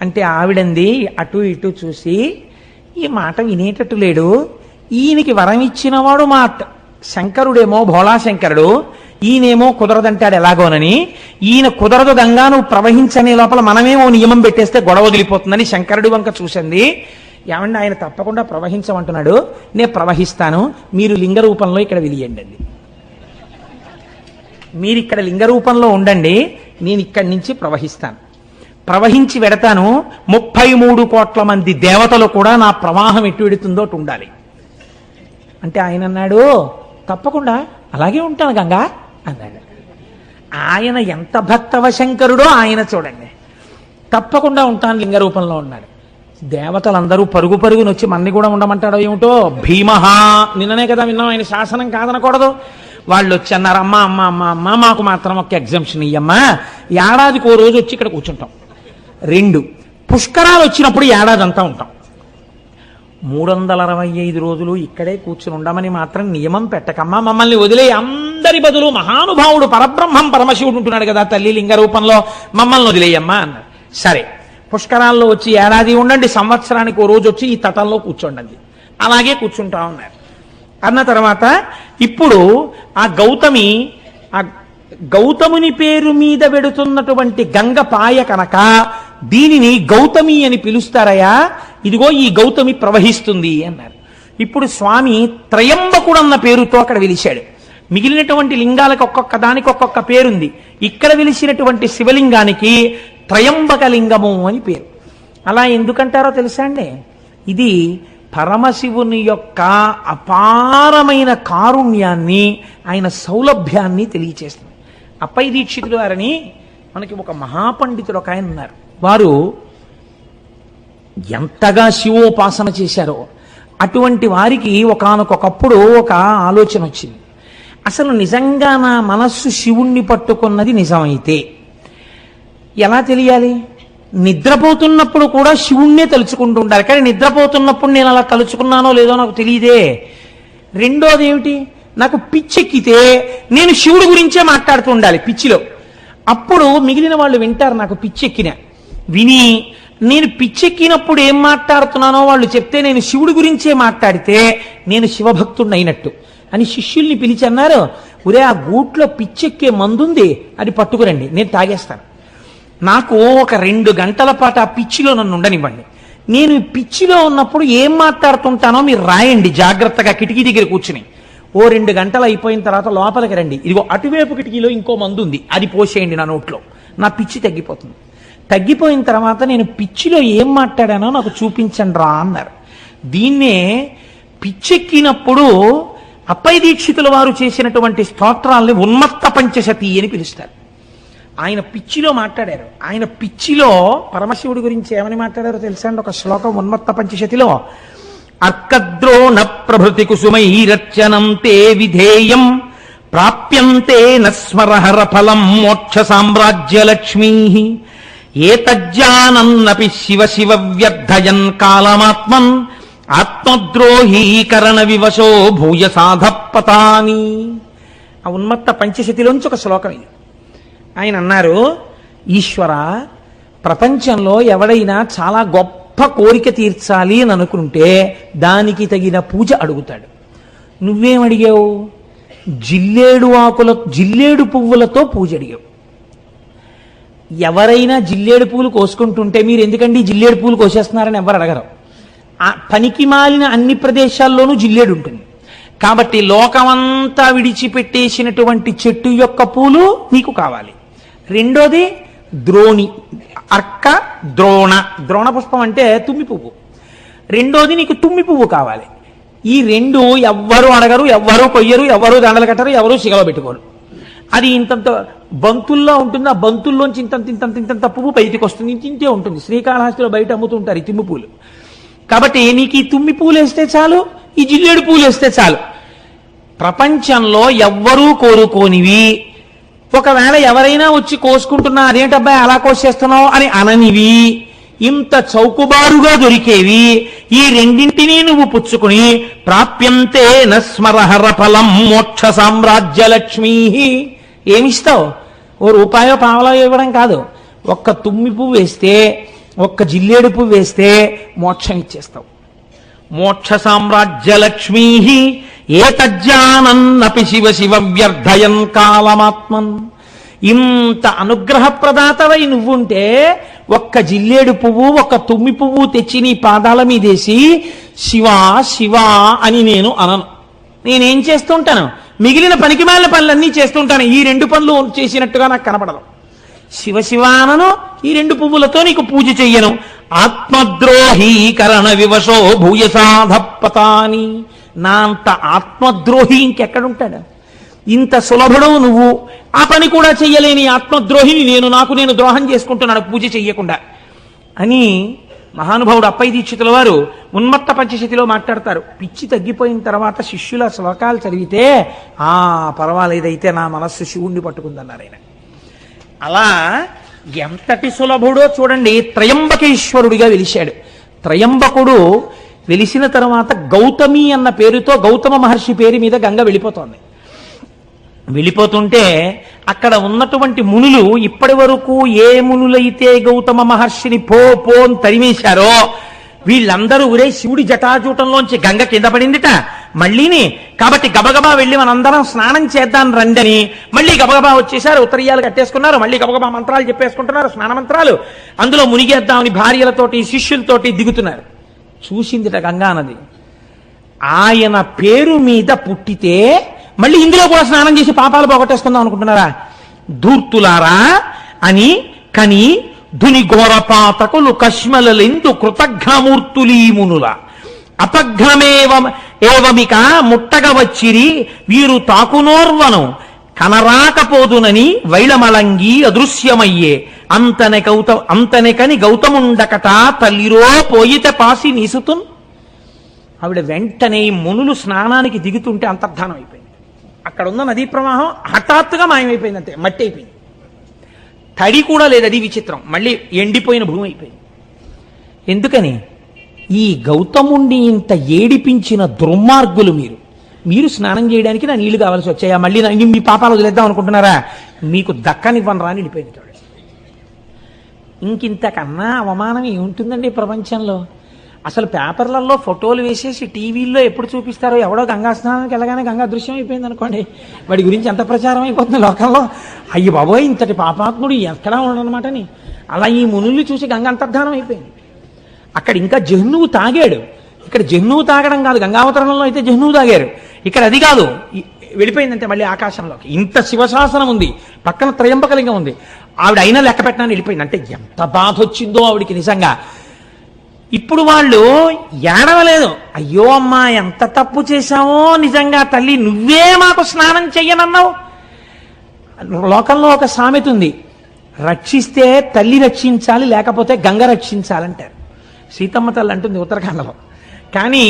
Speaker 1: అంటే ఆవిడంది అటు ఇటు చూసి, ఈ మాట వినేటట్టు లేడు, ఈయనకి వరం ఇచ్చినవాడు మా శంకరుడేమో భోళాశంకరుడు, ఈయనేమో కుదరదంటాడు ఎలాగోనని, ఈయన కుదరదు గంగా నువ్వు ప్రవహించనే లోపల మనమేమో నియమం పెట్టేస్తే గొడవ వదిలిపోతుందని శంకరుడి వంక చూసింది. ఏమండి, ఆయన తప్పకుండా ప్రవహించమంటున్నాడు, నేను ప్రవహిస్తాను, మీరు లింగ రూపంలో ఇక్కడ వెలియండి, మీరు ఇక్కడ లింగ రూపంలో ఉండండి, నేను ఇక్కడి నుంచి ప్రవహిస్తాను, ప్రవహించి వెడతాను. 33 కోట్ల మంది దేవతలు కూడా నా ప్రవాహం ఎటు వెడుతుందో ఉండాలి. అంటే ఆయన అన్నాడు, తప్పకుండా అలాగే ఉంటాను గంగా అన్నాడు. ఆయన ఎంత భక్తవ శంకరుడో ఆయన చూడండి, తప్పకుండా ఉంటాను లింగ రూపంలో ఉన్నాడు. దేవతలందరూ పరుగు పరుగుని వచ్చి మన్ని కూడా ఉండమంటాడో ఏమిటో. భీమహ, నిన్ననే కదా విన్నాం, ఆయన శాసనం కాదనకూడదు. వాళ్ళు వచ్చి అన్నారు, అమ్మ అమ్మ అమ్మ అమ్మ మాకు మాత్రం ఒక ఎగ్జంప్షన్ ఇయ్యమ్మా, ఏడాదికి ఓ రోజు వచ్చి ఇక్కడ కూర్చుంటాం. 2 పుష్కరాలు వచ్చినప్పుడు ఏడాదంతా ఉంటాం. 365 రోజులు ఇక్కడే కూర్చుని ఉండమని మాత్రం నియమం పెట్టకమ్మా, మమ్మల్ని వదిలే అందరి బదులు మహానుభావుడు పరబ్రహ్మం పరమశివుడు ఉంటున్నాడు కదా తల్లి లింగ రూపంలో, మమ్మల్ని వదిలేయమ్మా అన్నారు. సరే, పుష్కరాల్లో వచ్చి ఏడాది ఉండండి, సంవత్సరానికి ఓ రోజు వచ్చి ఈ తటంలో కూర్చోండి. అలాగే కూర్చుంటా ఉన్నారు. అన్న తర్వాత ఇప్పుడు ఆ గౌతముని పేరు మీద వెడుతున్నటువంటి గంగ పాయ కనుక దీనిని గౌతమి అని పిలుస్తారయా, ఇదిగో ఈ గౌతమి ప్రవహిస్తుంది అన్నారు. ఇప్పుడు స్వామి త్రయంబకుడు అన్న పేరుతో అక్కడ వెలిశాడు. మిగిలినటువంటి లింగాలకు ఒక్కొక్క దానికి ఒక్కొక్క పేరుంది. ఇక్కడ వెలిసినటువంటి శివలింగానికి త్రయంబక లింగము అని పేరు. అలా ఎందుకంటారో తెలుసా అండి? ఇది పరమశివుని యొక్క అపారమైన కారుణ్యాన్ని, ఆయన సౌలభ్యాన్ని తెలియచేస్తుంది. అప్పై దీక్షితులు వారని మనకి ఒక మహాపండితుడు ఒక ఆయన ఉన్నారు. వారు ఎంతగా శివోపాసన చేశారో అటువంటి వారికి ఒకానొకప్పుడు ఒక ఆలోచన వచ్చింది. అసలు నిజంగా నా మనస్సు శివుణ్ణి పట్టుకున్నది నిజమైతే ఎలా తెలియాలి? నిద్రపోతున్నప్పుడు కూడా శివుణ్ణే తలుచుకుంటూ ఉండాలి, కానీ నిద్రపోతున్నప్పుడు నేను అలా తలుచుకున్నానో లేదో నాకు తెలియదే. రెండోది ఏమిటి? నాకు పిచ్చెక్కితే నేను శివుడి గురించే మాట్లాడుతూ ఉండాలి పిచ్చిలో. అప్పుడు మిగిలిన వాళ్ళు వింటారు నాకు పిచ్చెక్కిన. విని నేను పిచ్చెక్కినప్పుడు ఏం మాట్లాడుతున్నానో వాళ్ళు చెప్తే నేను శివుడి గురించే మాట్లాడితే నేను శివభక్తుడిని అయినట్టు అని శిష్యుల్ని పిలిచి అన్నారు, ఒరే ఆ గూట్లో పిచ్చెక్కే మందుంది, అది పట్టుకురండి, నేను తాగేస్తాను. నాకు ఒక 2 గంటల పాటు ఆ పిచ్చిలో నన్ను ఉండనివ్వండి. నేను పిచ్చిలో ఉన్నప్పుడు ఏం మాట్లాడుతుంటానో మీరు రాయండి జాగ్రత్తగా కిటికీ దగ్గర కూర్చుని. ఓ 2 గంటలు అయిపోయిన తర్వాత లోపలికి రండి, ఇదిగో అటువైపు కిటికీలో ఇంకో మందు ఉంది, అది పోసేయండి నా నోట్లో, నా పిచ్చి తగ్గిపోతుంది. తగ్గిపోయిన తర్వాత నేను పిచ్చిలో ఏం మాట్లాడానో నాకు చూపించండి రా అన్నారు. దీన్నే పిచ్చెక్కినప్పుడు అప్పై దీక్షితుల వారు చేసినటువంటి స్తోత్రాల్ని ఉన్మత్త పంచశతి అని పిలుస్తారు. ఆయన పిచ్చిలో మాట్లాడారు. ఆయన పిచ్చిలో పరమశివుడి గురించి ఏమని మాట్లాడారో తెలుసా అండి? ఒక శ్లోకం ఉన్మత్త పంచశతిలో, అర్కద్రోణ ప్రభృతి కుసుమైరర్చనం తే విధేయం ప్రాప్యంతే నస్మరహర ఫలం మోక్ష సామ్రాజ్యలక్ష్మీ ఏతజ్జానన్నపి శివ శివ వ్యర్థయన్ కాలమాత్మన్ ఆత్మద్రోహీకరణ వివశో భూయ సాధపతాని. ఆ ఉన్మత్త పంచశతిలోంచి ఒక శ్లోకం ఇది. ఆయన అన్నారు, ఈశ్వర, ప్రపంచంలో ఎవడైనా చాలా గొప్ప కోరిక తీర్చాలి అని అనుకుంటే దానికి తగిన పూజ అడుగుతాడు. నువ్వేమడిగావు? జిల్లేడు పువ్వులతో పూజ అడిగావు. ఎవరైనా జిల్లేడు పూలు కోసుకుంటుంటే మీరు ఎందుకండి జిల్లేడు పూలు కోసేస్తున్నారని ఎవరు అడగరు. ఆ పనికి మాలిన అన్ని ప్రదేశాల్లోనూ జిల్లేడు ఉంటుంది కాబట్టి లోకమంతా విడిచిపెట్టేసినటువంటి చెట్టు యొక్క పూలు నీకు కావాలి. రెండోది ద్రోణి, అర్క, ద్రోణ పుష్పం అంటే తుమ్మి పువ్వు. రెండోది నీకు తుమ్మి పువ్వు కావాలి. ఈ రెండు ఎవ్వరూ అడగరు, ఎవ్వరూ కొయ్యరు, ఎవరూ దండలు కట్టరు, ఎవరూ సిగలో పెట్టుకోరు. అది ఇంతంత బంతుల్లో ఉంటుంది. ఆ బంతుల్లోంచి ఇంతంత పువ్వు బయటికి వస్తుంది, ఇంతే ఉంటుంది. శ్రీకాళహస్తిలో బయట అమ్ముతుంటారు ఈ తుమ్మి పూలు. కాబట్టి నీకు ఈ తుమ్మి పూలు వేస్తే చాలు, ఈ జిల్లేడు పూలు వేస్తే చాలు. ప్రపంచంలో ఎవ్వరూ కోరుకోనివి, ఒకవేళ ఎవరైనా వచ్చి కోసుకుంటున్నా అదేంటబ్బాయి అలా కోసేస్తున్నావు అని అననివి, ఇంత చౌకబారుగా దొరికేవి, ఈ రెండింటినీ నువ్వు పుచ్చుకుని ప్రాప్యంతే నస్మరహర ఫలం మోక్ష సామ్రాజ్యలక్ష్మీ. ఏమిస్తావు? ఓ రూపాయో పావలో ఇవ్వడం కాదు, ఒక్క తుమ్మి పువ్వు వేస్తే, ఒక్క జిల్లేడు పువ్వు వేస్తే మోక్షం ఇచ్చేస్తావు. మోక్ష సామ్రాజ్యలక్ష్మీ ఏతజ్జానన్నపి శివ శివ వ్యర్థయన్ కాలమాత్మన్. ఇంత అనుగ్రహ ప్రదాతవై నువ్వుంటే ఒక్క జిల్లేడు పువ్వు, ఒక్క తుమ్మి పువ్వు తెచ్చి నీ పాదాల మీదేసి శివా శివా అని నేను అనను. నేనేం చేస్తుంటాను? మిగిలిన పనికిమాలిన పనులన్నీ చేస్తుంటాను. ఈ 2 పనులు చేసినట్టుగా నాకు కనపడదు. శివ శివ అనను, ఈ 2 పువ్వులతో నీకు పూజ చెయ్యను. ఆత్మద్రోహీకరణ వివశో భూయసాధపతాని. నా అంత ఆత్మద్రోహి ఇంకెక్కడుంటాడు? ఇంత సులభుడవు నువ్వు, ఆ పని కూడా చెయ్యలేని ఆత్మద్రోహిని నేను ద్రోహం చేసుకుంటున్నాను పూజ చెయ్యకుండా అని మహానుభావుడు అప్పై దీక్షితుల వారు ఉన్మత్త పంచశతిలో మాట్లాడతారు. పిచ్చి తగ్గిపోయిన తర్వాత శిష్యుల శ్లోకాలు చదివితే పర్వాలేదైతే నా మనస్సు శివుణ్ణి పట్టుకుందన్నారు ఆయన. అలా ఎంతటి సులభుడో చూడండి. త్రయంబకేశ్వరుడిగా వెలిశాడు. త్రయంబకుడు వెలిసిన తర్వాత గౌతమి అన్న పేరుతో గౌతమ మహర్షి పేరు మీద గంగ వెళ్ళిపోతోంది. వెళ్ళిపోతుంటే అక్కడ ఉన్నటువంటి మునులు ఇప్పటి వరకు ఏ మునులైతే గౌతమ మహర్షిని పో పో అని తరిమేశారో వీళ్ళందరూ ఒరే శివుడి జటాజూటంలోంచి గంగ కింద పడిందిట మళ్ళీని, కాబట్టి గబగబా వెళ్ళి మనందరం స్నానం చేద్దాం రండని మళ్ళీ గబగబా వచ్చేసారు. ఉత్తరీయాలు కట్టేసుకున్నారు, మళ్ళీ గబగబా మంత్రాలు చెప్పేసుకుంటున్నారు, స్నాన మంత్రాలు. అందులో మునిగేద్దామని భార్యలతోటి శిష్యులతోటి దిగుతున్నారు. చూసిందిట గంగానది. ఆయన పేరు మీద పుట్టితే మళ్ళీ ఇందులో కూడా స్నానం చేసి పాపాలు పోగొట్టేసుకుందాం అనుకుంటున్నారా? ధూర్తులారా అని కని ధుని ఘోరపాతకులు కష్మలెందు కృతఘ్నమూర్తులీమునుల అపఘ్నమేవమిక ముట్టగ వచ్చిరి వీరు తాకునోర్వను కనరాకపోదునని వైళమలంగి అదృశ్యమయ్యే అంతనెకని గౌతముండకట తల్లిరో పోయిత పాసి నీసుతున్. ఆవిడ వెంటనే మునులు స్నానానికి దిగుతుంటే అంతర్ధానం అయిపోయింది. అక్కడ ఉన్న నదీ ప్రవాహం హఠాత్తుగా మాయమైపోయింది, అంతే మట్టి అయిపోయింది. తడి కూడా లేదు, అది విచిత్రం. మళ్ళీ ఎండిపోయిన భూమి అయిపోయింది. ఎందుకని? ఈ గౌతముణ్ణి ఇంత ఏడిపించిన దుర్మార్గులు మీరు స్నానం చేయడానికి నా నీళ్లు కావాల్సి వచ్చాయా? మళ్ళీ మీ పాపాలు వదిలేద్దాం అనుకుంటున్నారా? మీకు దక్కనివ్వను రాని వెళ్ళిపోయింది. ఇంకింతకన్నా అవమానం ఏముంటుందండి ప్రపంచంలో? అసలు పేపర్లలో ఫోటోలు వేసేసి టీవీల్లో ఎప్పుడు చూపిస్తారో, ఎవడో గంగా స్నానానికి వెళ్ళగానే గంగా దృశ్యం అయిపోయింది అనుకోండి, వాడి గురించి ఎంత ప్రచారం అయిపోతుంది లోకంలో. అయ్యి బాబోయ్ ఇంతటి పాపాత్ముడు ఎక్కడా ఉండనమాటని అలా ఈ మునుల్ని చూసి గంగ అంతర్ధానం అయిపోయింది. అక్కడ ఇంకా జహ్నువు తాగాడు. ఇక్కడ జహ్నువు తాగడం కాదు, గంగావతరణంలో అయితే జహ్నువు తాగారు, ఇక్కడ అది కాదు. వెళ్ళిపోయిందంటే మళ్ళీ ఆకాశంలోకి. ఇంత శివశాసనం ఉంది, పక్కన త్రయంబకలింగం ఉంది, ఆవిడ అయినా లెక్క పెట్టడానికి వెళ్ళిపోయింది. అంటే ఎంత బాధ వచ్చిందో ఆవిడికి నిజంగా. ఇప్పుడు వాళ్ళు ఏడవలేదు, అయ్యో అమ్మా ఎంత తప్పు చేశామో నిజంగా తల్లి, నువ్వే మాకు స్నానం చెయ్యనన్నావు. లోకంలో ఒక సామెత ఉంది, రక్షిస్తే తల్లి రక్షించాలి లేకపోతే గంగ రక్షించాలంటారు. సీతమ్మ తల్లి అంటుంది ఉత్తరాఖండలో. కానీ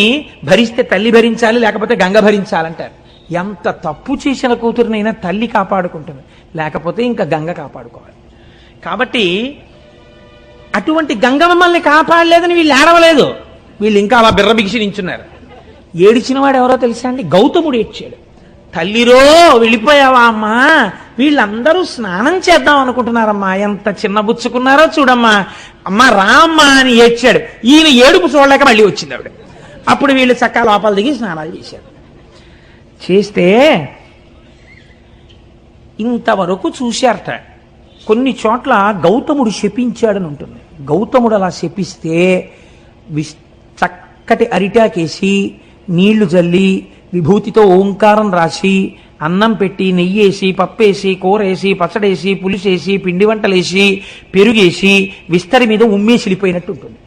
Speaker 1: భరిస్తే తల్లి భరించాలి లేకపోతే గంగ భరించాలంటారు. ఎంత తప్పు చేసిన కూతురునైనా తల్లి కాపాడుకుంటుంది, లేకపోతే ఇంకా గంగ కాపాడుకోవాలి. కాబట్టి అటువంటి గంగ మమ్మల్ని కాపాడలేదని వీళ్ళు ఏడవలేదు, వీళ్ళు ఇంకా అలా బిర్రబిగిసి నించున్నారు. ఏడిచిన వాడు ఎవరో తెలుసా అండి? గౌతముడు ఏడ్చాడు. తల్లిరో వెళ్ళిపోయావా అమ్మా, వీళ్ళందరూ స్నానం చేద్దాం అనుకుంటున్నారమ్మా, ఎంత చిన్నబుచ్చుకున్నారో చూడమ్మా, అమ్మా రామ్మా అని ఏడ్చాడు. ఈయన ఏడుపు చూడలేక మళ్ళీ వచ్చింది ఆవిడ. అప్పుడు వీళ్ళు చక్కగా లోపల దిగి స్నానాలు చేశారు. చేస్తే ఇంతవరకు చూశారట. కొన్ని చోట్ల గౌతముడు శపించాడని ఉంటుంది. గౌతముడు అలా శపిస్తే చక్కటి అరిటాకేసి నీళ్లు జల్లి విభూతితో ఓంకారం రాసి అన్నం పెట్టి నెయ్యేసి పప్పేసి కూరేసి పచ్చడేసి పులిసేసి పిండి వంటలేసి పెరుగేసి విస్తరి మీద ఉమ్మేసిలిపోయినట్టు ఉంటుంది.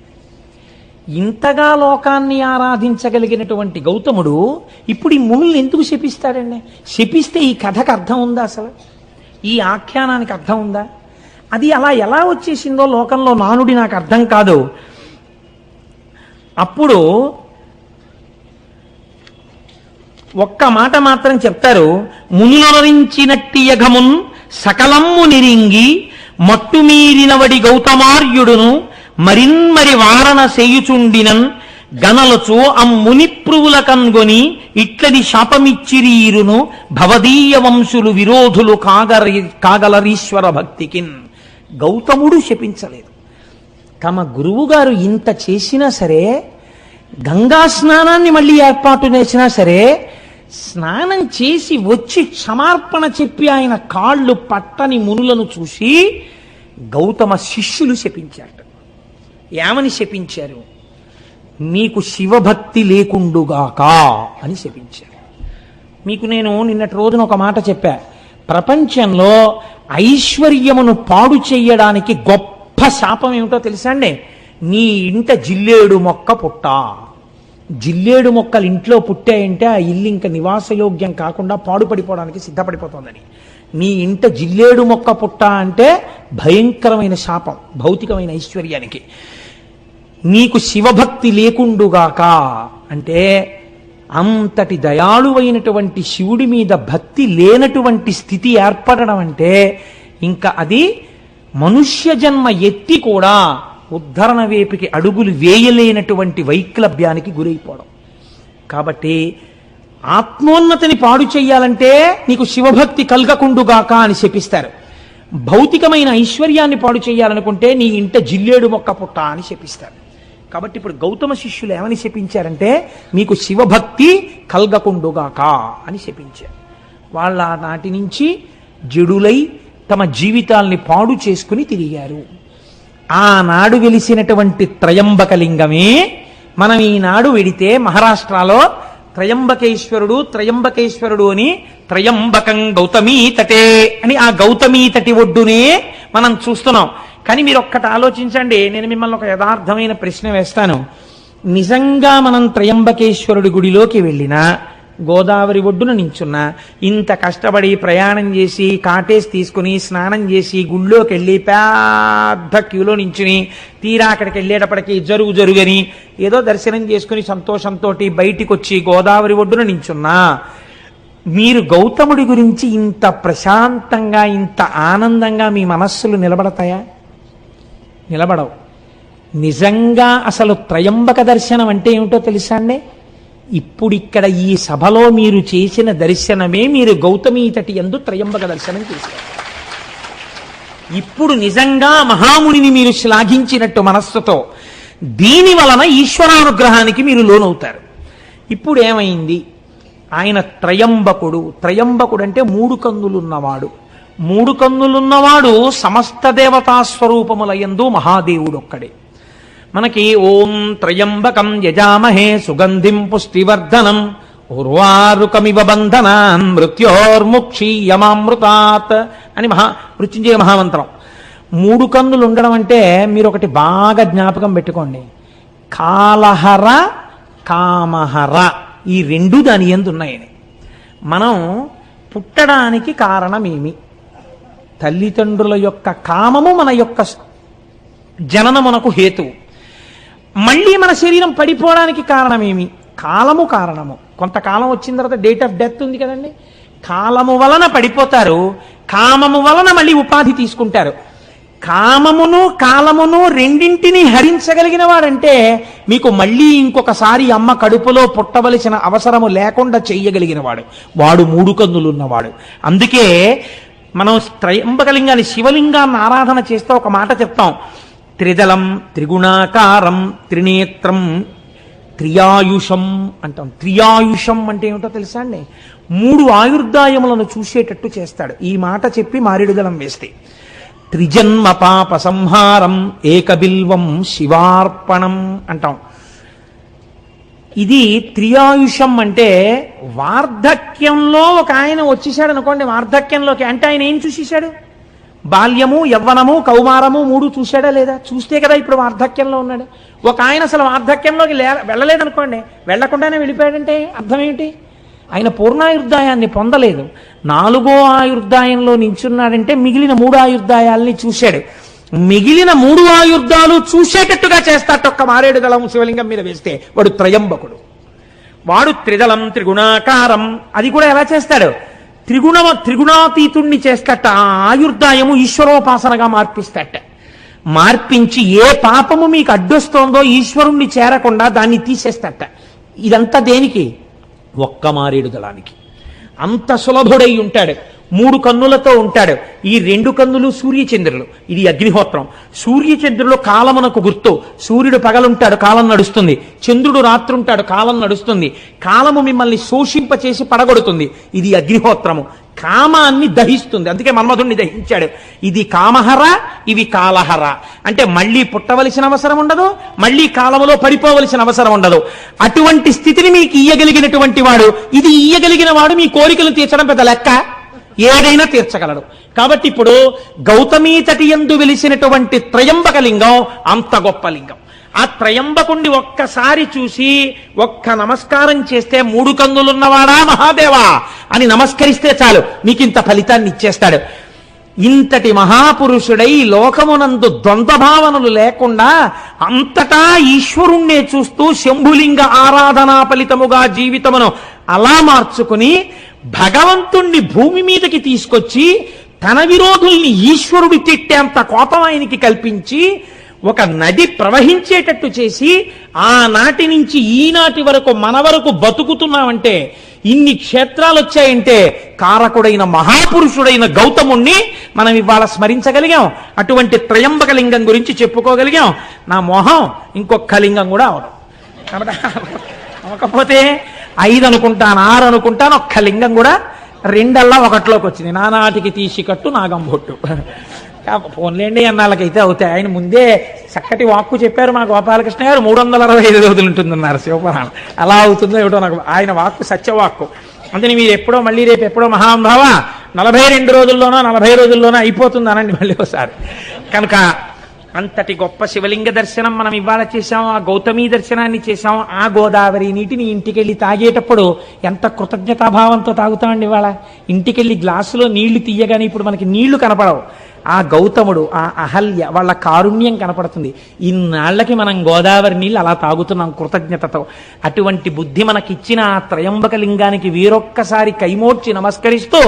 Speaker 1: ఇంతగా లోకాన్ని ఆరాధించగలిగినటువంటి గౌతముడు ఇప్పుడు ఈ మునుల్ని ఎందుకు శపిస్తాడండి? శపిస్తే ఈ కథకు అర్థం ఉందా? అసలు ఈ ఆఖ్యానానికి అర్థం ఉందా? అది అలా ఎలా వచ్చేసిందో లోకంలో నానుడి నాకు అర్థం కాదు. అప్పుడు ఒక్క మాట మాత్రం చెప్తారు, మునులరించినట్టి యఘమున్ సకలమ్ము నిరింగి మట్టుమీరినవడి గౌతమార్యుడును మరిన్మరి వారణ సేయుచుండినన్ గనలచు అమ్మునిప్రువుల కన్గొని ఇట్లది శాపమిచ్చిరీరును భవదీయ వంశులు విరోధులు కాగలరీశ్వర భక్తికిన్. గౌతముడు శపించలేదు. తమ గురువుగారు ఇంత చేసినా సరే, గంగా స్నానాన్ని మళ్ళీ ఏర్పాటు చేసినా సరే, స్నానం చేసి వచ్చి క్షమార్పణ చెప్పి ఆయన కాళ్ళు పట్టని మునులను చూసి గౌతమ శిష్యులు శపించారు. ఏమని శపించారు? మీకు శివభక్తి లేకుండుగాక అని శపించారు. మీకు నేను నిన్నటి రోజున ఒక మాట చెప్పా, ప్రపంచంలో ఐశ్వర్యమును పాడు చెయ్యడానికి గొప్ప శాపం ఏమిటో తెలుసా అండి? నీ ఇంట జిల్లేడు మొక్క పుట్ట. జిల్లేడు మొక్కలు ఇంట్లో పుట్టాయంటే ఆ ఇల్లు ఇంకా నివాసయోగ్యం కాకుండా పాడుపడిపోవడానికి సిద్ధపడిపోతుందని. నీ ఇంట జిల్లేడు మొక్క పుట్ట అంటే భయంకరమైన శాపం భౌతికమైన ఐశ్వర్యానికి. నీకు శివభక్తి లేకుండుగాక అంటే అంతటి దయాళువైనటువంటి శివుడి మీద భక్తి లేనటువంటి స్థితి ఏర్పడడం అంటే ఇంకా అది మనుష్య జన్మ ఎత్తి కూడా ఉద్ధరణ వేపికి అడుగులు వేయలేనటువంటి వైక్లభ్యానికి గురైపోవడం. కాబట్టి ఆత్మోన్నతిని పాడు చెయ్యాలంటే నీకు శివభక్తి కలగకుండుగాక అని శపిస్తారు. భౌతికమైన ఐశ్వర్యాన్ని పాడు చేయాలనుకుంటే నీ ఇంట జిల్లేడు మొక్క పుట్ట అని శపిస్తారు. కాబట్టి ఇప్పుడు గౌతమ శిష్యులు ఏమని శపించారంటే మీకు శివభక్తి కలగకుండుగాక అని శపించారు. వాళ్ళ నాటి నుంచి జడులై తమ జీవితాల్ని పాడు చేసుకుని తిరిగారు. ఆనాడు వెలిసినటువంటి త్రయంబకలింగమే మనం ఈనాడు వెడితే మహారాష్ట్రలో త్రయంబకేశ్వరుడు అని త్రయంబకం గౌతమీ తటే అని ఆ గౌతమీ తటి ఒడ్డునే మనం చూస్తున్నాం. కానీ మీరు ఒక్కటి ఆలోచించండి, నేను మిమ్మల్ని ఒక యథార్థమైన ప్రశ్న వేస్తాను. నిజంగా మనం త్రయంబకేశ్వరుడి గుడిలోకి వెళ్ళినా, గోదావరి ఒడ్డున నించున్నా, ఇంత కష్టపడి ప్రయాణం చేసి కాటేసి తీసుకుని స్నానం చేసి గుళ్ళోకి వెళ్ళి పెద్ద క్యూలో నించుని తీరా అక్కడికి వెళ్ళేటప్పటికి జరుగని ఏదో దర్శనం చేసుకుని సంతోషంతో బయటికి వచ్చి గోదావరి ఒడ్డున నించున్నా, మీరు గౌతముడి గురించి ఇంత ప్రశాంతంగా ఇంత ఆనందంగా మీ మనస్సులు నిలబడతాయా? నిలబడవు. నిజంగా అసలు త్రయంబక దర్శనం అంటే ఏమిటో తెలుసా అండి? ఇప్పుడు ఇక్కడ ఈ సభలో మీరు చేసిన దర్శనమే మీరు గౌతమీ తటి యందు త్రయంబక దర్శనం చేశారు. ఇప్పుడు నిజంగా మహామునిని మీరు శ్లాఘించినట్టు మనస్సుతో దీని వలన ఈశ్వరానుగ్రహానికి మీరు లోనవుతారు. ఇప్పుడు ఏమైంది? ఆయన త్రయంబకుడు. త్రయంబకుడు అంటే మూడు కన్నులున్నవాడు. మూడు కన్నులున్నవాడు సమస్త దేవతా స్వరూపముల యందు మహాదేవుడు ఒక్కడే. మనకి ఓం త్రయంబకం యజామహే సుగంధిం పుష్టివర్ధనం ఉర్వారుకమివ బంధనాన్ మృత్యోర్ముక్షీయమామృతాత్ అని మృత్యుంజయ మహామంత్రం. మూడు కన్నులు ఉండడం అంటే మీరు ఒకటి బాగా జ్ఞాపకం పెట్టుకోండి. కాలహర కామహర ఈ రెండు దాని యందు ఉన్నాయని. మనం పుట్టడానికి కారణమేమి? తల్లిదండ్రుల యొక్క కామము మన యొక్క జననమునకు హేతువు. మళ్ళీ మన శరీరం పడిపోవడానికి కారణమేమి? కాలము కారణము. కొంతకాలం వచ్చిన తర్వాత డేట్ ఆఫ్ డెత్ ఉంది కదండి. కాలము వలన పడిపోతారు, కామము వలన మళ్ళీ ఉపాధి తీసుకుంటారు. కామమును కాలమును రెండింటినీ హరించగలిగిన వాడంటే మీకు మళ్ళీ ఇంకొకసారి అమ్మ కడుపులో పుట్టవలసిన అవసరము లేకుండా చెయ్యగలిగిన వాడు, వాడు మూడు కన్నులున్నవాడు. అందుకే మనం త్రయంబకలింగాన్ని శివలింగాన్ని ఆరాధన చేస్తే ఒక మాట చెప్తాం, త్రిదలం త్రిగుణాకారం త్రినేత్రం త్రియాయుషం అంటాం. త్రియాయుషం అంటే ఏమిటో తెలుసా అండి? మూడు ఆయుర్దాయములను చూసేటట్టు చేస్తాడు. ఈ మాట చెప్పి మారేడుదలం వేస్తే త్రిజన్మ పాప సంహారం ఏకబిల్వం శివార్పణం అంటాం. ఇది త్రియాయుషం అంటే వార్ధక్యంలో ఒక ఆయన వచ్చేసాడు అనుకోండి. వార్ధక్యంలోకి అంటే ఆయన ఏం చూసేశాడు? బాల్యము యవ్వనము కౌమారము మూడు చూశాడా లేదా? చూస్తే కదా ఇప్పుడు వార్ధక్యంలో ఉన్నాడు. ఒక ఆయన అసలు వార్ధక్యంలోకి వెళ్ళలేదనుకోండి, వెళ్లకుండానే వెళ్ళిపోయాడంటే అర్థం ఏమిటి? ఆయన పూర్ణాయుర్దాయాన్ని పొందలేదు. 4వ ఆయుర్దాయంలో నించున్నాడంటే మిగిలిన 3 ఆయుర్దాయాల్ని చూశాడు. మిగిలిన 3 ఆయుర్దాలు చూసేటట్టుగా చేస్తాట ఒక్క మారేడుదళం శివలింగం మీద వేస్తే వాడు త్రయంబకుడు. వాడు త్రిదళం త్రిగుణాకారం. అది కూడా ఎలా చేస్తాడు? త్రిగుణాతీతుణ్ణి చేస్తట. ఆ ఆయుర్దాయము ఈశ్వరోపాసనగా మార్పిస్తట. మార్పించి ఏ పాపము మీకు అడ్డొస్తోందో ఈశ్వరుణ్ణి చేరకుండా దాన్ని తీసేస్తట. ఇదంతా దేనికి? ఒక్క మారేడు దళానికి. అంత సులభుడై ఉంటాడు. 3 కన్నులతో ఉంటాడు. ఈ 2 కన్నులు సూర్యచంద్రులు. ఇది అగ్నిహోత్రం. సూర్యచంద్రులు కాలమునకు గుర్తు. సూర్యుడు పగలుంటాడు, కాలం నడుస్తుంది. చంద్రుడు రాత్రుంటాడు, కాలం నడుస్తుంది. కాలము మిమ్మల్ని శోషింపచేసి పడగొడుతుంది. ఇది అగ్నిహోత్రము. కామాన్ని దహిస్తుంది. అందుకే మన్మధుణ్ణి దహించాడు. ఇది కామహర, ఇవి కాలహర. అంటే మళ్ళీ పుట్టవలసిన అవసరం ఉండదు, మళ్ళీ కాలములో పడిపోవలసిన అవసరం ఉండదు. అటువంటి స్థితిని మీకు ఇయ్యగలిగినటువంటి వాడు, ఇది ఇయ్యగలిగిన వాడు మీ కోరికలు తీర్చడం పెద్ద లెక్క. ఏదైనా తీర్చగలడు. కాబట్టి ఇప్పుడు గౌతమీ తటి యందు వెలిసినటువంటి త్రయంబకలింగం అంత గొప్ప లింగం. ఆ త్రయంబకుణ్ణి ఒక్కసారి చూసి ఒక్క నమస్కారం చేస్తే 3 కన్నులున్నవాడా మహాదేవా అని నమస్కరిస్తే చాలు మీకింత ఫలితాన్ని ఇచ్చేస్తాడు. ఇంతటి మహాపురుషుడై లోకమునందు ద్వంద్వభావనలు లేకుండా అంతటా ఈశ్వరుణ్ణే చూస్తూ శంభులింగ ఆరాధనా ఫలితముగా జీవితమును అలా మార్చుకుని భగవంతుణ్ణి భూమి మీదకి తీసుకొచ్చి తన విరోధుల్ని ఈశ్వరుడు తిట్టేంత కోపం ఆయనకి కల్పించి ఒక నది ప్రవహించేటట్టు చేసి ఆనాటి నుంచి ఈనాటి వరకు మన వరకు బతుకుతున్నామంటే, ఇన్ని క్షేత్రాలు వచ్చాయంటే కారకుడైన మహాపురుషుడైన గౌతముణ్ణి మనం ఇవాళ స్మరించగలిగాం. అటువంటి త్రయంబక లింగం గురించి చెప్పుకోగలిగాం. నా మొహం ఇంకొక లింగం కూడా అవడం కాబట్టి అవకపోతే 5 అనుకుంటాను, 6 అనుకుంటాను, ఒక్క లింగం కూడా 2 ఒకటిలోకి వచ్చింది. నానాటికి తీసి కట్టు నాగంబొట్టు. ఫోన్లేండి అన్నాళ్ళకైతే అవుతాయి. ఆయన ముందే చక్కటి వాక్కు చెప్పారు మా గోపాలకృష్ణ గారు. 365 రోజులు ఉంటుందన్నారు శివపురాణం. అలా అవుతుందో ఏమిటో నాకు. ఆయన వాక్కు సత్యవాక్కు. అందుకని మీరు ఎప్పుడో మళ్ళీ రేపు ఎప్పుడో మహానుభావ 42 రోజుల్లోనో 40 రోజుల్లోనో అయిపోతుంది అనండి మళ్ళీ ఒకసారి. కనుక అంతటి గొప్ప శివలింగ దర్శనం మనం ఇవాళ చేశాం. ఆ గౌతమీ దర్శనాన్ని చేశాం. ఆ గోదావరి నీటిని ఇంటికెళ్ళి తాగేటప్పుడు ఎంత కృతజ్ఞతాభావంతో తాగుతామండి. ఇవాళ ఇంటికెళ్ళి గ్లాసులో నీళ్లు తీయగానే ఇప్పుడు మనకి నీళ్లు కనపడవు. ఆ గౌతముడు, ఆ అహల్య వాళ్ళ కారుణ్యం కనపడుతుంది. ఇన్నాళ్లకి మనం గోదావరి నీళ్ళు అలా తాగుతున్నాం కృతజ్ఞతతో. అటువంటి బుద్ధి మనకిచ్చిన ఆ త్రయంబక లింగానికి వీరొక్కసారి కైమోడ్చి నమస్కరిస్తూ